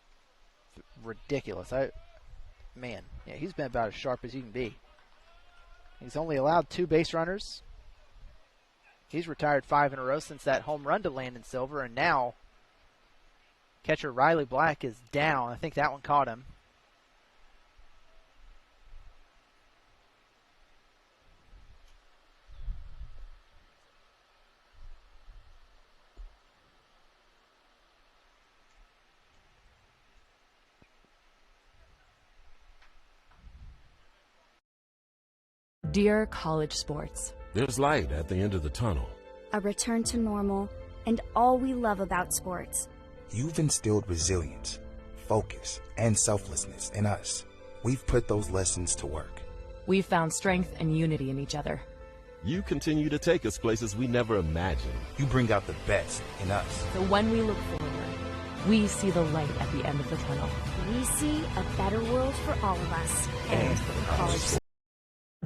ridiculous. He's been about as sharp as you can be. He's only allowed 2 base runners. He's retired 5 in a row since that home run to Landon Silver, and now catcher Riley Black is down. I think that one caught him. Dear college sports, there's light at the end of the tunnel. A return to normal, and all we love about sports. You've instilled resilience, focus, and selflessness in us. We've put those lessons to work. We've found strength and unity in each other. You continue to take us places we never imagined. You bring out the best in us. So when we look forward, we see the light at the end of the tunnel. We see a better world for all of us. And for college sports.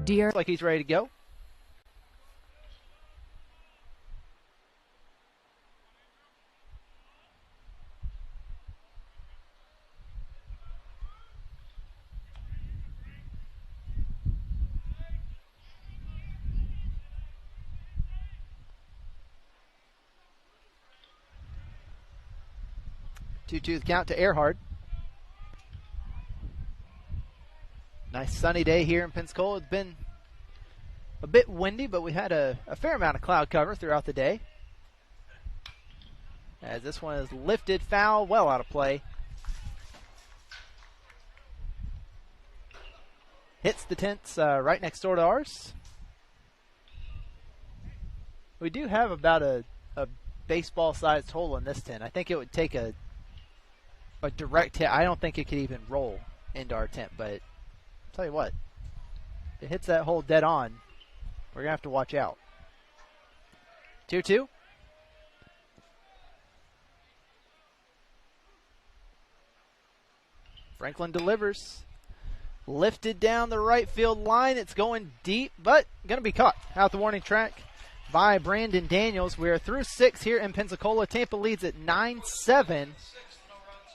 Dear, looks like he's ready to go. Two-two the count to Earhart. Nice sunny day here in Pensacola. It's been a bit windy, but we had a fair amount of cloud cover throughout the day. As this one is lifted foul, well out of play. Hits the tents right next door to ours. We do have about a baseball-sized hole in this tent. I think it would take a direct hit. I don't think it could even roll into our tent, but I'll tell you what, if it hits that hole dead on, we're going to have to watch out. 2-2. Franklin delivers. Lifted down the right field line. It's going deep, but going to be caught out the warning track. by Brandon Daniels. We're through 6 here in Pensacola. Tampa leads at 9-7.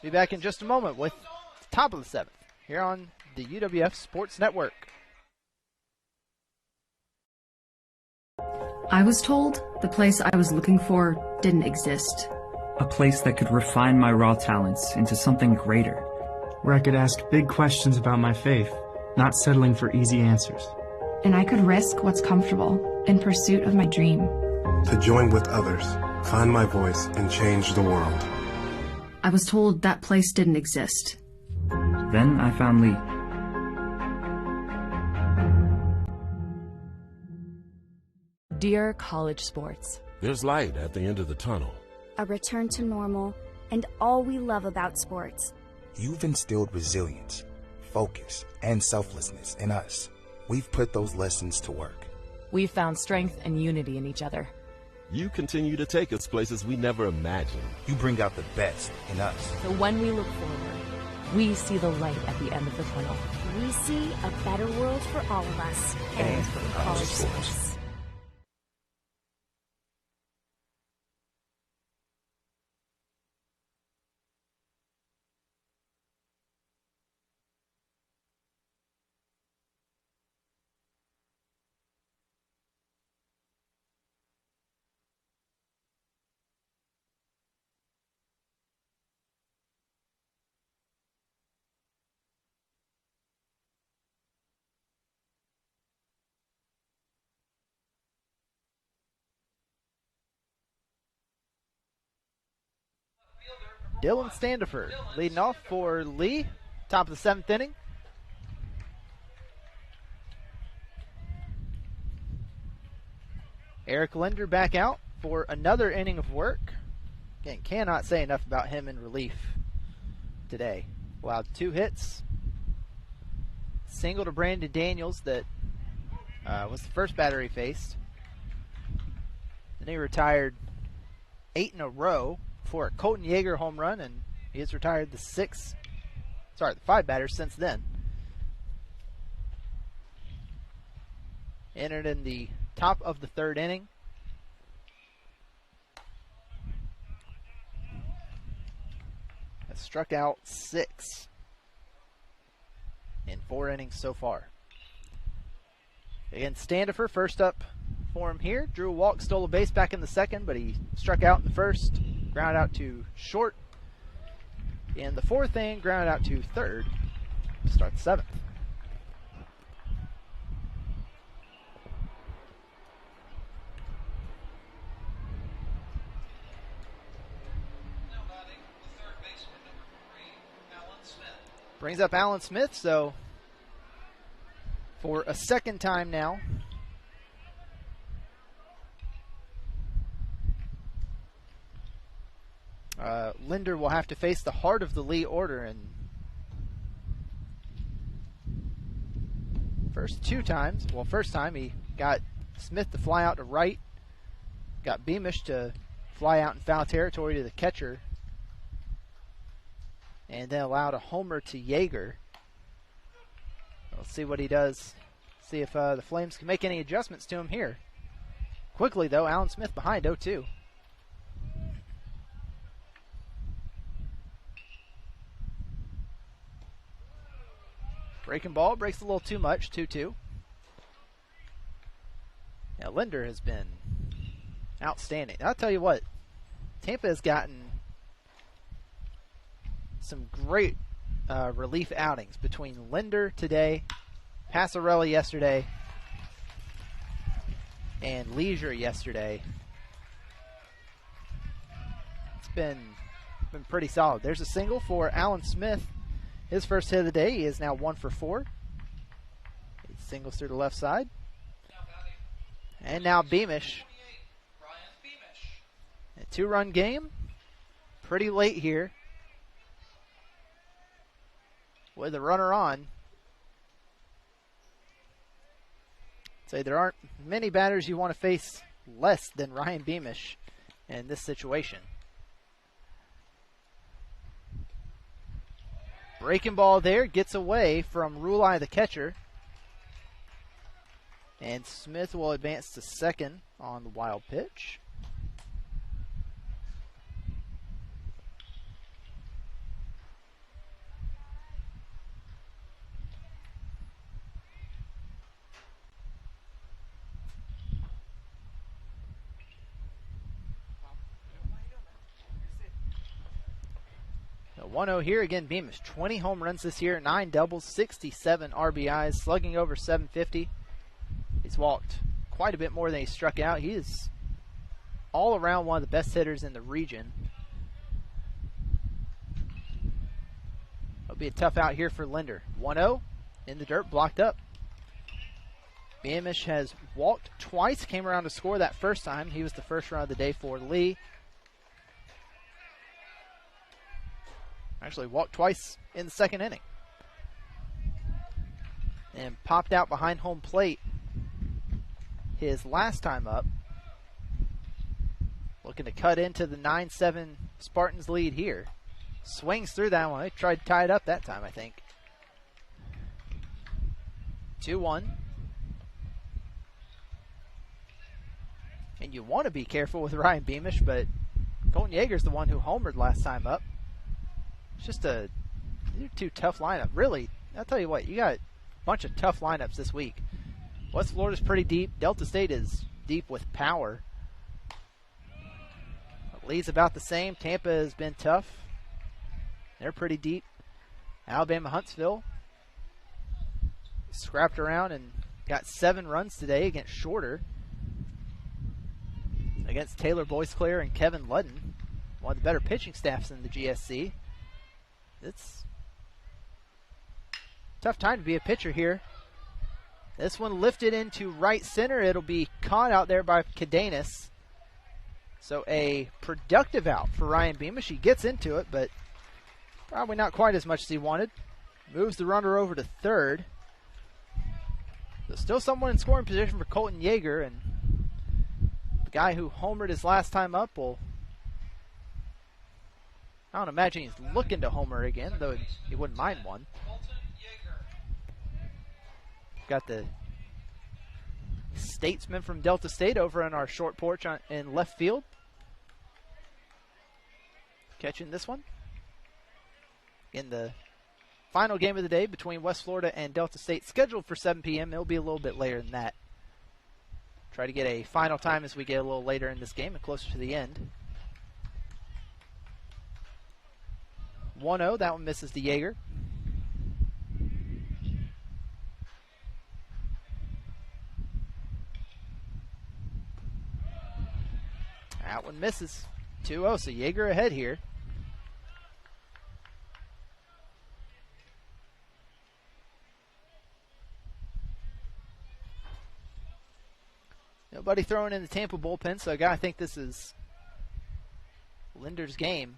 Be back in just a moment with the top of the 7th here on the UWF Sports Network. I was told the place I was looking for didn't exist. A place that could refine my raw talents into something greater. Where I could ask big questions about my faith, not settling for easy answers. And I could risk what's comfortable in pursuit of my dream. To join with others, find my voice, and change the world. I was told that place didn't exist. Then I found Lee. Dear college sports, there's light at the end of the tunnel. A return to normal, and all we love about sports. You've instilled resilience, focus, and selflessness in us. We've put those lessons to work. We've found strength and unity in each other. You continue to take us places we never imagined. You bring out the best in us. So when we look forward, we see the light at the end of the tunnel. We see a better world for all of us and for college sports. Dylan Standifer leading off for Lee, top of the 7th inning. Eric Linder back out for another inning of work. Again, cannot say enough about him in relief today. Allowed 2 hits. Single to Brandon Daniels that was the first batter he faced. Then he retired 8 in a row for a Colton Yeager home run, and he has retired the 5 batters since then. Entered in the top of the 3rd inning. Has struck out 6 in 4 innings so far. Again, Standifer first up for him here. Drew a walk, stole a base back in the 2nd, but he struck out in the 1st. Ground out to short in the 4th inning, ground out to 3rd to start the 7th. Now batting the 3rd baseman, number 3, Alan Smith. Brings up Alan Smith, so for a 2nd time now, Linder will have to face the heart of the Lee order, and first time he got Smith to fly out to right, got Beamish to fly out in foul territory to the catcher, and then allowed a homer to Yeager. We'll see what he does, see if the Flames can make any adjustments to him here. Quickly though, Alan Smith behind 0-2. Breaking ball, breaks a little too much, 2-2. Yeah, Linder has been outstanding. I'll tell you what, Tampa has gotten some great relief outings between Linder today, Passarella yesterday, and Leisure yesterday. It's been pretty solid. There's a single for Alan Smith. His first hit of the day. He is now 1 for 4. He singles through the left side. And now Beamish. A 2-run game. Pretty late here. With a runner on. Say there aren't many batters you want to face less than Ryan Beamish in this situation. Breaking ball there, gets away from Rulai, the catcher. And Smith will advance to second on the wild pitch. So 1-0 here again. Beamish 20 home runs this year, 9 doubles, 67 RBIs, slugging over 750. He's walked quite a bit more than he struck out. He is all around one of the best hitters in the region. It'll be a tough out here for Linder. 1-0 in the dirt, blocked up. Beamish has walked twice, came around to score that first time. He was the first run of the day for Lee. Actually walked twice in the second inning. And popped out behind home plate his last time up. Looking to cut into the 9-7 Spartans lead here. Swings through that one. They tried to tie it up that time, I think. 2-1. And you want to be careful with Ryan Beamish, but Colton Yeager's the one who homered last time up. It's just a two tough lineup. Really, I'll tell you what, you got a bunch of tough lineups this week. West Florida's pretty deep. Delta State is deep with power. Lee's about the same. Tampa has been tough. They're pretty deep. Alabama Huntsville scrapped around and got 7 runs today against Shorter. Against Taylor Boyclair and Kevin Ludden. One of the better pitching staffs in the GSC. It's a tough time to be a pitcher here. This one lifted into right center. It'll be caught out there by Cadenas. So a productive out for Ryan Beamish. He gets into it, but probably not quite as much as he wanted. Moves the runner over to third. So still someone in scoring position for Colton Yeager, and the guy who homered his last time up will, I don't imagine he's looking to homer again, though he wouldn't mind one. Got the statesman from Delta State over on our short porch in left field. Catching this one. In the final game of the day between West Florida and Delta State, scheduled for 7 p.m. It'll be a little bit later than that. Try to get a final time as we get a little later in this game and closer to the end. 1-0, that one misses to Yeager. That one misses. 2-0, so Yeager ahead here. Nobody throwing in the Tampa bullpen, so I gotta think this is Linder's game.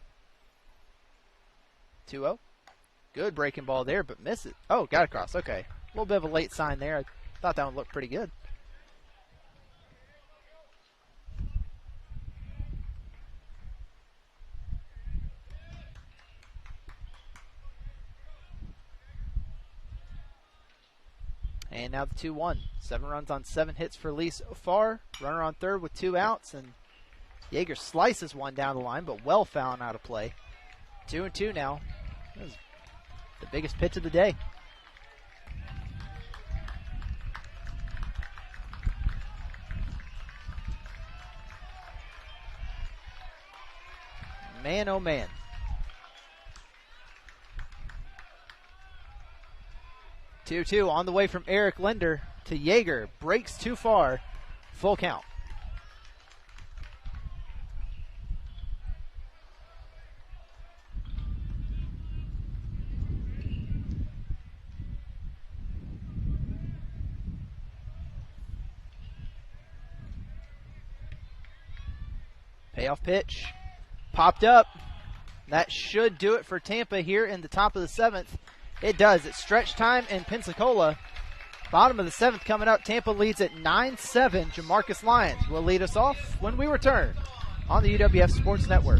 2-0. Good breaking ball there, but miss it. Oh, got across. Okay. A little bit of a late sign there. I thought that one looked pretty good. And now the 2-1. 7 runs on 7 hits for Lee so far. Runner on third with 2 outs, and Yeager slices one down the line, but well fouled out of play. 2-2 now. That was the biggest pitch of the day. Man, oh man. Two on the way from Eric Linder to Yeager. Breaks too far. Full count. Payoff pitch. Popped up. That should do it for Tampa here in the top of the 7th. It does. It's stretch time in Pensacola. Bottom of the 7th coming up. Tampa leads at 9-7. Jamarcus Lyons will lead us off when we return on the UWF Sports Network.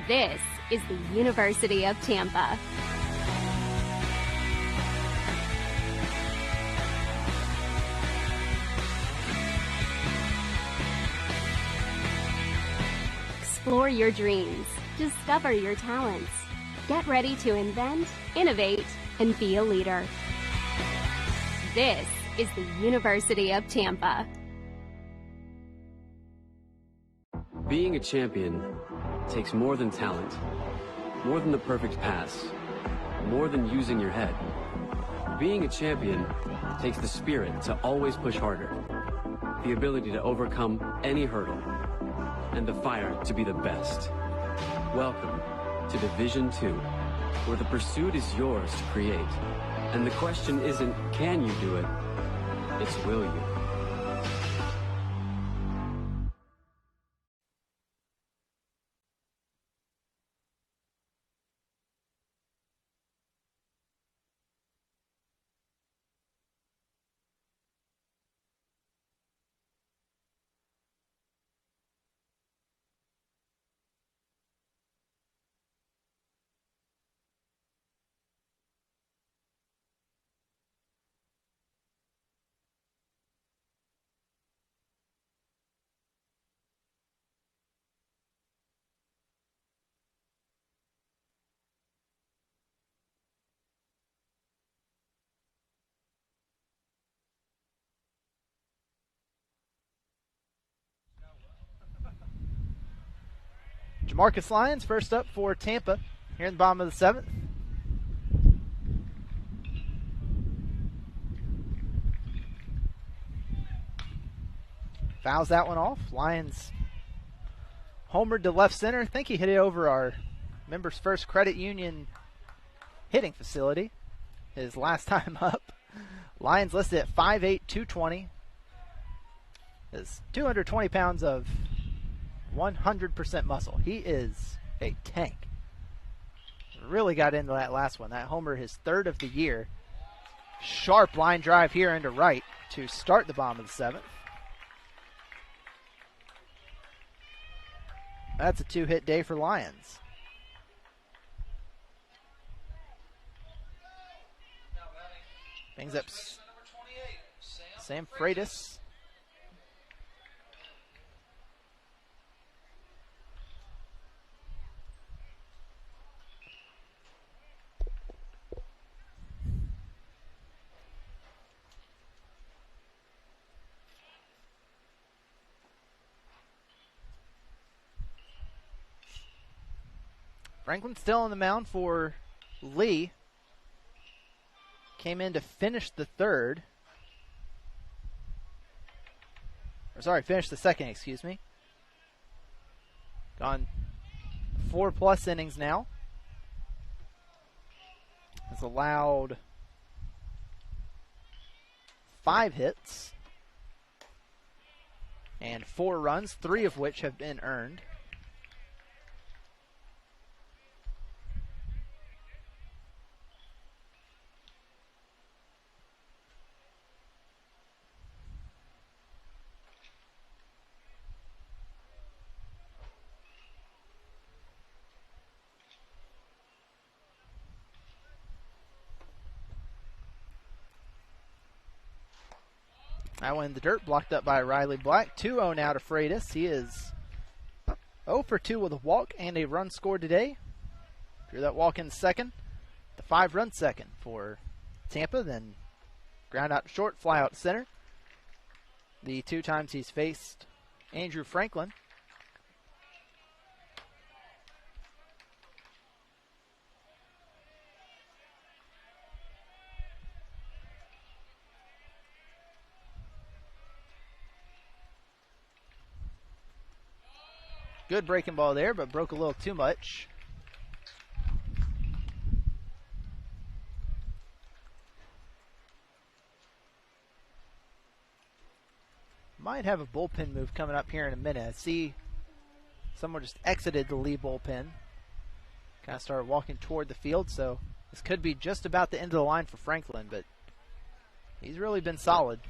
This is the University of Tampa. Explore your dreams. Discover your talents. Get ready to invent, innovate, and be a leader. This is the University of Tampa. Being a champion takes more than talent, more than the perfect pass, more than using your head. Being a champion takes the spirit to always push harder, the ability to overcome any hurdle, and the fire to be the best. Welcome to Division II, where the pursuit is yours to create. And the question isn't, can you do it? It's, will you? Jamarcus Lyons first up for Tampa here in the bottom of the 7th. Fouls that one off. Lyons homered to left center. I think he hit it over our Members First Credit Union hitting facility his last time up. Lyons listed at 5'8", 220. Is 220 pounds of 100% muscle. He is a tank. Really got into that last one. That homer, his 3rd of the year. Sharp line drive here into right to start the bottom of the 7th. That's a 2-hit day for Lyons. Brings up Sam Freitas. Franklin still on the mound for Lee. Came in to finish the 3rd. Finish the 2nd, excuse me. Gone 4+ innings now. Has allowed 5 hits and 4 runs, 3 of which have been earned. That one in the dirt, blocked up by Riley Black. 2-0 now to Freitas. He is 0 for 2 with a walk and a run scored today. Drew that walk in second. The 5-run second for Tampa. Then ground out to short, fly out to center. The 2 times he's faced Andrew Franklin. Good breaking ball there, but broke a little too much. Might have a bullpen move coming up here in a minute. I see someone just exited the Lee bullpen. Kind of started walking toward the field, so this could be just about the end of the line for Franklin, but he's really been solid.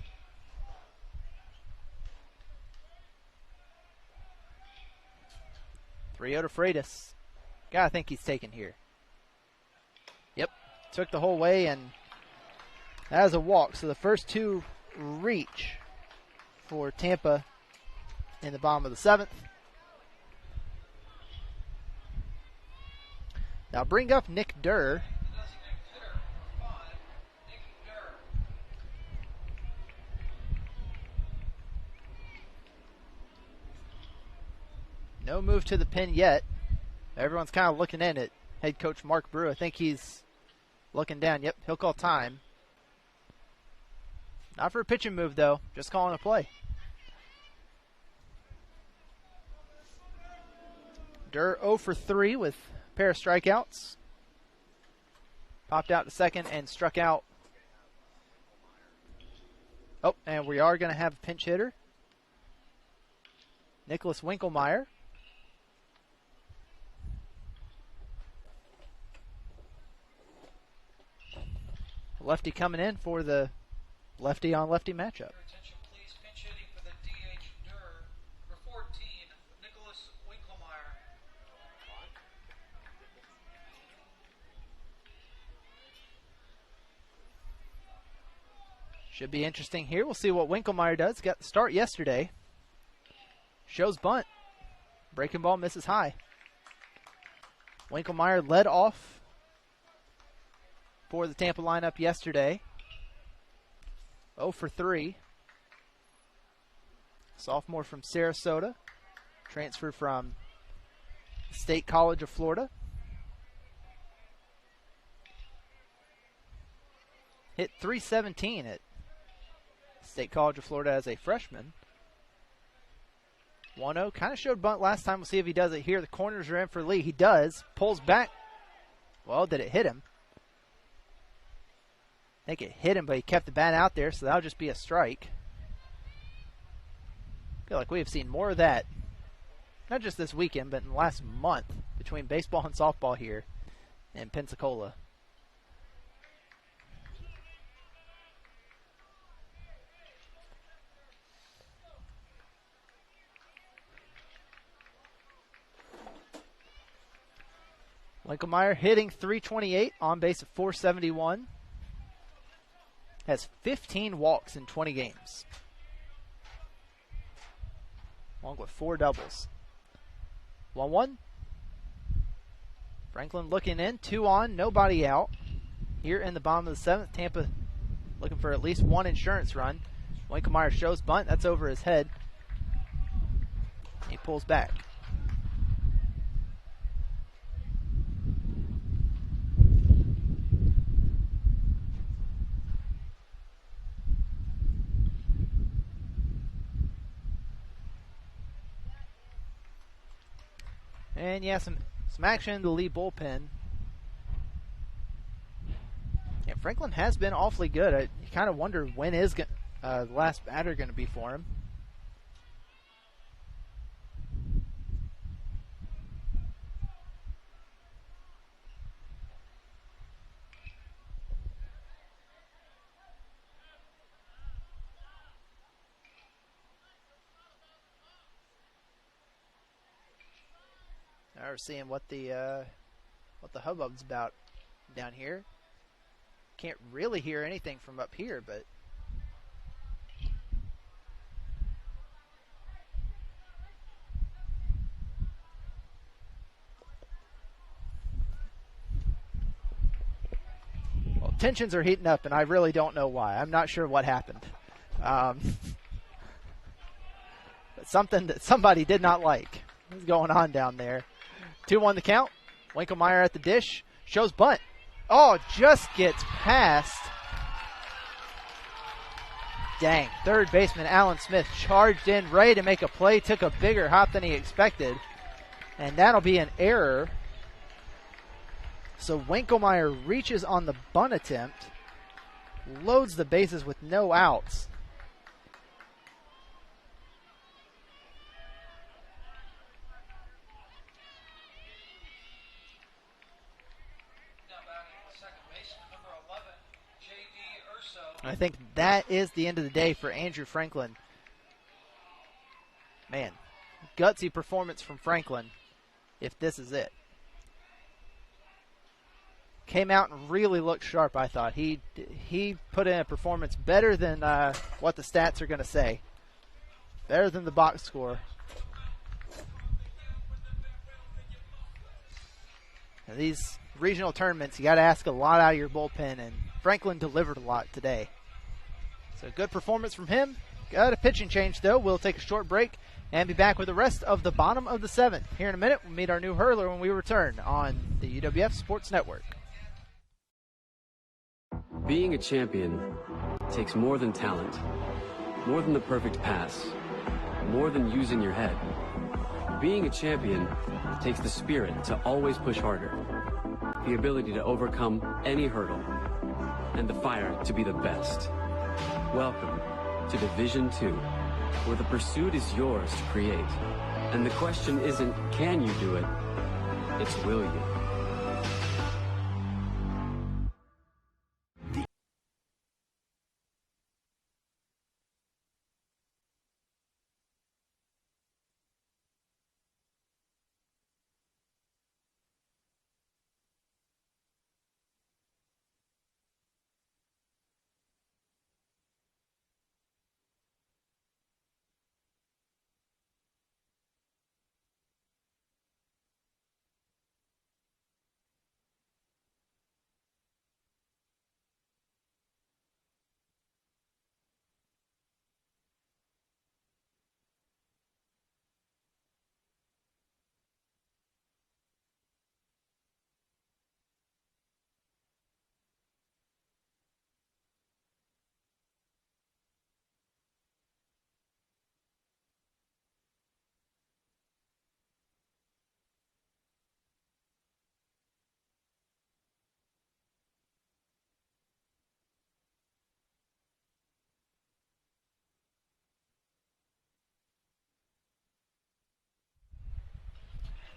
3-0 to Freitas. Gotta think he's taken here. Yep, took the whole way, and that is a walk. So the first two reach for Tampa in the bottom of the 7th. Now bring up Nick Durr. No move to the pin yet. Everyone's kind of looking in at head coach Mark Brew. I think he's looking down. Yep, he'll call time. Not for a pitching move, though. Just calling a play. Durr 0 for 3 with a pair of strikeouts. Popped out to second and struck out. Oh, and we are going to have a pinch hitter. Nicholas Winkelmeyer. Lefty coming in for the lefty-on-lefty matchup. Attention, please. Pinch hitting for the DH Durr. Number 14, Nicholas Winkelmeyer. Should be interesting here. We'll see what Winkelmeyer does. Got the start yesterday. Shows bunt. Breaking ball misses high. Winkelmeyer led off for the Tampa lineup yesterday. 0 for 3. Sophomore from Sarasota. Transferred from State College of Florida. Hit .317 at State College of Florida as a freshman. 1-0. Kind of showed bunt last time. We'll see if he does it here. The corners are in for Lee. He does. Pulls back. Well, did it hit him? I think it hit him, but he kept the bat out there, so that'll just be a strike. I feel like we have seen more of that, not just this weekend, but in the last month between baseball and softball here in Pensacola. Winkelmeyer hitting .328, on base of .471. Has 15 walks in 20 games, along with 4 doubles. 1-1. Franklin looking in, 2 on, nobody out. Here in the bottom of the 7th, Tampa looking for at least 1 insurance run. Winkelmeyer shows bunt, that's over his head. He pulls back. And yeah, some action in the Lee bullpen. Yeah, Franklin has been awfully good. You kind of wonder when is the last batter going to be for him. Now we're seeing what the hubbub's about down here. Can't really hear anything from up here, but well, tensions are heating up, and I really don't know why. I'm not sure what happened. But something that somebody did not like is going on down there. 2-1 the count. Winkelmeyer at the dish. Shows bunt. Oh, just gets past. Dang. Third baseman Alan Smith charged in, ready to make a play. Took a bigger hop than he expected. And that'll be an error. So Winkelmeyer reaches on the bunt attempt. Loads the bases with no outs. I think that is the end of the day for Andrew Franklin. Man, gutsy performance from Franklin if this is it. came out and really looked sharp, I thought. He put in a performance better than what the stats are going to say. Better than the box score. Now, these regional tournaments, you got to ask a lot out of your bullpen, and Franklin delivered a lot today. So good performance from him. Got a pitching change, though. We'll take a short break and be back with the rest of the bottom of the seventh. Here in a minute, we'll meet our new hurler when we return on the UWF Sports Network. Being a champion takes more than talent, more than the perfect pass, more than using your head. Being a champion takes the spirit to always push harder, the ability to overcome any hurdle, and the fire to be the best. Welcome to Division II, where the pursuit is yours to create. And the question isn't, can you do it? It's, will you?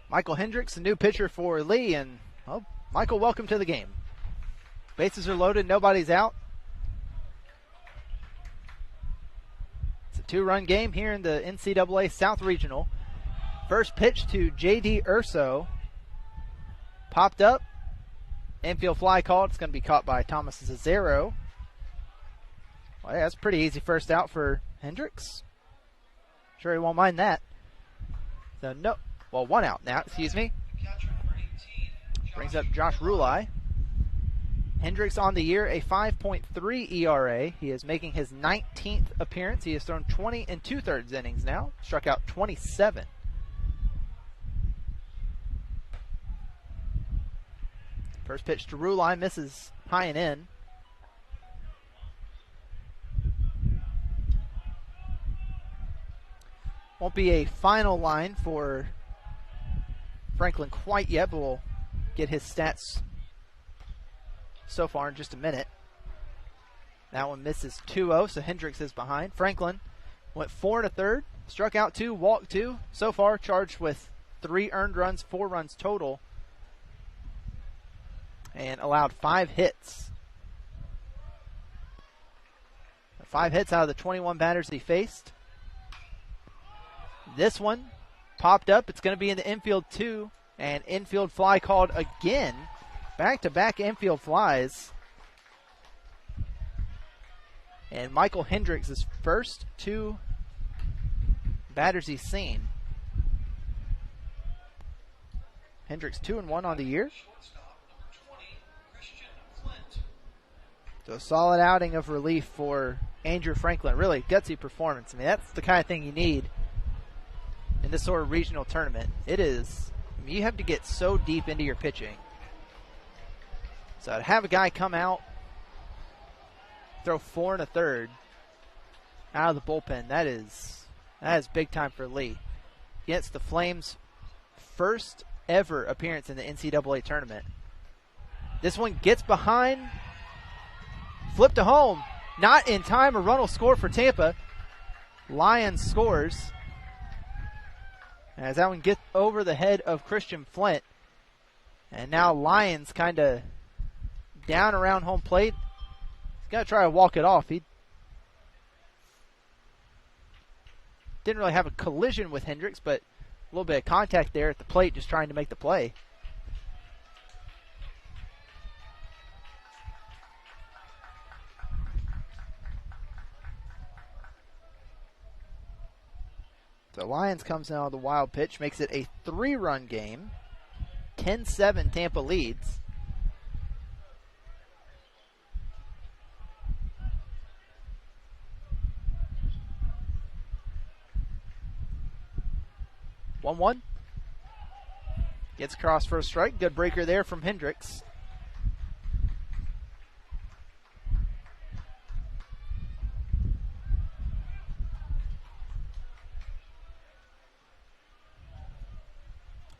Michael Hendricks, the new pitcher for Lee, and Michael, welcome to the game. Bases are loaded, nobody's out. It's a 2-run game here in the NCAA South Regional. First pitch to J.D. Urso. Popped up. Infield fly called. It's going to be caught by Thomas Zazero. Well, yeah, that's a pretty easy first out for Hendricks. Sure he won't mind that. So, no. Well, 1 out now, excuse me. Brings up Josh Rulai. Hendricks on the year, a 5.3 ERA. He is making his 19th appearance. He has thrown 20 2/3 innings now. Struck out 27. First pitch to Rulai, misses high and in. Won't be a final line for Franklin quite yet, but we'll get his stats so far in just a minute. That one misses 2-0, so Hendricks is behind. Franklin went 4 1/3, struck out 2, walked 2. So far, charged with 3 earned runs, 4 runs total, and allowed 5 hits. 5 hits out of the 21 batters he faced. This one popped up. It's going to be in the infield too. And infield fly called again. Back-to-back infield flies. And Michael Hendricks' first 2 batters he's seen. Hendricks 2-1 on the year. So a solid outing of relief for Andrew Franklin. Really gutsy performance. I mean, that's the kind of thing you need in this sort of regional tournament. It is, I mean, you have to get so deep into your pitching. So to have a guy come out, throw 4 1/3 out of the bullpen, that is big time for Lee. Against the Flames' first ever appearance in the NCAA tournament. This one gets behind, flip to home, not in time. A run will score for Tampa. Lyons scores. As that one gets over the head of Christian Flint. And now Lyons kind of down around home plate. He's got to try to walk it off. He didn't really have a collision with Hendricks, but a little bit of contact there at the plate, just trying to make the play. So Lyons comes now with the wild pitch, makes it a 3-run game. 10-7 Tampa leads. One. Gets across for a strike. Good breaker there from Hendricks.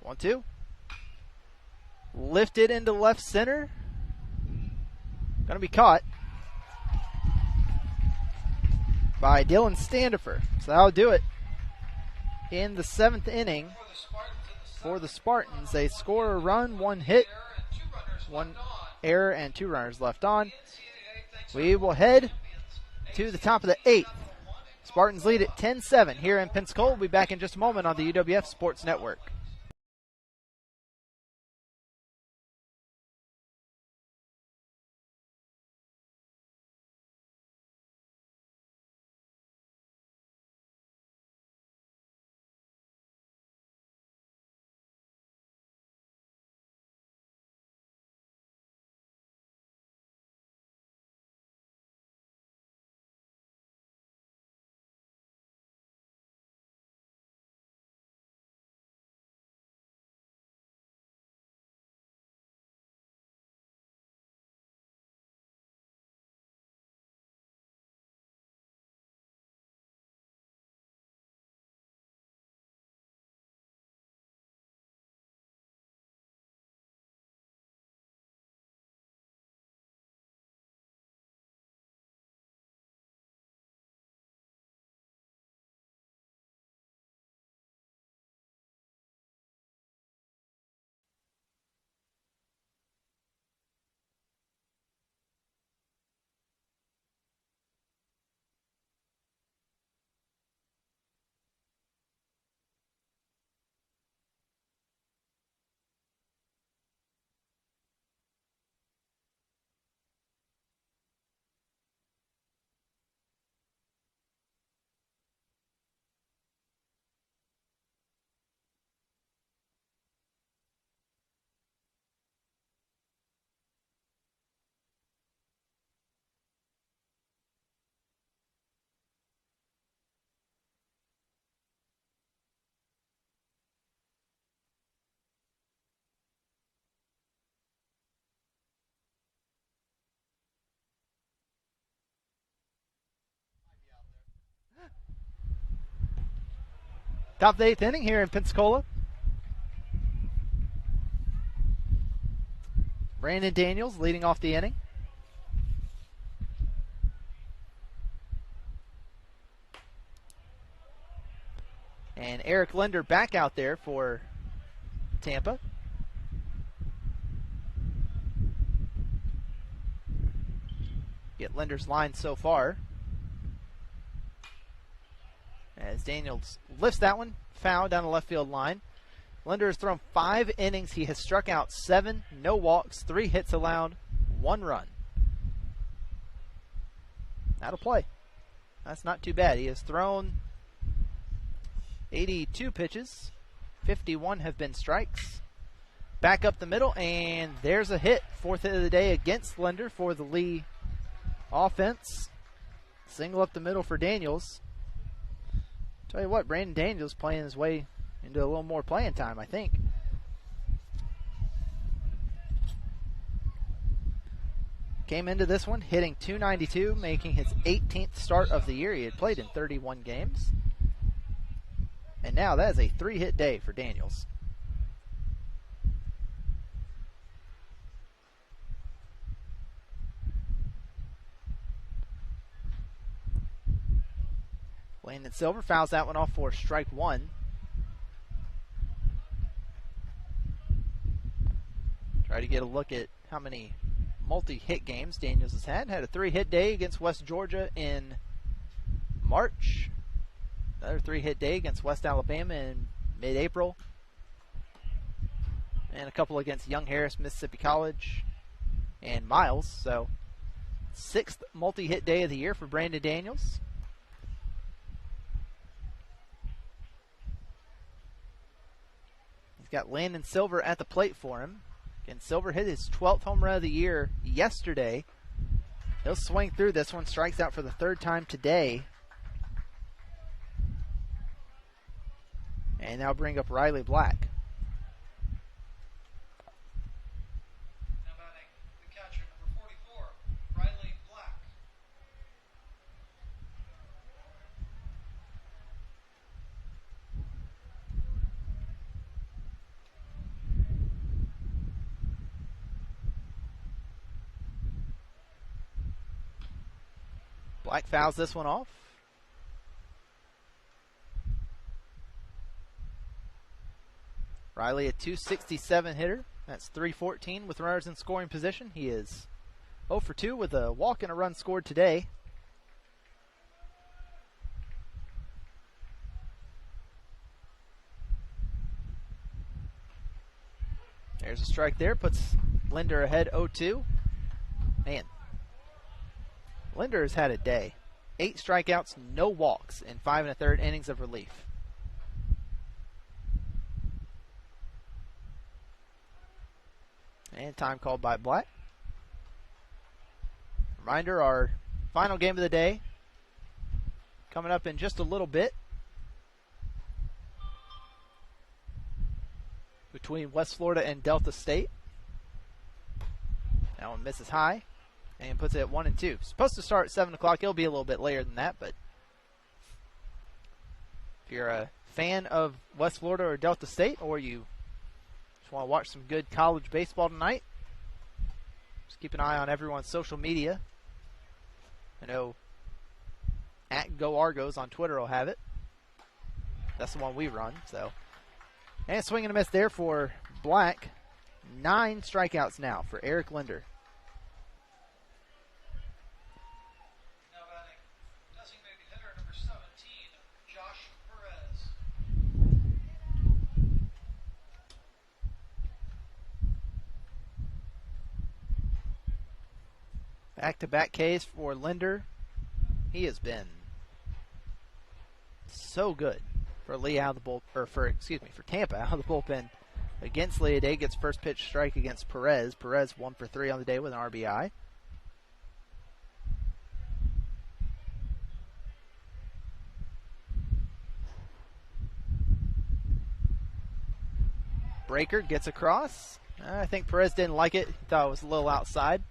One, two. Lifted into left center. Going to be caught by Dylan Standifer. So that'll do it. In the 7th inning for the Spartans, they score a run, 1 hit, 1 error, and 2 runners left on. We will head to the top of the 8th. Spartans lead at 10-7 here in Pensacola. We'll be back in just a moment on the UWF Sports Network. Top of the 8th inning here in Pensacola. Brandon Daniels leading off the inning. And Eric Linder back out there for Tampa. Get Linder's line so far. As Daniels lifts that one, foul down the left field line. Linder has thrown 5 innings. He has struck out 7, no walks, 3 hits allowed, 1 run. That'll play. That's not too bad. He has thrown 82 pitches. 51 have been strikes. Back up the middle, and there's a hit. 4th hit of the day against Linder for the Lee offense. Single up the middle for Daniels. Tell you what, Brandon Daniels playing his way into a little more playing time, I think. Came into this one hitting .292, making his 18th start of the year. He had played in 31 games. And now that is a 3-hit day for Daniels. Landon Silver fouls that one off for strike 1. Try to get a look at how many multi-hit games Daniels has had. Had a 3-hit day against West Georgia in March. Another 3-hit day against West Alabama in mid-April. And a couple against Young Harris, Mississippi College, and Miles. So, 6th multi-hit day of the year for Brandon Daniels. got Landon Silver at the plate for him. Again, Silver hit his 12th home run of the year yesterday. He'll swing through this one, strikes out for the third time today. And now bring up Riley Black. Now batting the catcher, number 44, Riley Black. Black fouls this one off. Riley, a .267 hitter. That's .314 with runners in scoring position. He is 0 for 2 with a walk and a run scored today. There's a strike there. Puts Linder ahead 0-2. Man, Linder has had a day. 8 strikeouts, no walks in 5 1/3 innings of relief. And time called by Black. Reminder, our final game of the day coming up in just a little bit between West Florida and Delta State. That one misses high and puts it at 1-2. Supposed to start at 7 o'clock. It'll be a little bit later than that, but if you're a fan of West Florida or Delta State, or you just want to watch some good college baseball tonight, just keep an eye on everyone's social media. I know at Go Argos on Twitter will have it. That's the one we run. So, and swing and a miss there for Black. 9 strikeouts now for Eric Linder. Now batting designated hitter, number 17, Josh Perez. Back-to-back Ks for Linder. He has been so good for Lee out of the bull, or for Tampa out of the bullpen against Lee today. Gets first pitch strike against Perez. Perez 1 for 3 on the day with an RBI. Breaker gets across. I think Perez didn't like it. He thought it was a little outside.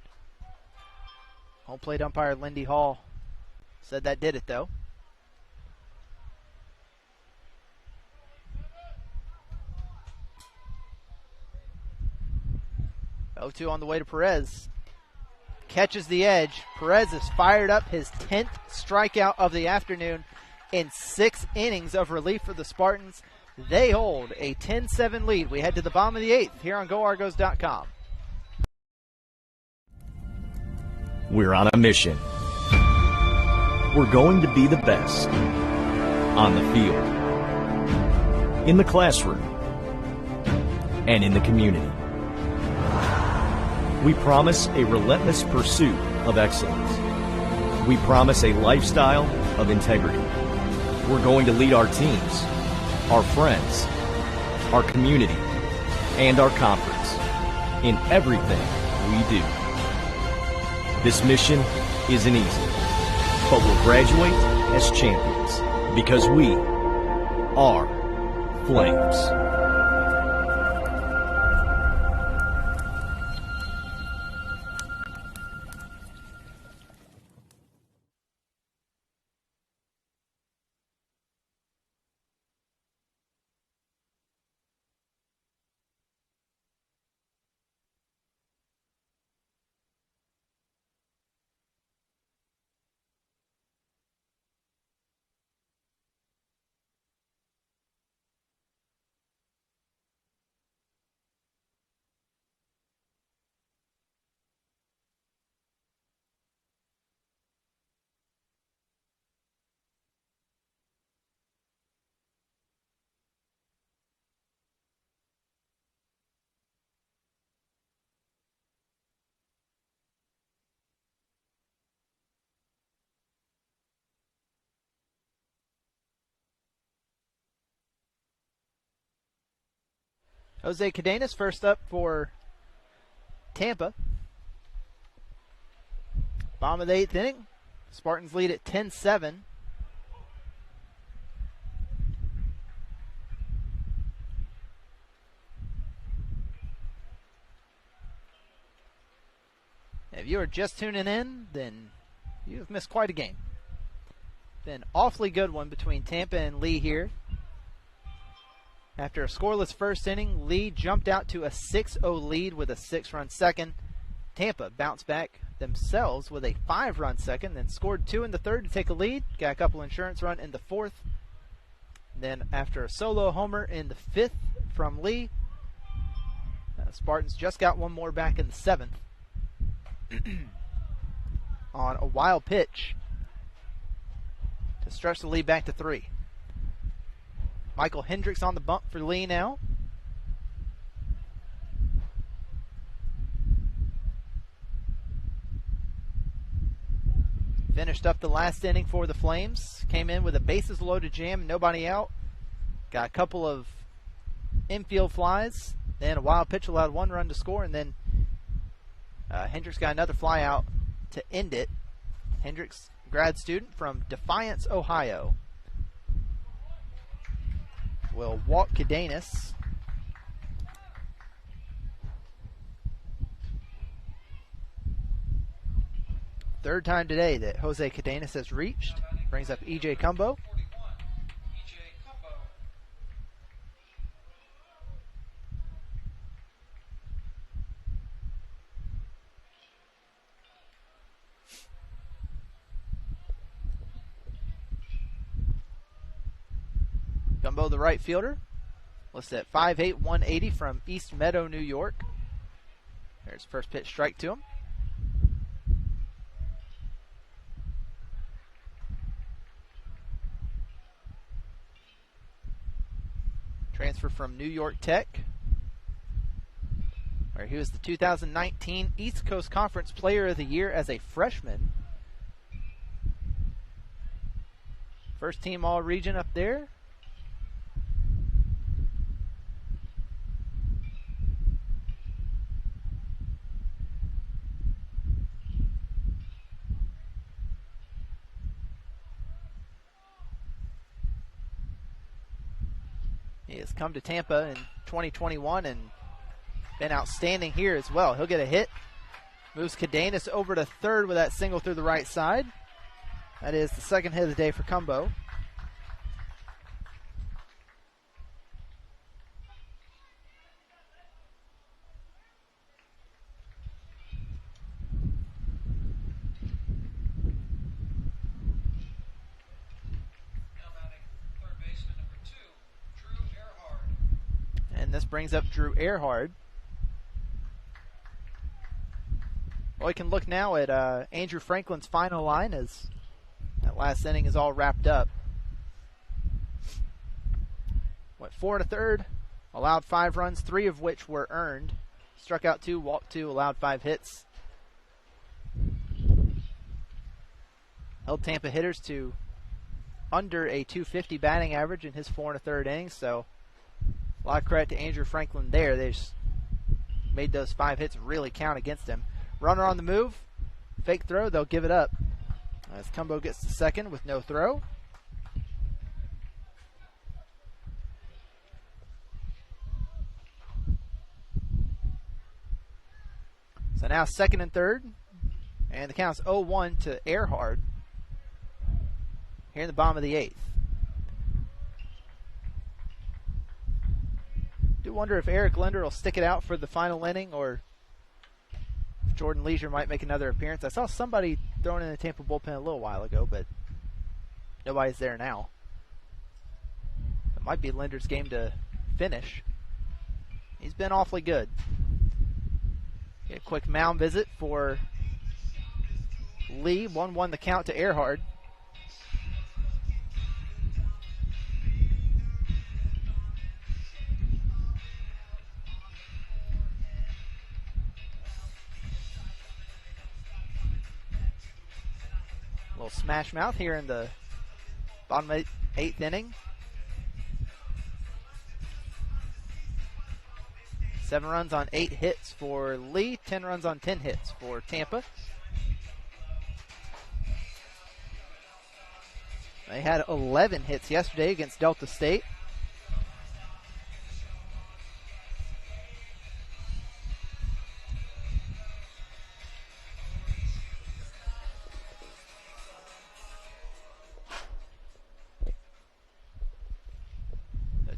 Home plate umpire Lindy Hall said that did it, though. Oh-2 on the way to Perez. Catches the edge. Perez is fired up, his 10th strikeout of the afternoon in 6 innings of relief for the Spartans. They hold a 10-7 lead. We head to the bottom of the 8th here on GoArgos.com. We're on a mission. We're going to be the best on the field, in the classroom, and in the community. We promise a relentless pursuit of excellence. We promise a lifestyle of integrity. We're going to lead our teams, our friends, our community, and our conference in everything we do. This mission isn't easy, but we'll graduate as champions because we are Flames. Jose Cadenas first up for Tampa. Bottom of the 8th inning. Spartans lead at 10-7. If you are just tuning in, then you've missed quite a game. Been an awfully good one between Tampa and Lee here. After a scoreless first inning, Lee jumped out to a 6-0 lead with a 6-run second. Tampa bounced back themselves with a 5-run second, then scored 2 in the third to take a lead. Got a couple insurance run in the fourth. Then after a solo homer in the fifth from Lee, Spartans just got one more back in the seventh. On a wild pitch to stretch the lead back to 3. Michael Hendricks on the bump for Lee now. Finished up the last inning for the Flames. Came in with a bases loaded jam, nobody out. Got a couple of infield flies. Then a wild pitch allowed 1 run to score, and then Hendricks got another fly out to end it. Hendricks, grad student from Defiance, Ohio, will walk Cadenas. Third time today that Jose Cadenas has reached. Brings up E.J. Cumbo. Cumbo, the right fielder, listed at 5'8", 180 from East Meadow, New York. There's first pitch strike to him. Transfer from New York Tech, where he was the 2019 East Coast Conference Player of the Year as a freshman. First team All-Region up there. He has come to Tampa in 2021 and been outstanding here as well. He'll get a hit. Moves Cadenas over to third with that single through the right side. That is the second hit of the day for Cumbo. And this brings up Drew Earhart. Well, we can look now at Andrew Franklin's final line as that last inning is all wrapped up. Went 4 1/3, allowed 5 runs, 3 of which were earned. Struck out 2, walked 2, allowed 5 hits. Held Tampa hitters to under a .250 batting average in his 4 1/3 innings, so a lot of credit to Andrew Franklin there. They just made those 5 hits really count against him. Runner on the move. Fake throw. They'll give it up as Cumbo gets to second with no throw. So now second and third. And the count's 0-1 to Earhart here in the bottom of the 8th. Do wonder if Eric Linder will stick it out for the final inning, or if Jordan Leisure might make another appearance. I saw somebody throwing in the Tampa bullpen a little while ago, but nobody's there now. It might be Linder's game to finish. He's been awfully good. Get a quick mound visit for Lee. 1-1 the count to Earhart. Little smash mouth here in the bottom 8th inning. 7 runs on 8 hits for Lee, 10 runs on 10 hits for Tampa. They had 11 hits yesterday against Delta State.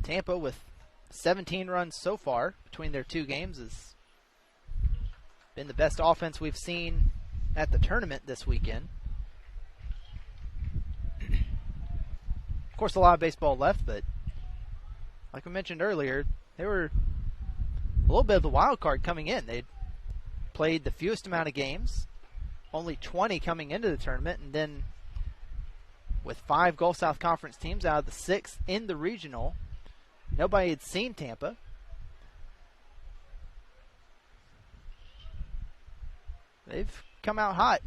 Tampa, with 17 runs so far between their 2 games, has been the best offense we've seen at the tournament this weekend. Of course, a lot of baseball left, but like we mentioned earlier, they were a little bit of the wild card coming in. They'd played the fewest amount of games, only 20 coming into the tournament, and then with 5 Gulf South Conference teams out of the 6 in the regional, nobody had seen Tampa. They've come out hot.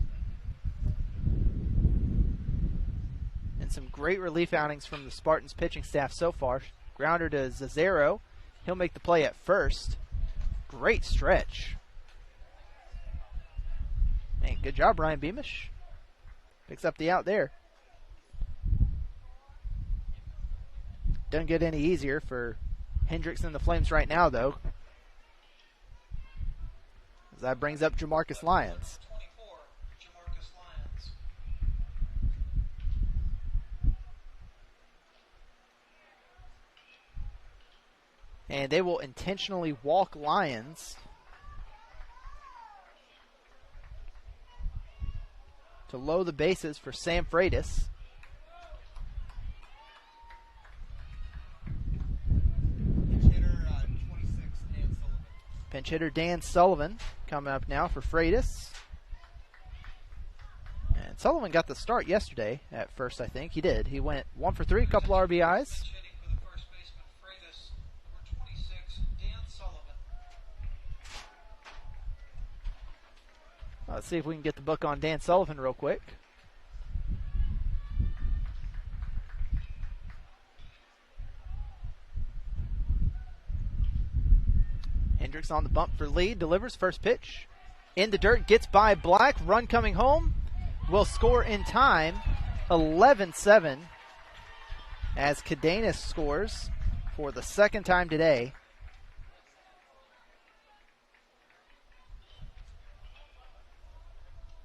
And some great relief outings from the Spartans pitching staff so far. Grounder to Zazero. He'll make the play at first. Great stretch. Man, good job, Ryan Beamish. Picks up the out there. Doesn't get any easier for Hendricks and the Flames right now, though. As that brings up Jamarcus Lyons. And they will intentionally walk Lyons to low the bases for Sam Freitas. Pinch hitter Dan Sullivan coming up now for Freitas. And Sullivan got the start yesterday at first, I think. He did. He went 1 for 3, a couple RBIs. Let's see if we can get the book on Dan Sullivan real quick. Hendricks on the bump for Lee, delivers first pitch. In the dirt, gets by Black, run coming home. Will score in time, 11-7, as Cadenas scores for the second time today.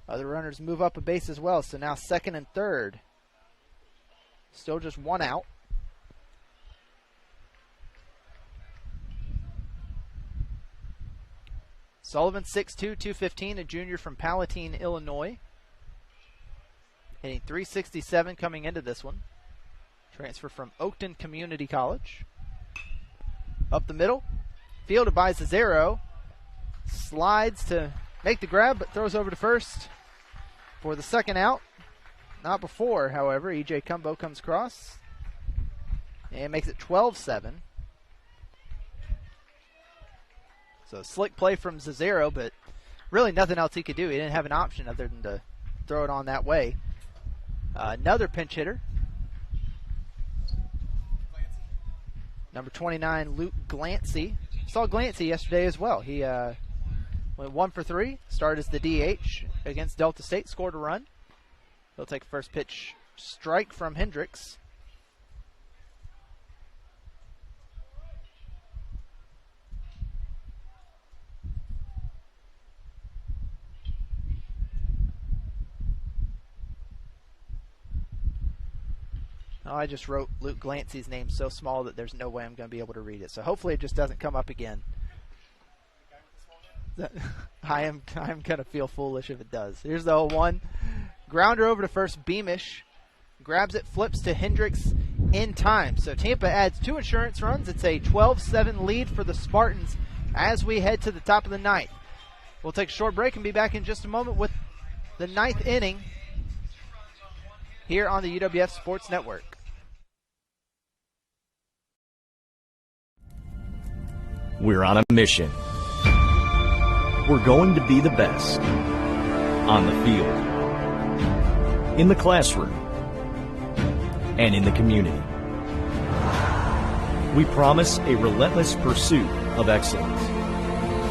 Other runners move up a base as well, so now second and third. Still just 1 out. Sullivan, 6'2", 215, a junior from Palatine, Illinois. Hitting .367 coming into this one. Transfer from Oakton Community College. Up the middle, fielded by Zazero. Slides to make the grab, but throws over to first for the second out. Not before, however. E.J. Cumbo comes across and makes it 12-7. So slick play from Zazero, but really nothing else he could do. He didn't have an option other than to throw it on that way. Another pinch hitter. Number 29, Luke Glancy. Saw Glancy yesterday as well. He went 1 for 3, started as the DH against Delta State, scored a run. He'll take a first pitch strike from Hendricks. Oh, I just wrote Luke Glancy's name so small that there's no way I'm going to be able to read it. So hopefully it just doesn't come up again. I am going to feel foolish if it does. Here's the 0-1. Grounder over to first. Beamish grabs it, flips to Hendricks in time. So Tampa adds 2 insurance runs. It's a 12-7 lead for the Spartans as we head to the top of the 9th. We'll take a short break and be back in just a moment with the 9th inning here on the UWF Sports Network. We're on a mission. We're going to be the best on the field, in the classroom, and in the community. We promise a relentless pursuit of excellence.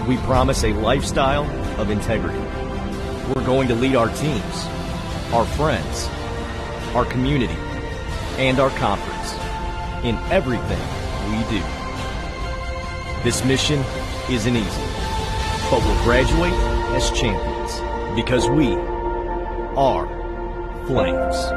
We promise a lifestyle of integrity. We're going to lead our teams, our friends, our community, and our conference in everything we do. This mission isn't easy, but we'll graduate as champions because we are Flames.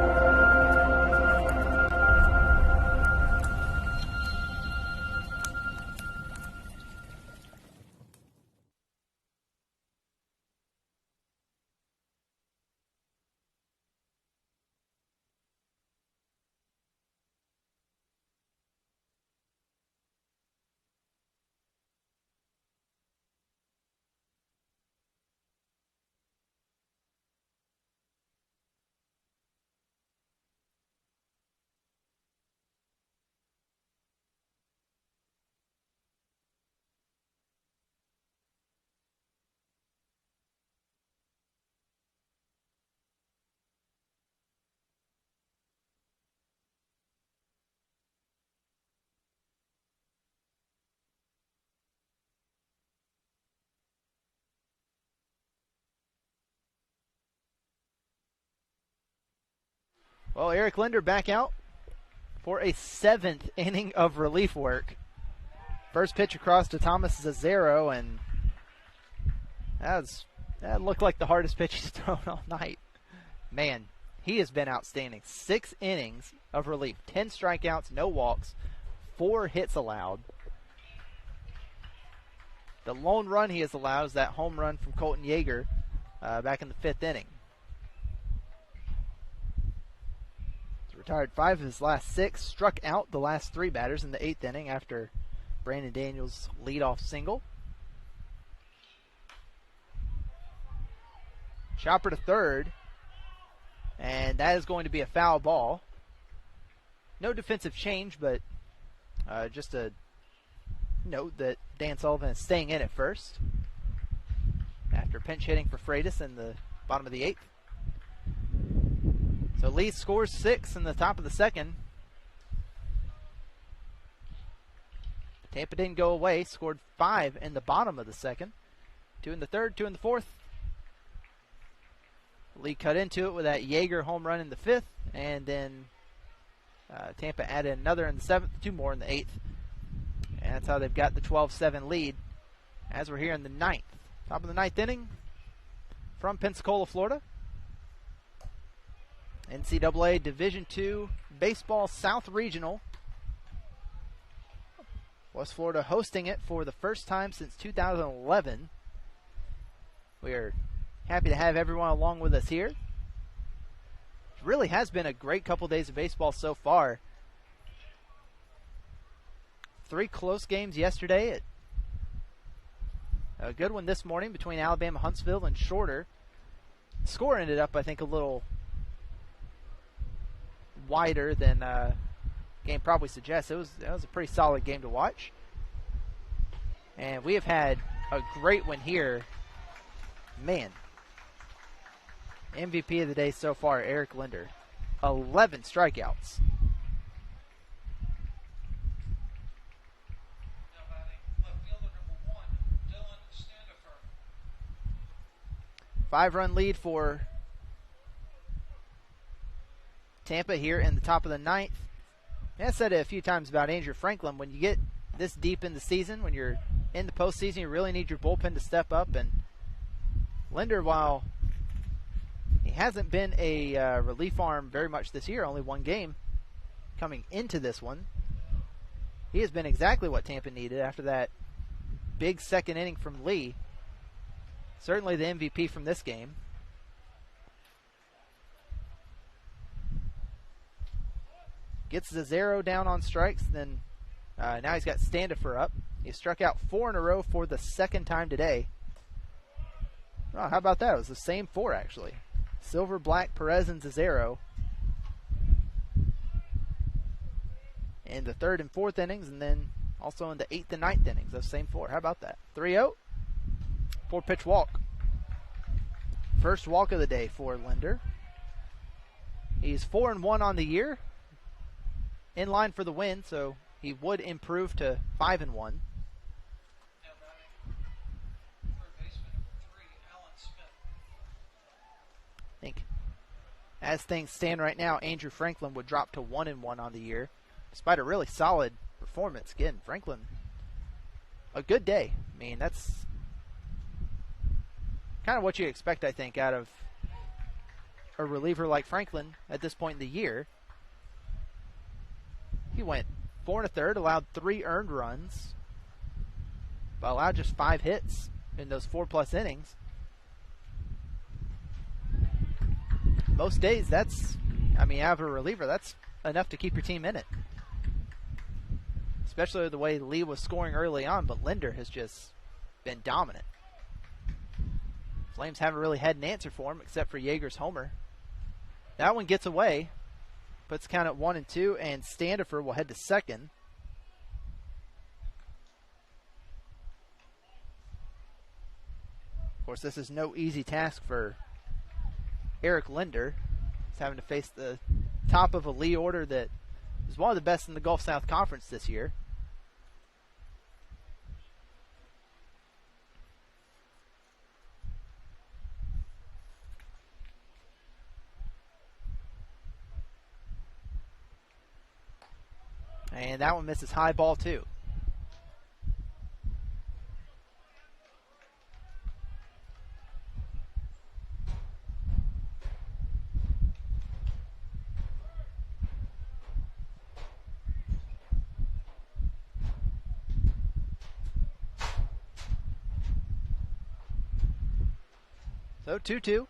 Well, Eric Linder back out for a 7th inning of relief work. First pitch across to Thomas Zazero, and that looked like the hardest pitch he's thrown all night. Man, he has been outstanding. 6 innings of relief, 10 strikeouts, no walks, 4 hits allowed. The lone run he has allowed is that home run from Colton Yeager back in the 5th inning. Retired 5 of his last 6, struck out the last 3 batters in the 8th inning after Brandon Daniels' leadoff single. Chopper to third, and that is going to be a foul ball. No defensive change, but just a note that Dan Sullivan is staying in at first after pinch hitting for Freitas in the bottom of the 8th. So Lee scores 6 in the top of the 2nd. Tampa didn't go away, scored 5 in the bottom of the 2nd. 2 in the 3rd, 2 in the 4th. Lee cut into it with that Yeager home run in the 5th, and then Tampa added another in the 7th, 2 more in the 8th. And that's how they've got the 12-7 lead as we're here in the 9th. Top of the 9th inning from Pensacola, Florida. NCAA Division II Baseball South Regional. West Florida hosting it for the first time since 2011. We are happy to have everyone along with us here. It really has been a great couple days of baseball so far. 3 close games yesterday. A good one this morning between Alabama, Huntsville, and Shorter. The score ended up, I think, a little wider than game probably suggests. It was a pretty solid game to watch. And we have had a great one here. Man, MVP of the day so far, Eric Linder. 11 strikeouts. Five-run lead for Tampa here in the top of the 9th. I said it a few times about Andrew Franklin. When you get this deep in the season, when you're in the postseason, you really need your bullpen to step up. And Linder, while he hasn't been a relief arm very much this year, only 1 game coming into this one, he has been exactly what Tampa needed after that big 2nd inning from Lee. Certainly the MVP from this game. Gets the 0 down on strikes, then now he's got Standifer up. He struck out 4 in a row for the 2nd time today. Oh, how about that? It was the same 4, actually. Silver, Black, Perez, and Zazero in the 3rd and 4th innings, and then also in the 8th and 9th innings, those same 4. How about that? 3-0. 4-pitch walk. First walk of the day for Linder. He's 4-1 on the year. In line for the win, so he would improve to 5-1. think as things stand right now, Andrew Franklin would drop to 1-1 on the year, despite a really solid performance. Again, Franklin, a good day. I mean, that's kind of what you expect, I think, out of a reliever like Franklin at this point in the year. He went 4 1/3, allowed 3 earned runs, but allowed just 5 hits in those 4+ innings. Most days, that's, I mean, out of a reliever, that's enough to keep your team in it. Especially the way Lee was scoring early on, but Linder has just been dominant. Flames haven't really had an answer for him except for Yeager's homer. That one gets away, puts count at 1-2, and Standifer will head to second. Of course, this is no easy task for Eric Linder. He's having to face the top of a Lee order that is one of the best in the Gulf South Conference this year. And that one misses high ball too. So 2-2.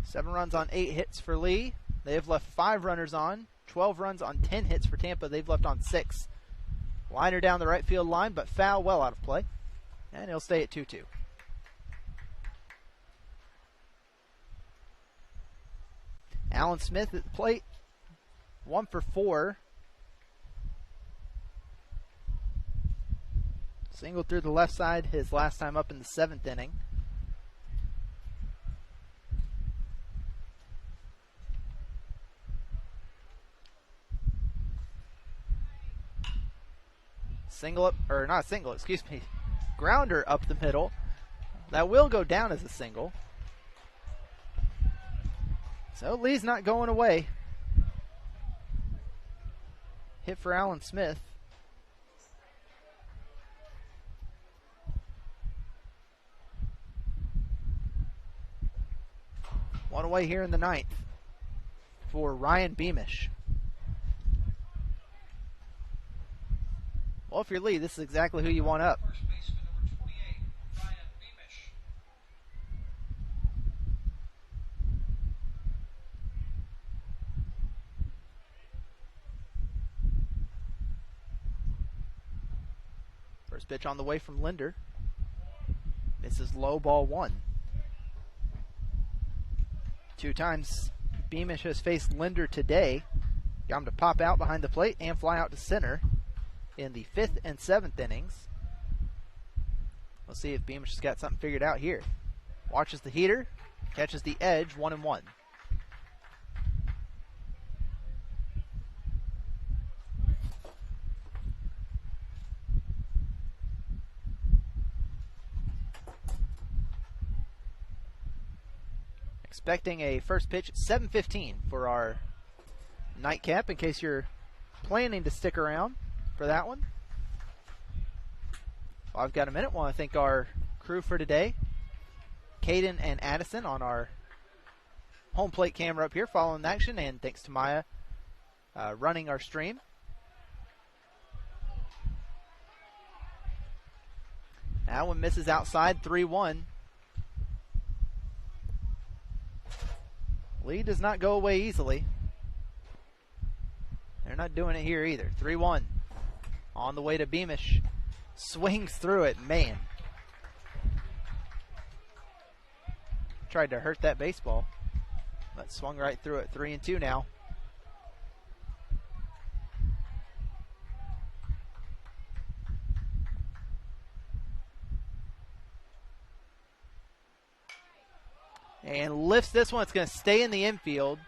Seven runs on 8 hits for Lee. They have left 5 runners on. 12 runs on 10 hits for Tampa. They've left on 6. Liner down the right field line, but foul well out of play. And he'll stay at 2-2. Alan Smith at the plate. 1 for 4. Singled through the left side his last time up in the 7th inning. Single up, or not single, excuse me. Grounder up the middle. That will go down as a single. So Lee's not going away. Hit for Alan Smith. One away here in the 9th for Ryan Beamish. Well, if you're Lee, this is exactly who you want up. First baseman number 28, Ryan Beamish. First pitch on the way from Linder. Misses low, ball 1. 2 times Beamish has faced Linder today. Got him to pop out behind the plate and fly out to center in the 5th and 7th innings. We'll see if Beamish has got something figured out here. Watches the heater, catches the edge, 1-1. Expecting a first pitch at 7:15 for our nightcap in case you're planning to stick around for that one. Well, I've got a minute. Want to thank our crew for today. Caden and Addison on our home plate camera up here following the action, and thanks to Maya running our stream. That one misses outside, 3-1. Lee does not go away easily. They're not doing it here either. 3-1. On the way to Beamish. Swings through it. Man. Tried to hurt that baseball, but swung right through it. 3-2 now. And lifts this one. It's going to stay in the infield.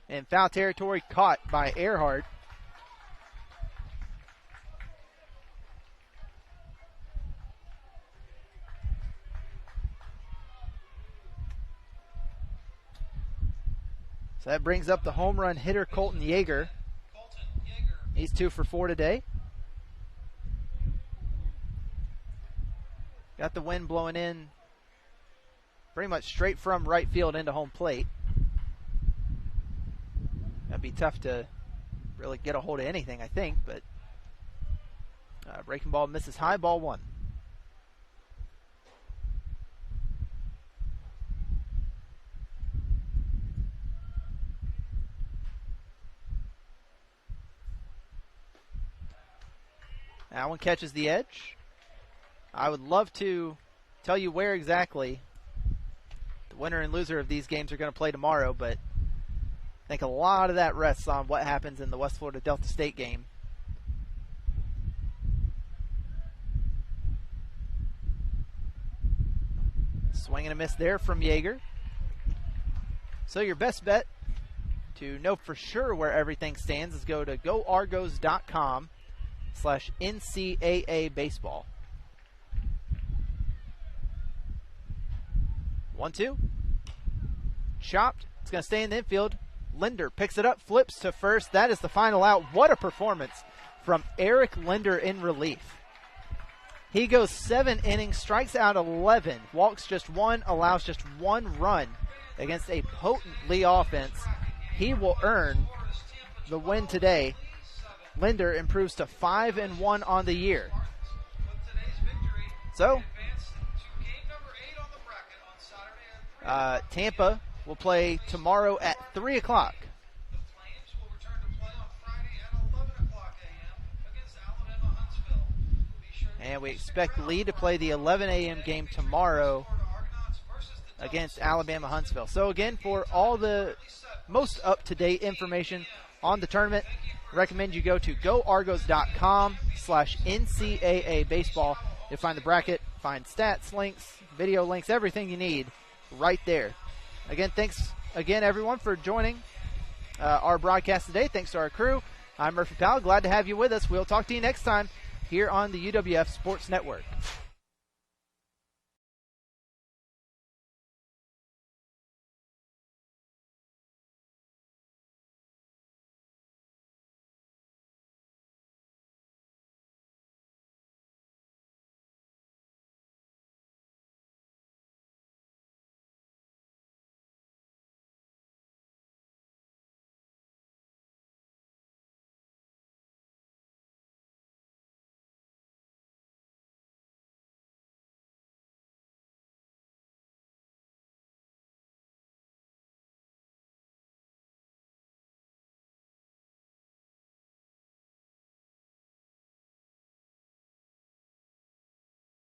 And foul territory caught by Earhart. So that brings up the home run hitter, Colton Yeager. He's 2 for 4 today. Got the wind blowing in pretty much straight from right field into home plate. That'd be tough to really get a hold of anything, I think, but breaking ball misses high, ball 1. That one catches the edge. I would love to tell you where exactly the winner and loser of these games are going to play tomorrow, but I think a lot of that rests on what happens in the West Florida Delta State game. Swing and a miss there from Yeager. So your best bet to know for sure where everything stands is go to goargos.com/NCAA baseball. 1-2. Chopped. It's going to stay in the infield. Linder picks it up, flips to first. That is the final out. What a performance from Eric Linder in relief. He goes 7 innings, strikes out 11, walks just 1, allows just 1 run against a potent Lee offense. He will earn the win today. Linder improves to 5-1 on the year. So, Tampa will play tomorrow at 3 o'clock. And we expect Lee to play the 11 a.m. game tomorrow against Alabama Huntsville. So again, for all the most up-to-date information on the tournament, I recommend you go to goargos.com/NCAA baseball. You'll find the bracket, find stats, links, video links, everything you need right there. Again, thanks again, everyone, for joining our broadcast today. Thanks to our crew. I'm Murphy Powell. Glad to have you with us. We'll talk to you next time here on the UWF Sports Network.